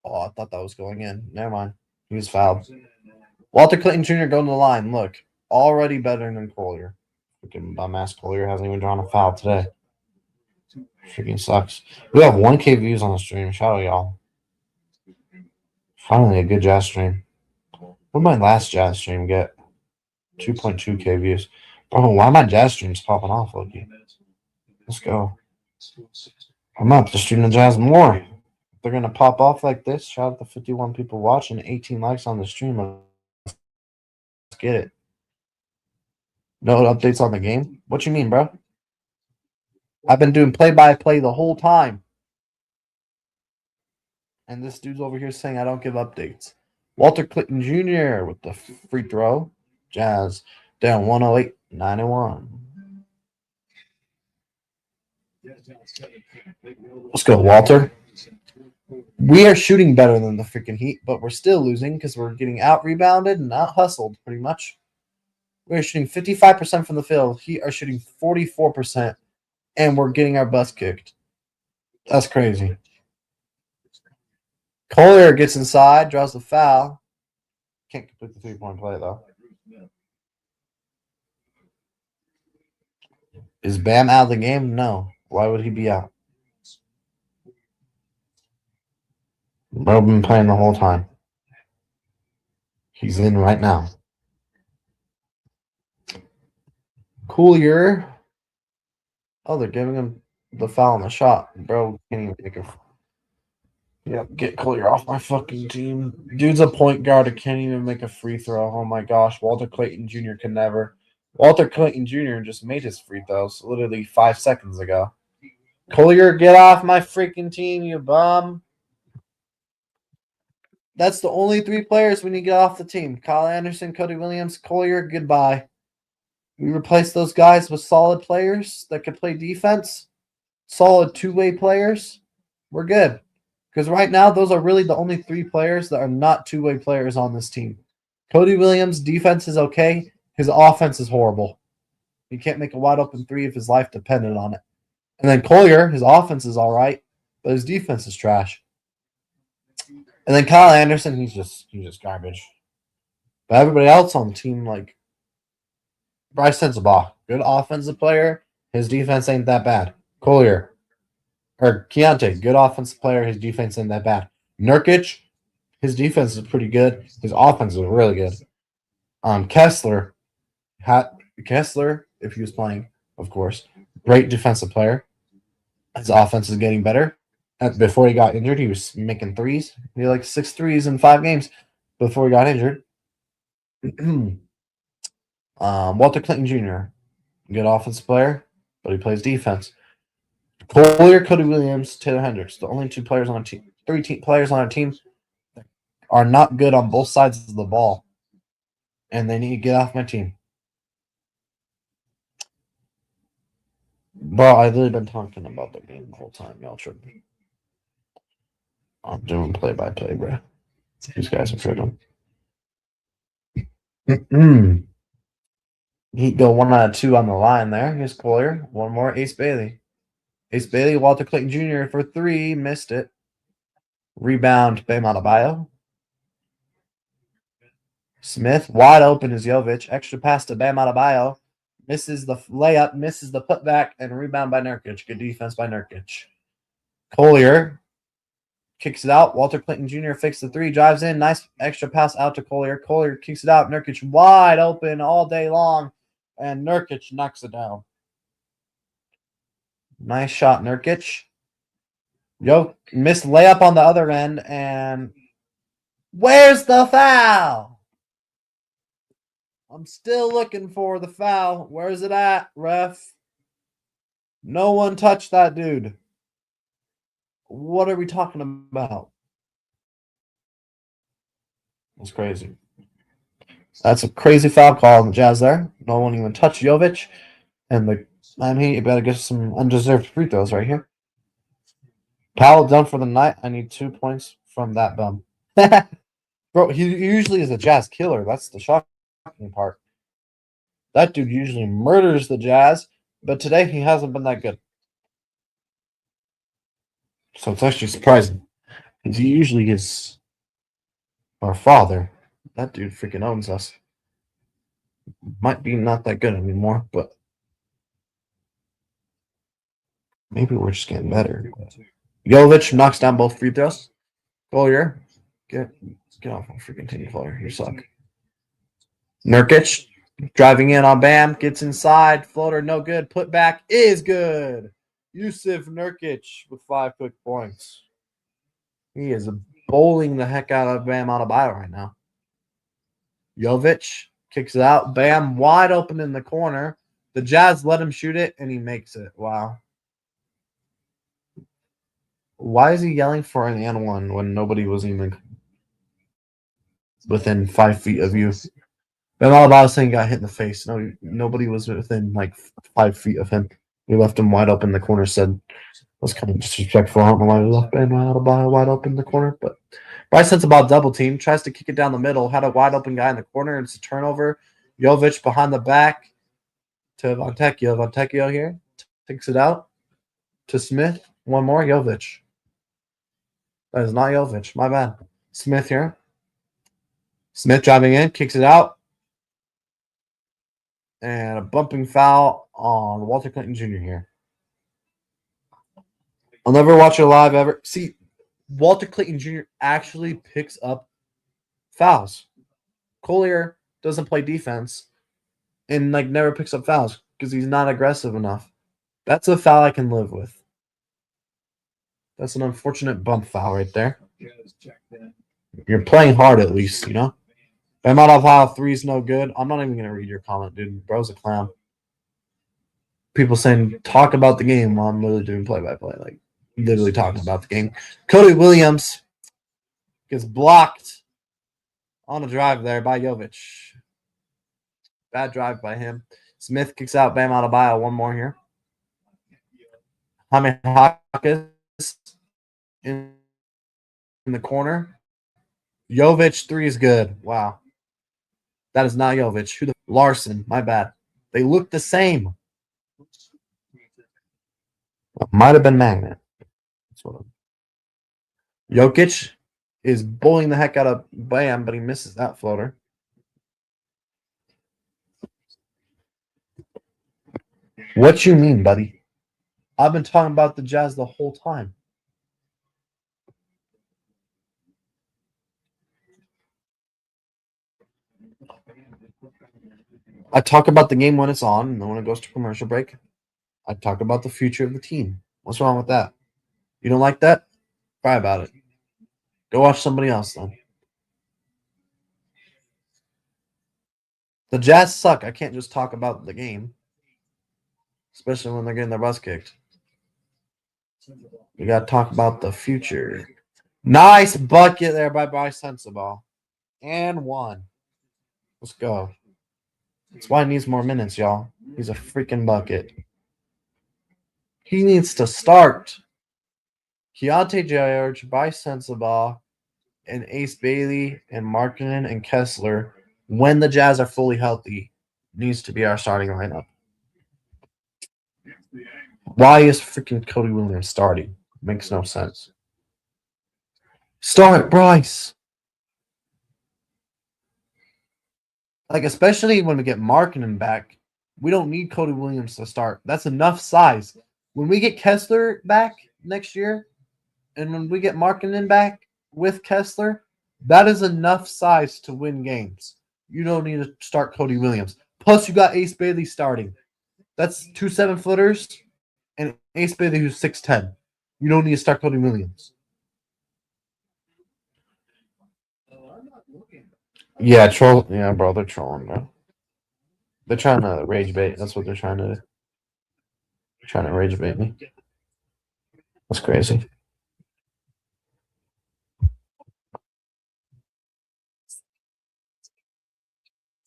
Oh, I thought that was going in. Never mind. He was fouled. Walter Clayton Jr. going to the line. Look, already better than Collier. Freaking bum-ass Collier hasn't even drawn a foul today. Freaking sucks. We have 1K views on the stream. Shout out y'all. Finally a good Jazz stream. What did my last Jazz stream get? 2.2K views. Bro, why are my Jazz streams popping off, Loki? Let's go. I'm up to stream the Jazz more. If they're going to pop off like this, shout out to 51 people watching, 18 likes on the stream. Let's get it. No updates on the game? What you mean, bro? I've been doing play-by-play the whole time. And this dude's over here saying I don't give updates. Walter Clinton Jr. with the free throw. Jazz down 108, 91. Let's go, Walter. We are shooting better than the freaking Heat, but we're still losing because we're getting out-rebounded and out-hustled pretty much. We're shooting 55% from the field. Heat are shooting 44%, and we're getting our butts kicked. That's crazy. Collier gets inside, draws the foul. Can't complete the three-point play, though. Is Bam out of the game? No. Why would he be out? Bro been playing the whole time. He's in right now. Collier. Oh, they're giving him the foul on the shot. Bro can't even take a. Yep, get Collier off my fucking team. Dude's a point guard who can't even make a free throw. Oh my gosh, Walter Clayton Jr. can never. Walter Clayton Jr. just made his free throws literally 5 seconds ago. Collier, get off my freaking team, you bum. That's the only 3 players we need to get off the team. Kyle Anderson, Cody Williams, Collier, goodbye. We replace those guys with solid players that can play defense, solid two-way players. We're good. Because right now, those are really the only 3 players that are not two-way players on this team. Cody Williams' defense is okay. His offense is horrible. He can't make a wide-open 3 if his life depended on it. And then Collier, his offense is all right, but his defense is trash. And then Kyle Anderson, he's just garbage. But everybody else on the team, like Bryce Sensabaugh, good offensive player. His defense ain't that bad. Collier or Keontae, good offensive player. His defense ain't that bad. Nurkic, his defense is pretty good. His offense is really good. Kessler, if he was playing, of course, great defensive player. His offense is getting better. Before he got injured, he was making threes. He had like 6 threes in 5 games before he got injured. Walter Clinton Jr., good offensive player, but he plays defense. Collier, Cody Williams, Taylor Hendricks, the only 2 players on a team, 3 players on our team that are not good on both sides of the ball, and they need to get off my team. Bro, I've really been talking about the game the whole time. Y'all tripping. I'm doing play-by-play, bro. These guys are tripping. Heat go 1 out of 2 on the line there. Here's Collier. One more. Ace Bailey. Ace Bailey, Walter Clayton Jr. for 3. Missed it. Rebound, Bam Adebayo. Smith, wide open is Jovic. Extra pass to Bam Adebayo. Misses the layup, misses the putback, and rebound by Nurkic. Good defense by Nurkic. Collier kicks it out. Walter Clayton Jr. fakes the 3, drives in. Nice extra pass out to Collier. Collier kicks it out. Nurkic wide open all day long, and Nurkic knocks it down. Nice shot, Nurkic. Missed layup on the other end, and where's the foul? I'm still looking for the foul. Where's it at, ref? No one touched that dude. What are we talking about? That's crazy. That's a crazy foul call on the Jazz there. No one even touched Jovic. And the you better get some undeserved free throws right here. Powell done for the night. I need 2 points from that bum. Bro, he usually is a Jazz killer. That's the shocking part. That dude usually murders the Jazz, but today he hasn't been that good. So it's actually surprising. Because he usually is our father. That dude freaking owns us. Might be not that good anymore, but maybe we're just getting better. Jovic knocks down both free throws. Collier, get off my freaking team, Collier. You suck. Nurkic driving in on Bam, gets inside, floater no good, put back is good. Yusuf Nurkic with 5 quick points. He is bowling the heck out of Bam Adebayo right now. Jovic kicks it out. Bam wide open in the corner. The Jazz let him shoot it, and he makes it. Wow. Why is he yelling for an and one when nobody was even within 5 feet of you? Ben Alaba was saying he got hit in the face. No, nobody was within like 5 feet of him. We left him wide open in the corner. Said was kind of disrespectful. I don't know why we left Ben Alaba wide open in the corner, but Bryce Sensabaugh double team tries to kick it down the middle. Had a wide open guy in the corner. It's a turnover. Jovic behind the back to Fontecchio. Fontecchio here takes it out to Smith. One more Jovic. That is not Jovic. My bad. Smith here. Smith driving in, kicks it out. And a bumping foul on Walter Clinton Jr. here. I'll never watch it live ever. See, Walter Clinton Jr. actually picks up fouls. Collier doesn't play defense and like never picks up fouls because he's not aggressive enough. That's a foul I can live with. That's an unfortunate bump foul right there. You're playing hard at least, you know? I'm out of how 3's no good. I'm not even going to read your comment, dude. Bro's a clown. People saying, talk about the game while I'm literally doing play-by-play. Like, literally talking about the game. Cody Williams gets blocked on a drive there by Jovic. Bad drive by him. Smith kicks out Bam Adebayo. One more here. Jaime Hawkins in the corner. Jovic 3 is good. Wow. That is not Jovic. Who the Larson? My bad. They look the same. Might have been Magnet. That's what Jokic is bullying the heck out of Bam, but he misses that floater. What you mean, buddy? I've been talking about the Jazz the whole time. I talk about the game when it's on, and then when it goes to commercial break, I talk about the future of the team. What's wrong with that? You don't like that? Cry about it. Go watch somebody else then. The Jazz suck. I can't just talk about the game, especially when they're getting their butts kicked. We got to talk about the future. Nice bucket there by Bryce Sensabaugh. And one. Let's go. That's why he needs more minutes, y'all. He's a freaking bucket. He needs to start. Keontae George, Bryce Sensabaugh, and Ace Bailey, and Markkinen, and Kessler, when the Jazz are fully healthy, needs to be our starting lineup. Why is freaking Cody Williams starting? Makes no sense. Start Bryce. Like, especially when we get Markkinen back, we don't need Cody Williams to start. That's enough size. When we get Kessler back next year, and when we get Markkinen back with Kessler, that is enough size to win games. You don't need to start Cody Williams. Plus, you got Ace Bailey starting. That's 2 7-footers and Ace Bailey who's 6'10". You don't need to start Cody Williams. Yeah, troll. Yeah, bro, they're trolling, bro. They're trying to rage bait. That's what they're trying to do. They're trying to rage bait me. That's crazy.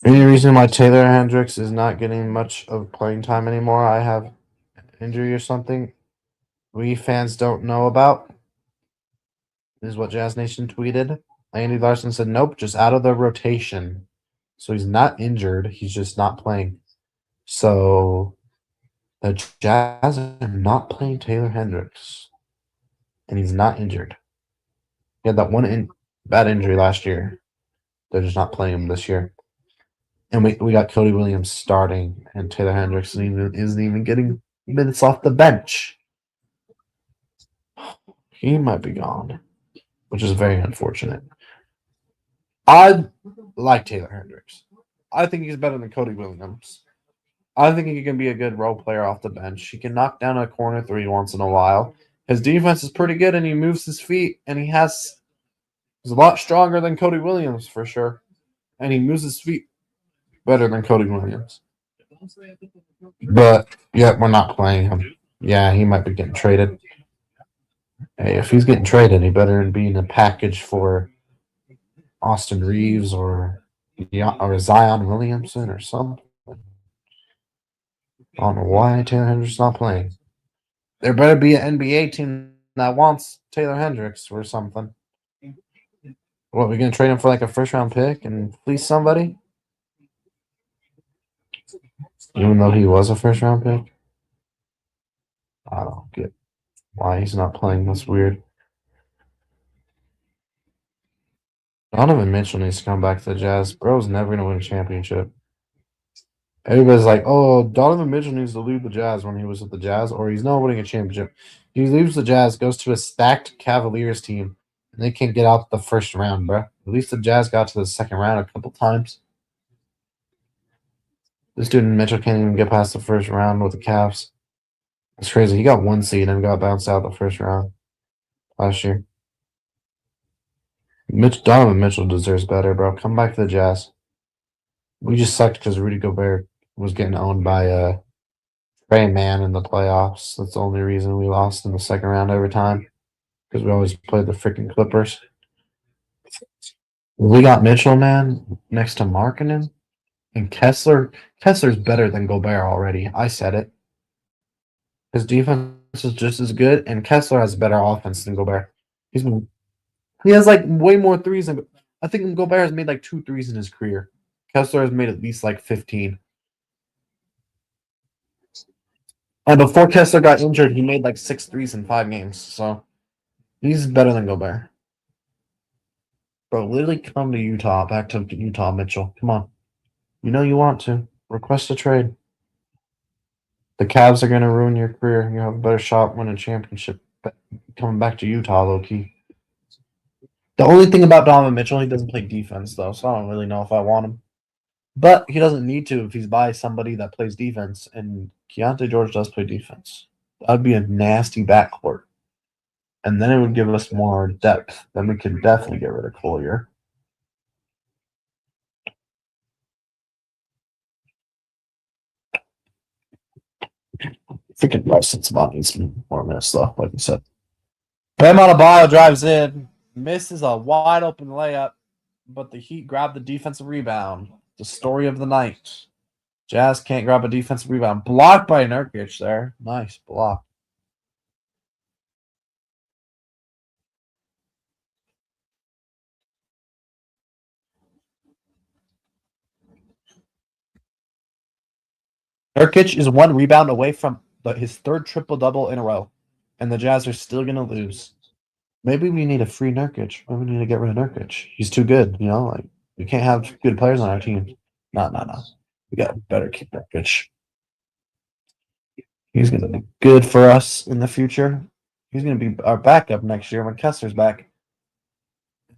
Any reason why Taylor Hendricks is not getting much of playing time anymore? I have injury or something we fans don't know about. This is what Jazz Nation tweeted. Andy Larson said, nope, just out of the rotation. So he's not injured. He's just not playing. So the Jazz are not playing Taylor Hendricks. And he's not injured. He had that one bad injury last year. They're just not playing him this year. And we got Cody Williams starting, and Taylor Hendricks isn't even getting minutes off the bench. He might be gone, which is very unfortunate. I like Taylor Hendricks. I think he's better than Cody Williams. I think he can be a good role player off the bench. He can knock down a corner 3 once in a while. His defense is pretty good, and he moves his feet, and he's a lot stronger than Cody Williams for sure. And he moves his feet better than Cody Williams. But, yeah, we're not playing him. Yeah, he might be getting traded. Hey, if he's getting traded, he better be in a package for Austin Reeves or Zion Williamson or something. I don't know why Taylor Hendricks not playing. There better be an NBA team that wants Taylor Hendricks or something. What, we gonna trade him for like a first round pick and fleece somebody? Even though he was a first round pick? I don't get why he's not playing. That's weird. Donovan Mitchell needs to come back to the Jazz. Bro's never gonna win a championship. Everybody's like, oh, Donovan Mitchell needs to leave the Jazz when he was with the Jazz, or he's not winning a championship. He leaves the Jazz, goes to a stacked Cavaliers team, and they can't get out the first round, bro. At least the Jazz got to the second round a couple times. This dude Mitchell can't even get past the first round with the Cavs. It's crazy. He got one seed and got bounced out the first round last year. Donovan Mitchell deserves better, bro. Come back to the Jazz. We just sucked because Rudy Gobert was getting owned by Trey Man in the playoffs. That's the only reason we lost in the second round every time because we always played the freaking Clippers. We got Mitchell, man, next to Markkinen and Kessler. Kessler's better than Gobert already. I said it. His defense is just as good, and Kessler has better offense than Gobert. He has like way more threes than I think Gobert has made like 2 threes in his career. Kessler has made at least like 15. And before Kessler got injured, he made like 6 threes in 5 games. So he's better than Gobert. Bro, literally come to Utah, back to Utah, Mitchell. Come on. You know you want to. Request a trade. The Cavs are going to ruin your career. You have a better shot winning a championship coming back to Utah, low key. The only thing about Donovan Mitchell, he doesn't play defense, though, so I don't really know if I want him. But he doesn't need to if he's by somebody that plays defense, and Keontae George does play defense. That'd be a nasty backcourt. And then it would give us more depth. Then we could definitely get rid of Collier. Freaking Bryson Smart needs more minutes, though, like you said. Bam Adebayo drives in, misses a wide open layup, but the Heat grab the defensive rebound. The story of the night. Jazz can't grab a defensive rebound. Blocked by Nurkic there. Nice block. Nurkic is 1 rebound away from his 3rd triple-double in a row, and the Jazz are still going to lose. Maybe we need a free Nurkic. Maybe we need to get rid of Nurkic. He's too good, you know? Like, we can't have good players on our team. No. We got to better keep Nurkic. He's going to be good for us in the future. He's going to be our backup next year when Kessler's back.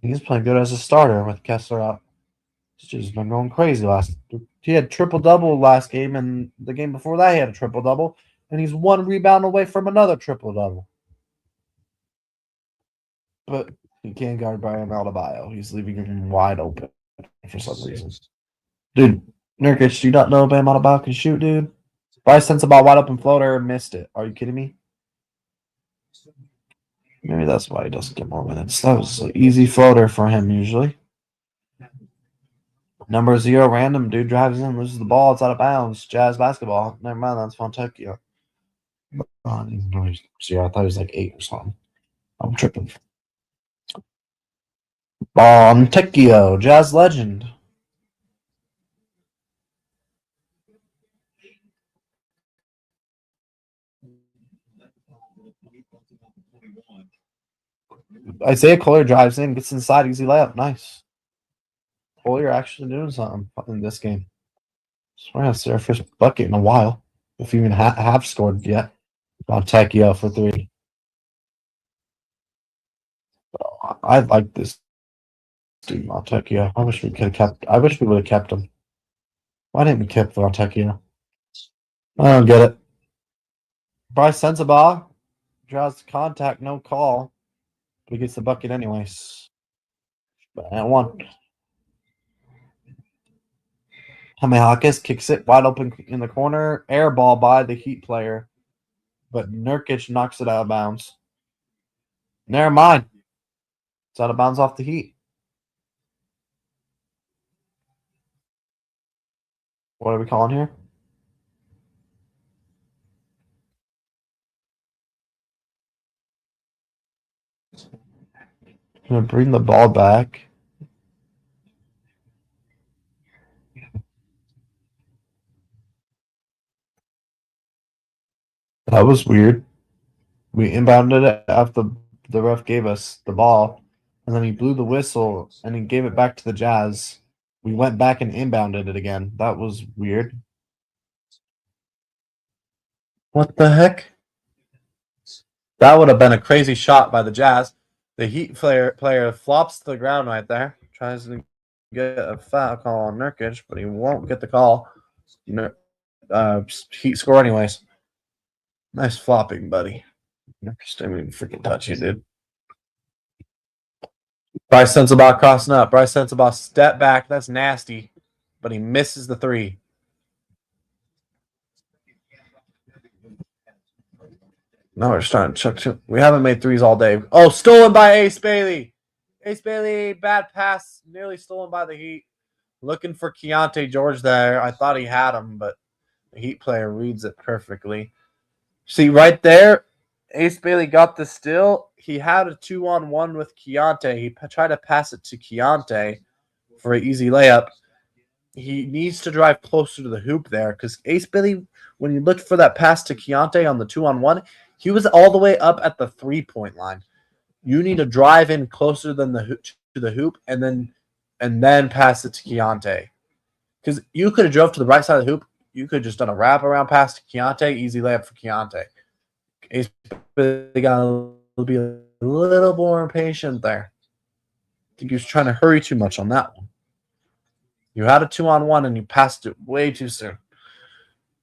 He's playing good as a starter with Kessler out. He's just been going crazy He had triple-double last game, and the game before that he had a triple-double, and he's 1 rebound away from another triple-double. But he can't guard Bam Adebayo. He's leaving him wide open for some reason. Dude, Nurkic, do you not know Bam Adebayo can shoot, dude? Bryce sent about wide open floater and missed it. Are you kidding me? Maybe that's why he doesn't get more minutes. That was an easy floater for him usually. Number 0, random dude drives in, loses the ball. It's out of bounds. Jazz basketball. Never mind, that's Fontecchio. I didn't know he was 0. I thought he was like 8 or something. I'm tripping. Fontecchio, Jazz legend. Isaiah Collier drives in, gets inside, easy layup. Nice. Collier actually doing something in this game. We're going to see our first bucket in a while, if we even have scored yet. Fontecchio for 3. I like this dude, Fontecchio. I wish we would have kept him. Why didn't we keep Fontecchio? I don't get it. Bryce Sensabaugh draws contact, no call. But he gets the bucket anyways. But at 1. Hamihakis kicks it wide open in the corner. Air ball by the Heat player. But Nurkic knocks it out of bounds. Never mind. It's out of bounds off the Heat. What are we calling here? I'm gonna bring the ball back. That was weird. We inbounded it after the ref gave us the ball, and then he blew the whistle and he gave it back to the Jazz. We went back and inbounded it again. That was weird. What the heck? That would have been a crazy shot by the Jazz. The Heat player flops to the ground right there, tries to get a foul call on Nurkic, but he won't get the call. Heat score anyways. Nice flopping, buddy. Nurkic didn't even freaking touch you, dude. Bryce Sensabaugh crossing up. Bryce Sensabaugh step back. That's nasty, but he misses the three. No, we're starting to chuck. We haven't made threes all day. Oh, stolen by Ace Bailey. Ace Bailey, bad pass, nearly stolen by the Heat. Looking for Keontae George there. I thought he had him, but the Heat player reads it perfectly. See, right there, Ace Bailey got the steal. He had a 2-on-1 with Keontae. He tried to pass it to Keontae for an easy layup. He needs to drive closer to the hoop there because Ace Bailey, when you looked for that pass to Keontae on the 2-on-1, he was all the way up at the 3-point line. You need to drive in closer than to the hoop and then pass it to Keontae. Because you could have drove to the right side of the hoop. You could have just done a wraparound pass to Keontae, easy layup for Keontae. Ace Bailey got to be a little more impatient there. I think he was trying to hurry too much on that one. You had a 2-on-1 and you passed it way too soon.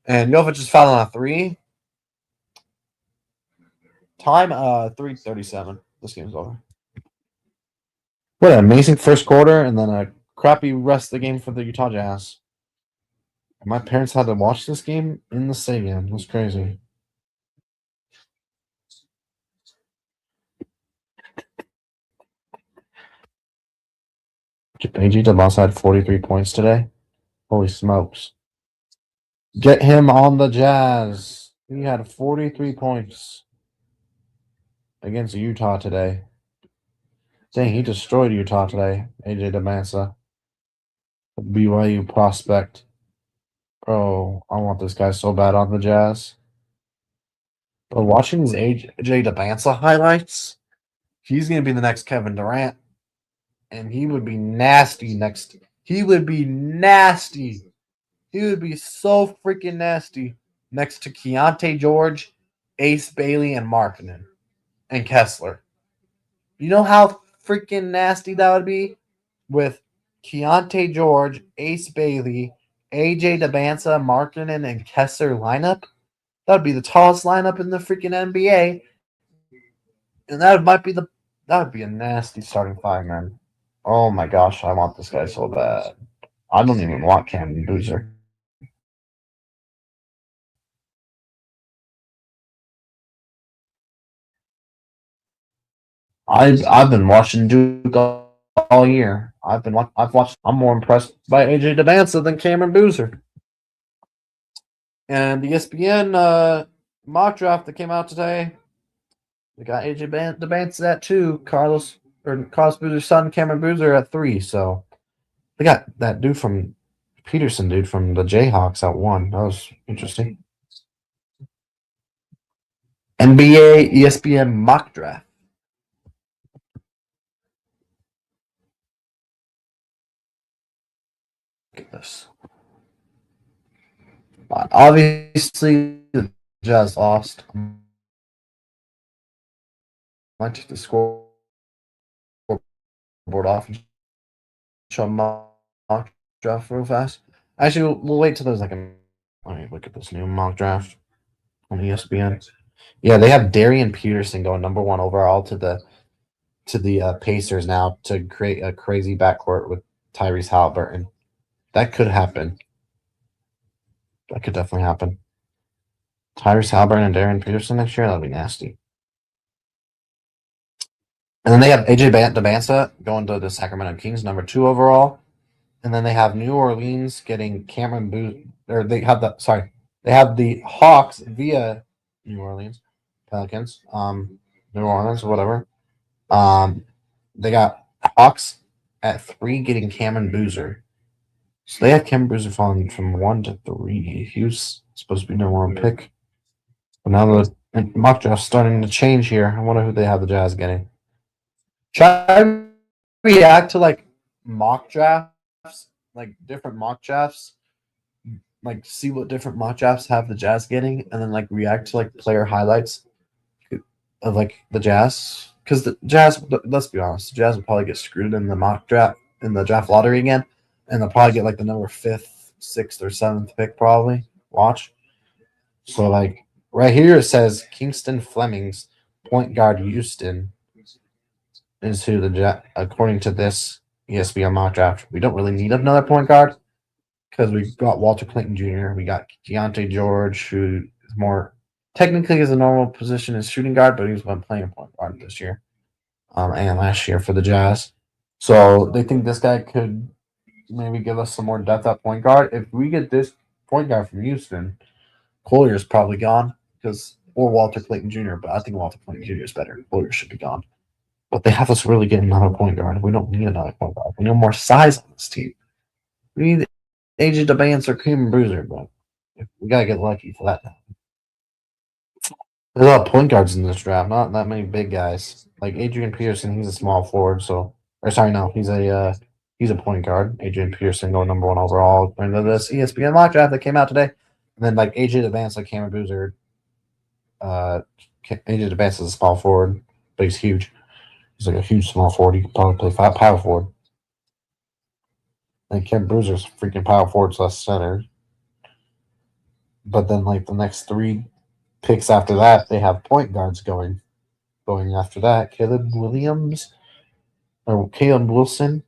And Jovic is fouling on a 3. Time 3:37. This game's over. What an amazing first quarter and then a crappy rest of the game for the Utah Jazz. My parents had to watch this game in the stadium. It was crazy. AJ DeBoss had 43 points today. Holy smokes. Get him on the Jazz. He had 43 points against Utah today. Dang, he destroyed Utah today. AJ DeMansa. BYU prospect. Bro, I want this guy so bad on the Jazz. But watching these AJ DeMansa highlights, he's going to be the next Kevin Durant. And he would be nasty next. He would be nasty. He would be so freaking nasty next to Keontae George, Ace Bailey, and Markkanen and Kessler. You know how freaking nasty that would be with Keontae George, Ace Bailey, AJ DeBansa, Markkanen, and Kessler lineup? That would be the tallest lineup in the freaking NBA. And that would be a nasty starting five, man. Oh my gosh, I want this guy so bad. I don't even want Cam Boozer. I've been watching Duke all year. I'm more impressed by AJ DeBansa than Cameron Boozer. And the ESPN mock draft that came out today, we got AJ DeBansa at 2, Carlos Boozer's son Cameron Boozer at 3. So they got that dude from Peterson, dude from the Jayhawks at 1. That was interesting. NBA ESPN mock draft. Look at this. Obviously, the Jazz lost. I took the scoreboard off and show mock draft real fast. Actually, we'll wait till there's like a. Let me look at this new mock draft on ESPN. Yeah, they have Darian Peterson going number 1 overall to the Pacers now to create a crazy backcourt with Tyrese Halliburton. That could happen. That could definitely happen. Tyrese Halliburton and Darian Peterson next year, that'd be nasty. And then they have AJ Debansa going to the Sacramento Kings, number 2 overall. And then they have New Orleans getting Cameron Booth, or they have the Hawks via New Orleans Pelicans, New Orleans, whatever. They got Hawks at 3 getting Cameron Boozer. So they have Cameron Boozer falling from 1 to 3. He was supposed to be number 1 pick. But now the mock draft's starting to change here. I wonder who they have the Jazz getting. Try to react to like mock drafts, like different mock drafts, like see what different mock drafts have the Jazz getting, and then like react to like player highlights of like the Jazz. Because the Jazz, let's be honest, the Jazz will probably get screwed in the mock draft, in the draft lottery again, and they'll probably get like the number 5th, 6th, or 7th pick probably. Watch. So like right here it says Kingston Fleming's point guard Houston is who according to this ESPN mock draft. We don't really need another point guard because we've got Walter Clayton Jr. We got Keontae George, who is more technically is a normal position as shooting guard, but he's been playing point guard this year, and last year for the Jazz. So they think this guy could maybe give us some more depth at point guard. If we get this point guard from Houston, Collier's probably gone or Walter Clayton Jr. But I think Walter Clayton Jr. is better. Collier should be gone. But they have us really get another point guard. We don't need another point guard. We need more size on this team. We need AJ Debansa or Cameron Bruiser, but we gotta get lucky for that. There's a lot of point guards in this draft, not that many big guys. Like Adrian Peterson, he's a small forward, he's a point guard. Adrian Peterson going number 1 overall according to this ESPN mock draft that came out today. And then like AJ Debansa, Cameron Bruiser. AJ Debansa is a small forward, but he's huge. He's like a huge small forward. He could probably play power forward. And Cameron Bruiser's freaking power forward / center. But then like the next 3 picks after that, they have point guards going after that. Caleb Wilson,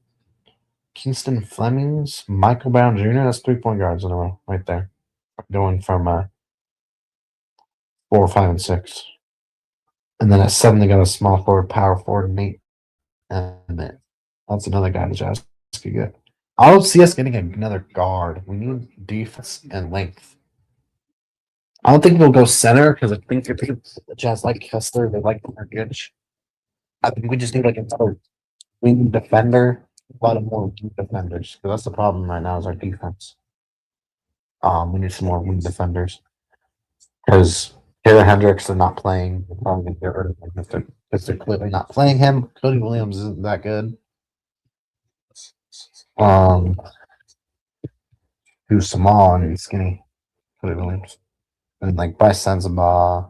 Kingston Flemings, Michael Brown Jr. That's 3 point guards in a row right there. Going from 4, 5, and 6. And then at 7, they got a small forward, power forward, Nate. And that's another guy the Jazz could get. I don't see us getting another guard. We need defense and length. I don't think we'll go center because I think the Jazz like Kessler. They like Nurkic. I think we just need like another wing defender. A lot of more wing defenders because that's the problem right now is our defense. We need some more wing defenders because Taylor Hendricks are not playing. They're probably going to get rid of him if they're clearly not playing him. Cody Williams isn't that good. Who's small and skinny. Cody Williams. And like Bryce Sensabaugh,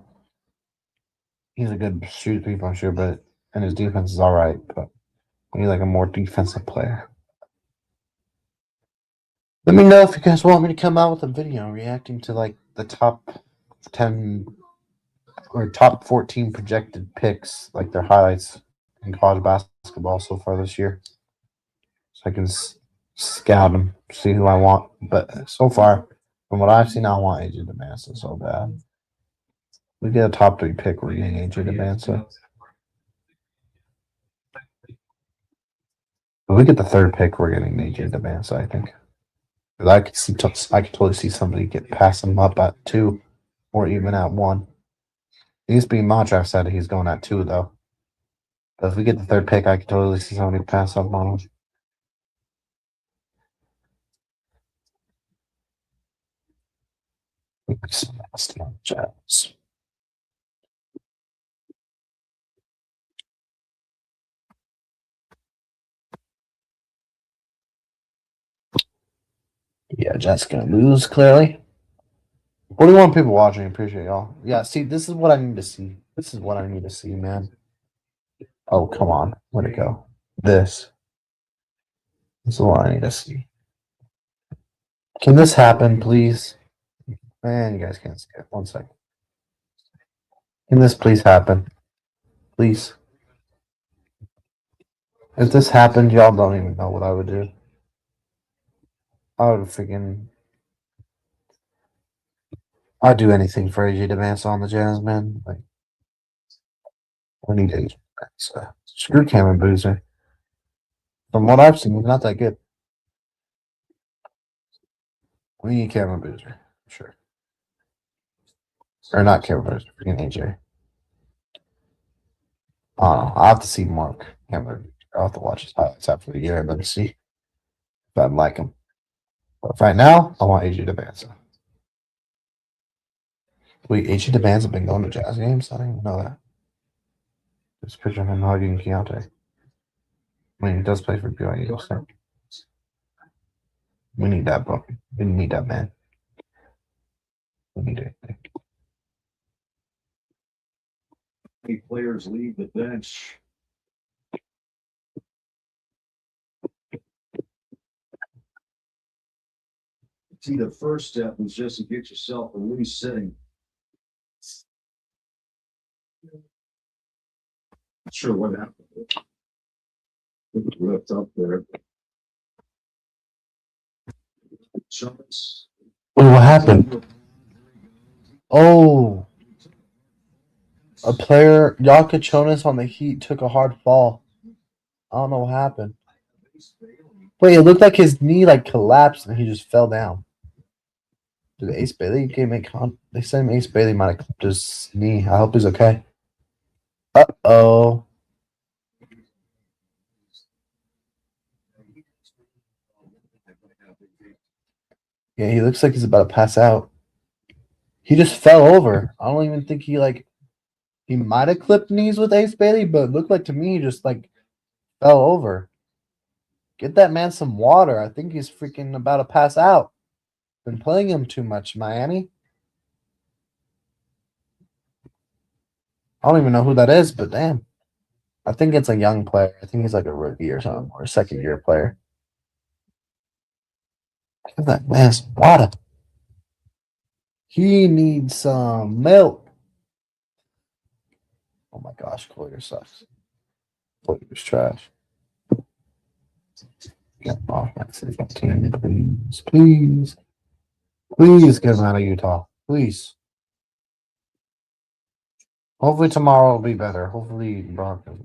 he's a good people, I'm sure, and his defense is all right, but we need like a more defensive player. Let me know if you guys want me to come out with a video reacting to like the top 10 or top 14 projected picks, like their highlights in college basketball so far this year, so I can scout them, see who I want. But so far, from what I've seen, I want AJ Debansa so bad. We get a top 3 pick, we're getting AJ Debansa. If we get the 3rd pick, we're getting AJ Debansa, I think. I could totally see somebody pass him up at 2 or even at 1. He's being mock draft said he's going at 2 though. But if we get the 3rd pick, I could totally see somebody pass up on him. Jazz. Yeah, Jazz gonna lose clearly. 41 people watching. Appreciate y'all. Yeah, see, this is what I need to see. This is what I need to see, man. Oh, come on. Where'd it go? This is what I need to see. Can this happen, please? Man, you guys can't see it. 1 second. Can this please happen? Please. If this happened, y'all don't even know what I would do. I would freaking... I'd do anything for AJ Debansa on the Jazz, man. Like, we need AJ Screw Cameron Boozer. From what I've seen, he's not that good. We need Cameron Boozer. Sure. Or not Cameron Boozer. Freaking AJ. I don't know. I'll have to see Mark Cameron. I'll have to watch his highlights after the year and then see if I like him. But right now, I want AJ DeBanza. Wait, AJ DeBanza been going to Jazz games? I didn't even know that. Just picture him hugging Keontae. I mean, he does play for BYU, so we need that, bro. We need that man. We need it. Players leave the bench. See, the first step was just to get yourself a loose sitting. Not sure what happened. It left up there. Shots. Wait, what happened? Oh, a player, Jonas on the Heat, took a hard fall. I don't know what happened. Wait, it looked like his knee collapsed and he just fell down. Did Ace Bailey They said Ace Bailey might have clipped his knee. I hope he's okay. Uh-oh. Yeah, he looks like he's about to pass out. He just fell over. I don't even think he might have clipped knees with Ace Bailey, but it looked like to me he just fell over. Get that man some water. I think he's freaking about to pass out. Been playing him too much, Miami. I don't even know who that is, but damn. I think it's a young player. I think he's like a rookie or something, or a second-year player. Give that man some water. He needs some milk. Oh my gosh, Collier sucks. Collier's trash. Get off my team, please. Please. Please get him out of Utah. Please. Hopefully tomorrow will be better. Hopefully Broncos.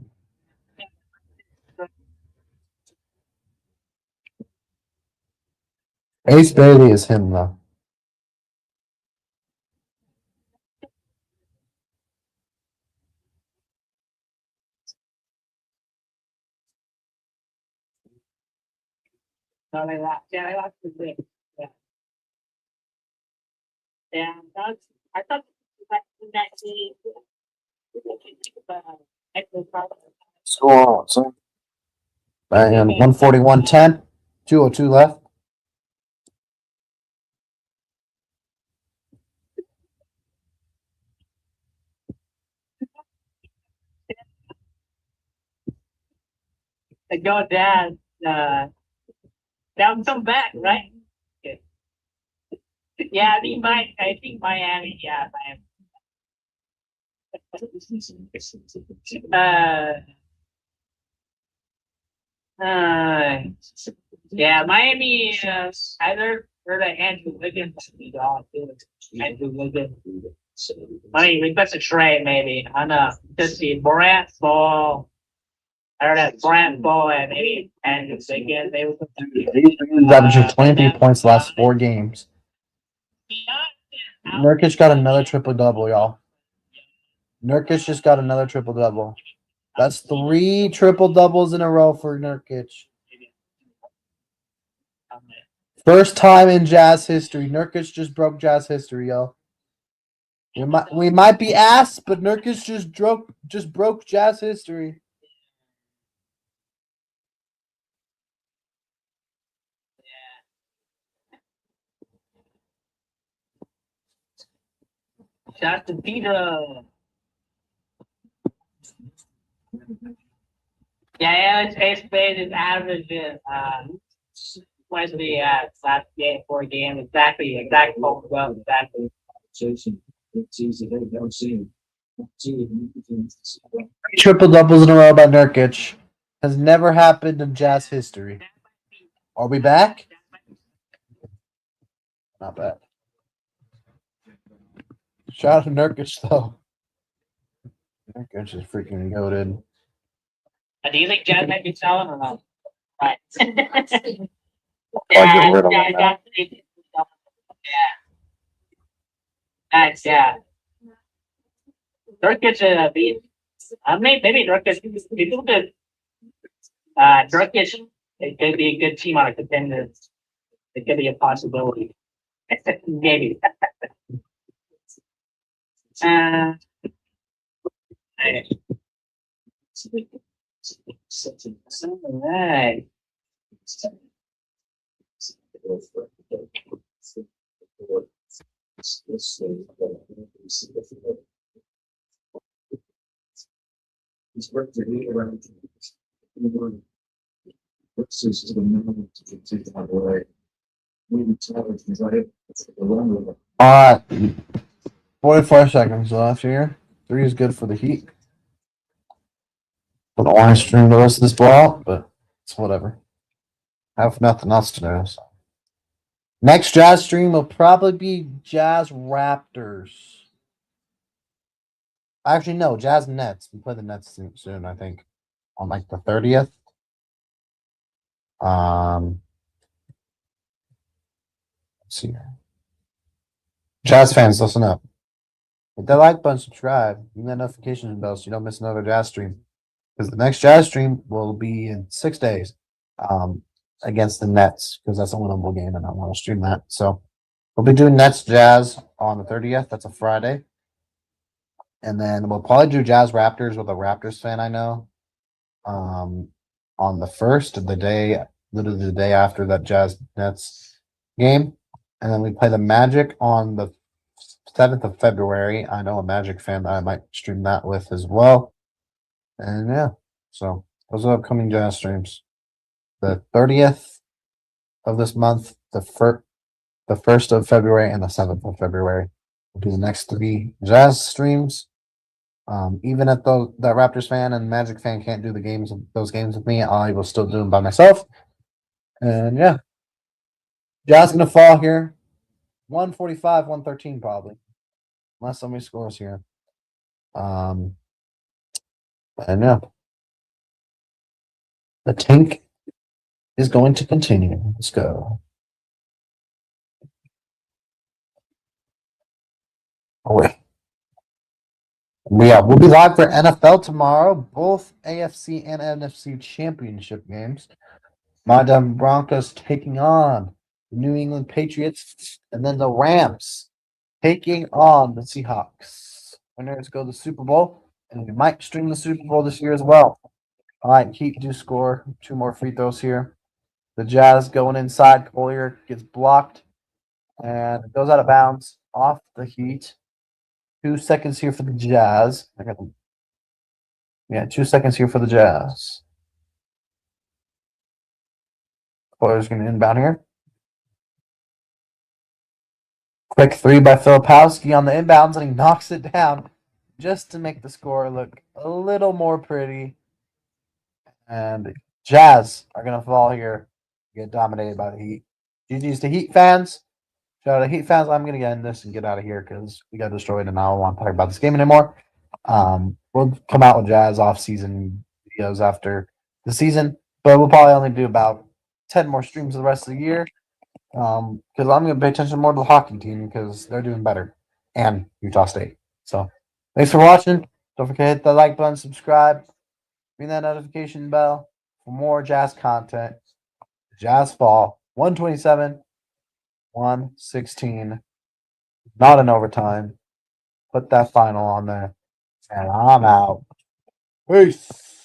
Ace Bailey is him though. No, they lost. Yeah, they lost the game. Yeah. Yeah, I thought that game. Score on, and 141-10. 2:02 left. Your dad, they'll come back, right? Okay. Yeah, I think Miami, yeah, Miami. Yeah, Miami, I heard that Andrew Wiggins be gone too. Andrew Wiggins. I mean, request a trade maybe. I don't know. Just see Morant, Ball. I heard that Morant, Ball, and maybe Andrew Wiggins. They were He's averaging 23 points the last 4 games. Nurkic got another triple-double, y'all. Nurkic just got another triple-double. That's 3 triple-doubles in a row for Nurkic. First time in Jazz history. Nurkic just broke Jazz history, yo. We might be ass, but Nurkic just broke Jazz history. Shout to Peter. Yeah, it's Ace Spade is averaging where's the last game, 4 games, exactly well, exactly. Triple doubles in a row by Nurkic. Has never happened in Jazz history. Are we back? Not bad. Shout out to Nurkic though. Nurkic is freaking goated. Do you think Jazz might be selling or not? Right. I'll get rid of him now. Nice, yeah. Nurkic beat. Maybe Nurkic. People could. Nurkic. It could be a good team on a contender. It could be a possibility. Maybe. Alright. Alright. It's worth to be around. Versus to the minimum to take that away. Maybe challenge because I have the run. All right. 44 seconds left here. 3 is good for the Heat. I don't want to stream the rest of this ball, but it's whatever. I have nothing else to do. So. Next Jazz stream will probably be Jazz Raptors. Actually, no, Jazz Nets. We play the Nets soon, I think. On like the 30th. Let's see here. Jazz fans, listen up. Hit that like button, subscribe, ring that notification bell so you don't miss another Jazz stream. Because the next Jazz stream will be in 6 days against the Nets, because that's a winnable game and I want to stream that. So we'll be doing Nets Jazz on the 30th. That's a Friday. And then we'll probably do Jazz Raptors with a Raptors fan I know on the 1st, literally the day after that Jazz Nets game. And then we play the Magic on the 7th of February. I know a Magic fan that I might stream that with as well. And yeah, so those are upcoming Jazz streams. The 30th of this month, the 1st of February, and the 7th of February will be the next 3 Jazz streams. Even if that Raptors fan and Magic fan can't do those games with me, I will still do them by myself. And yeah, Jazz gonna fall here. 145, 113 probably. Unless somebody scores here. And yeah. The tank is going to continue. Let's go. Oh, wait. Yeah, we'll be live for NFL tomorrow. Both AFC and NFC championship games. My Denver Broncos taking on the New England Patriots. And then the Rams taking on the Seahawks. Winners go to the Super Bowl. And we might stream the Super Bowl this year as well. All right, Heat do score 2 more free throws here. The Jazz going inside. Collier gets blocked. And it goes out of bounds off the Heat. 2 seconds here for the Jazz. 2 seconds here for the Jazz. Colliers going to inbound here. Quick 3 by Filipowski on the inbounds, and he knocks it down just to make the score look a little more pretty. And Jazz are going to fall here, get dominated by the Heat. GG's to Heat fans. Shout out to Heat fans. I'm going to end this and get out of here because we got destroyed and I don't want to talk about this game anymore. We'll come out with Jazz off-season videos after the season, but we'll probably only do about 10 more streams the rest of the year because I'm going to pay attention more to the hockey team because they're doing better and Utah State. So thanks for watching. Don't forget to hit the like button, subscribe, ring that notification bell for more Jazz content. Jazz fall 127, 116, not in overtime. Put that final on there. And I'm out. Peace.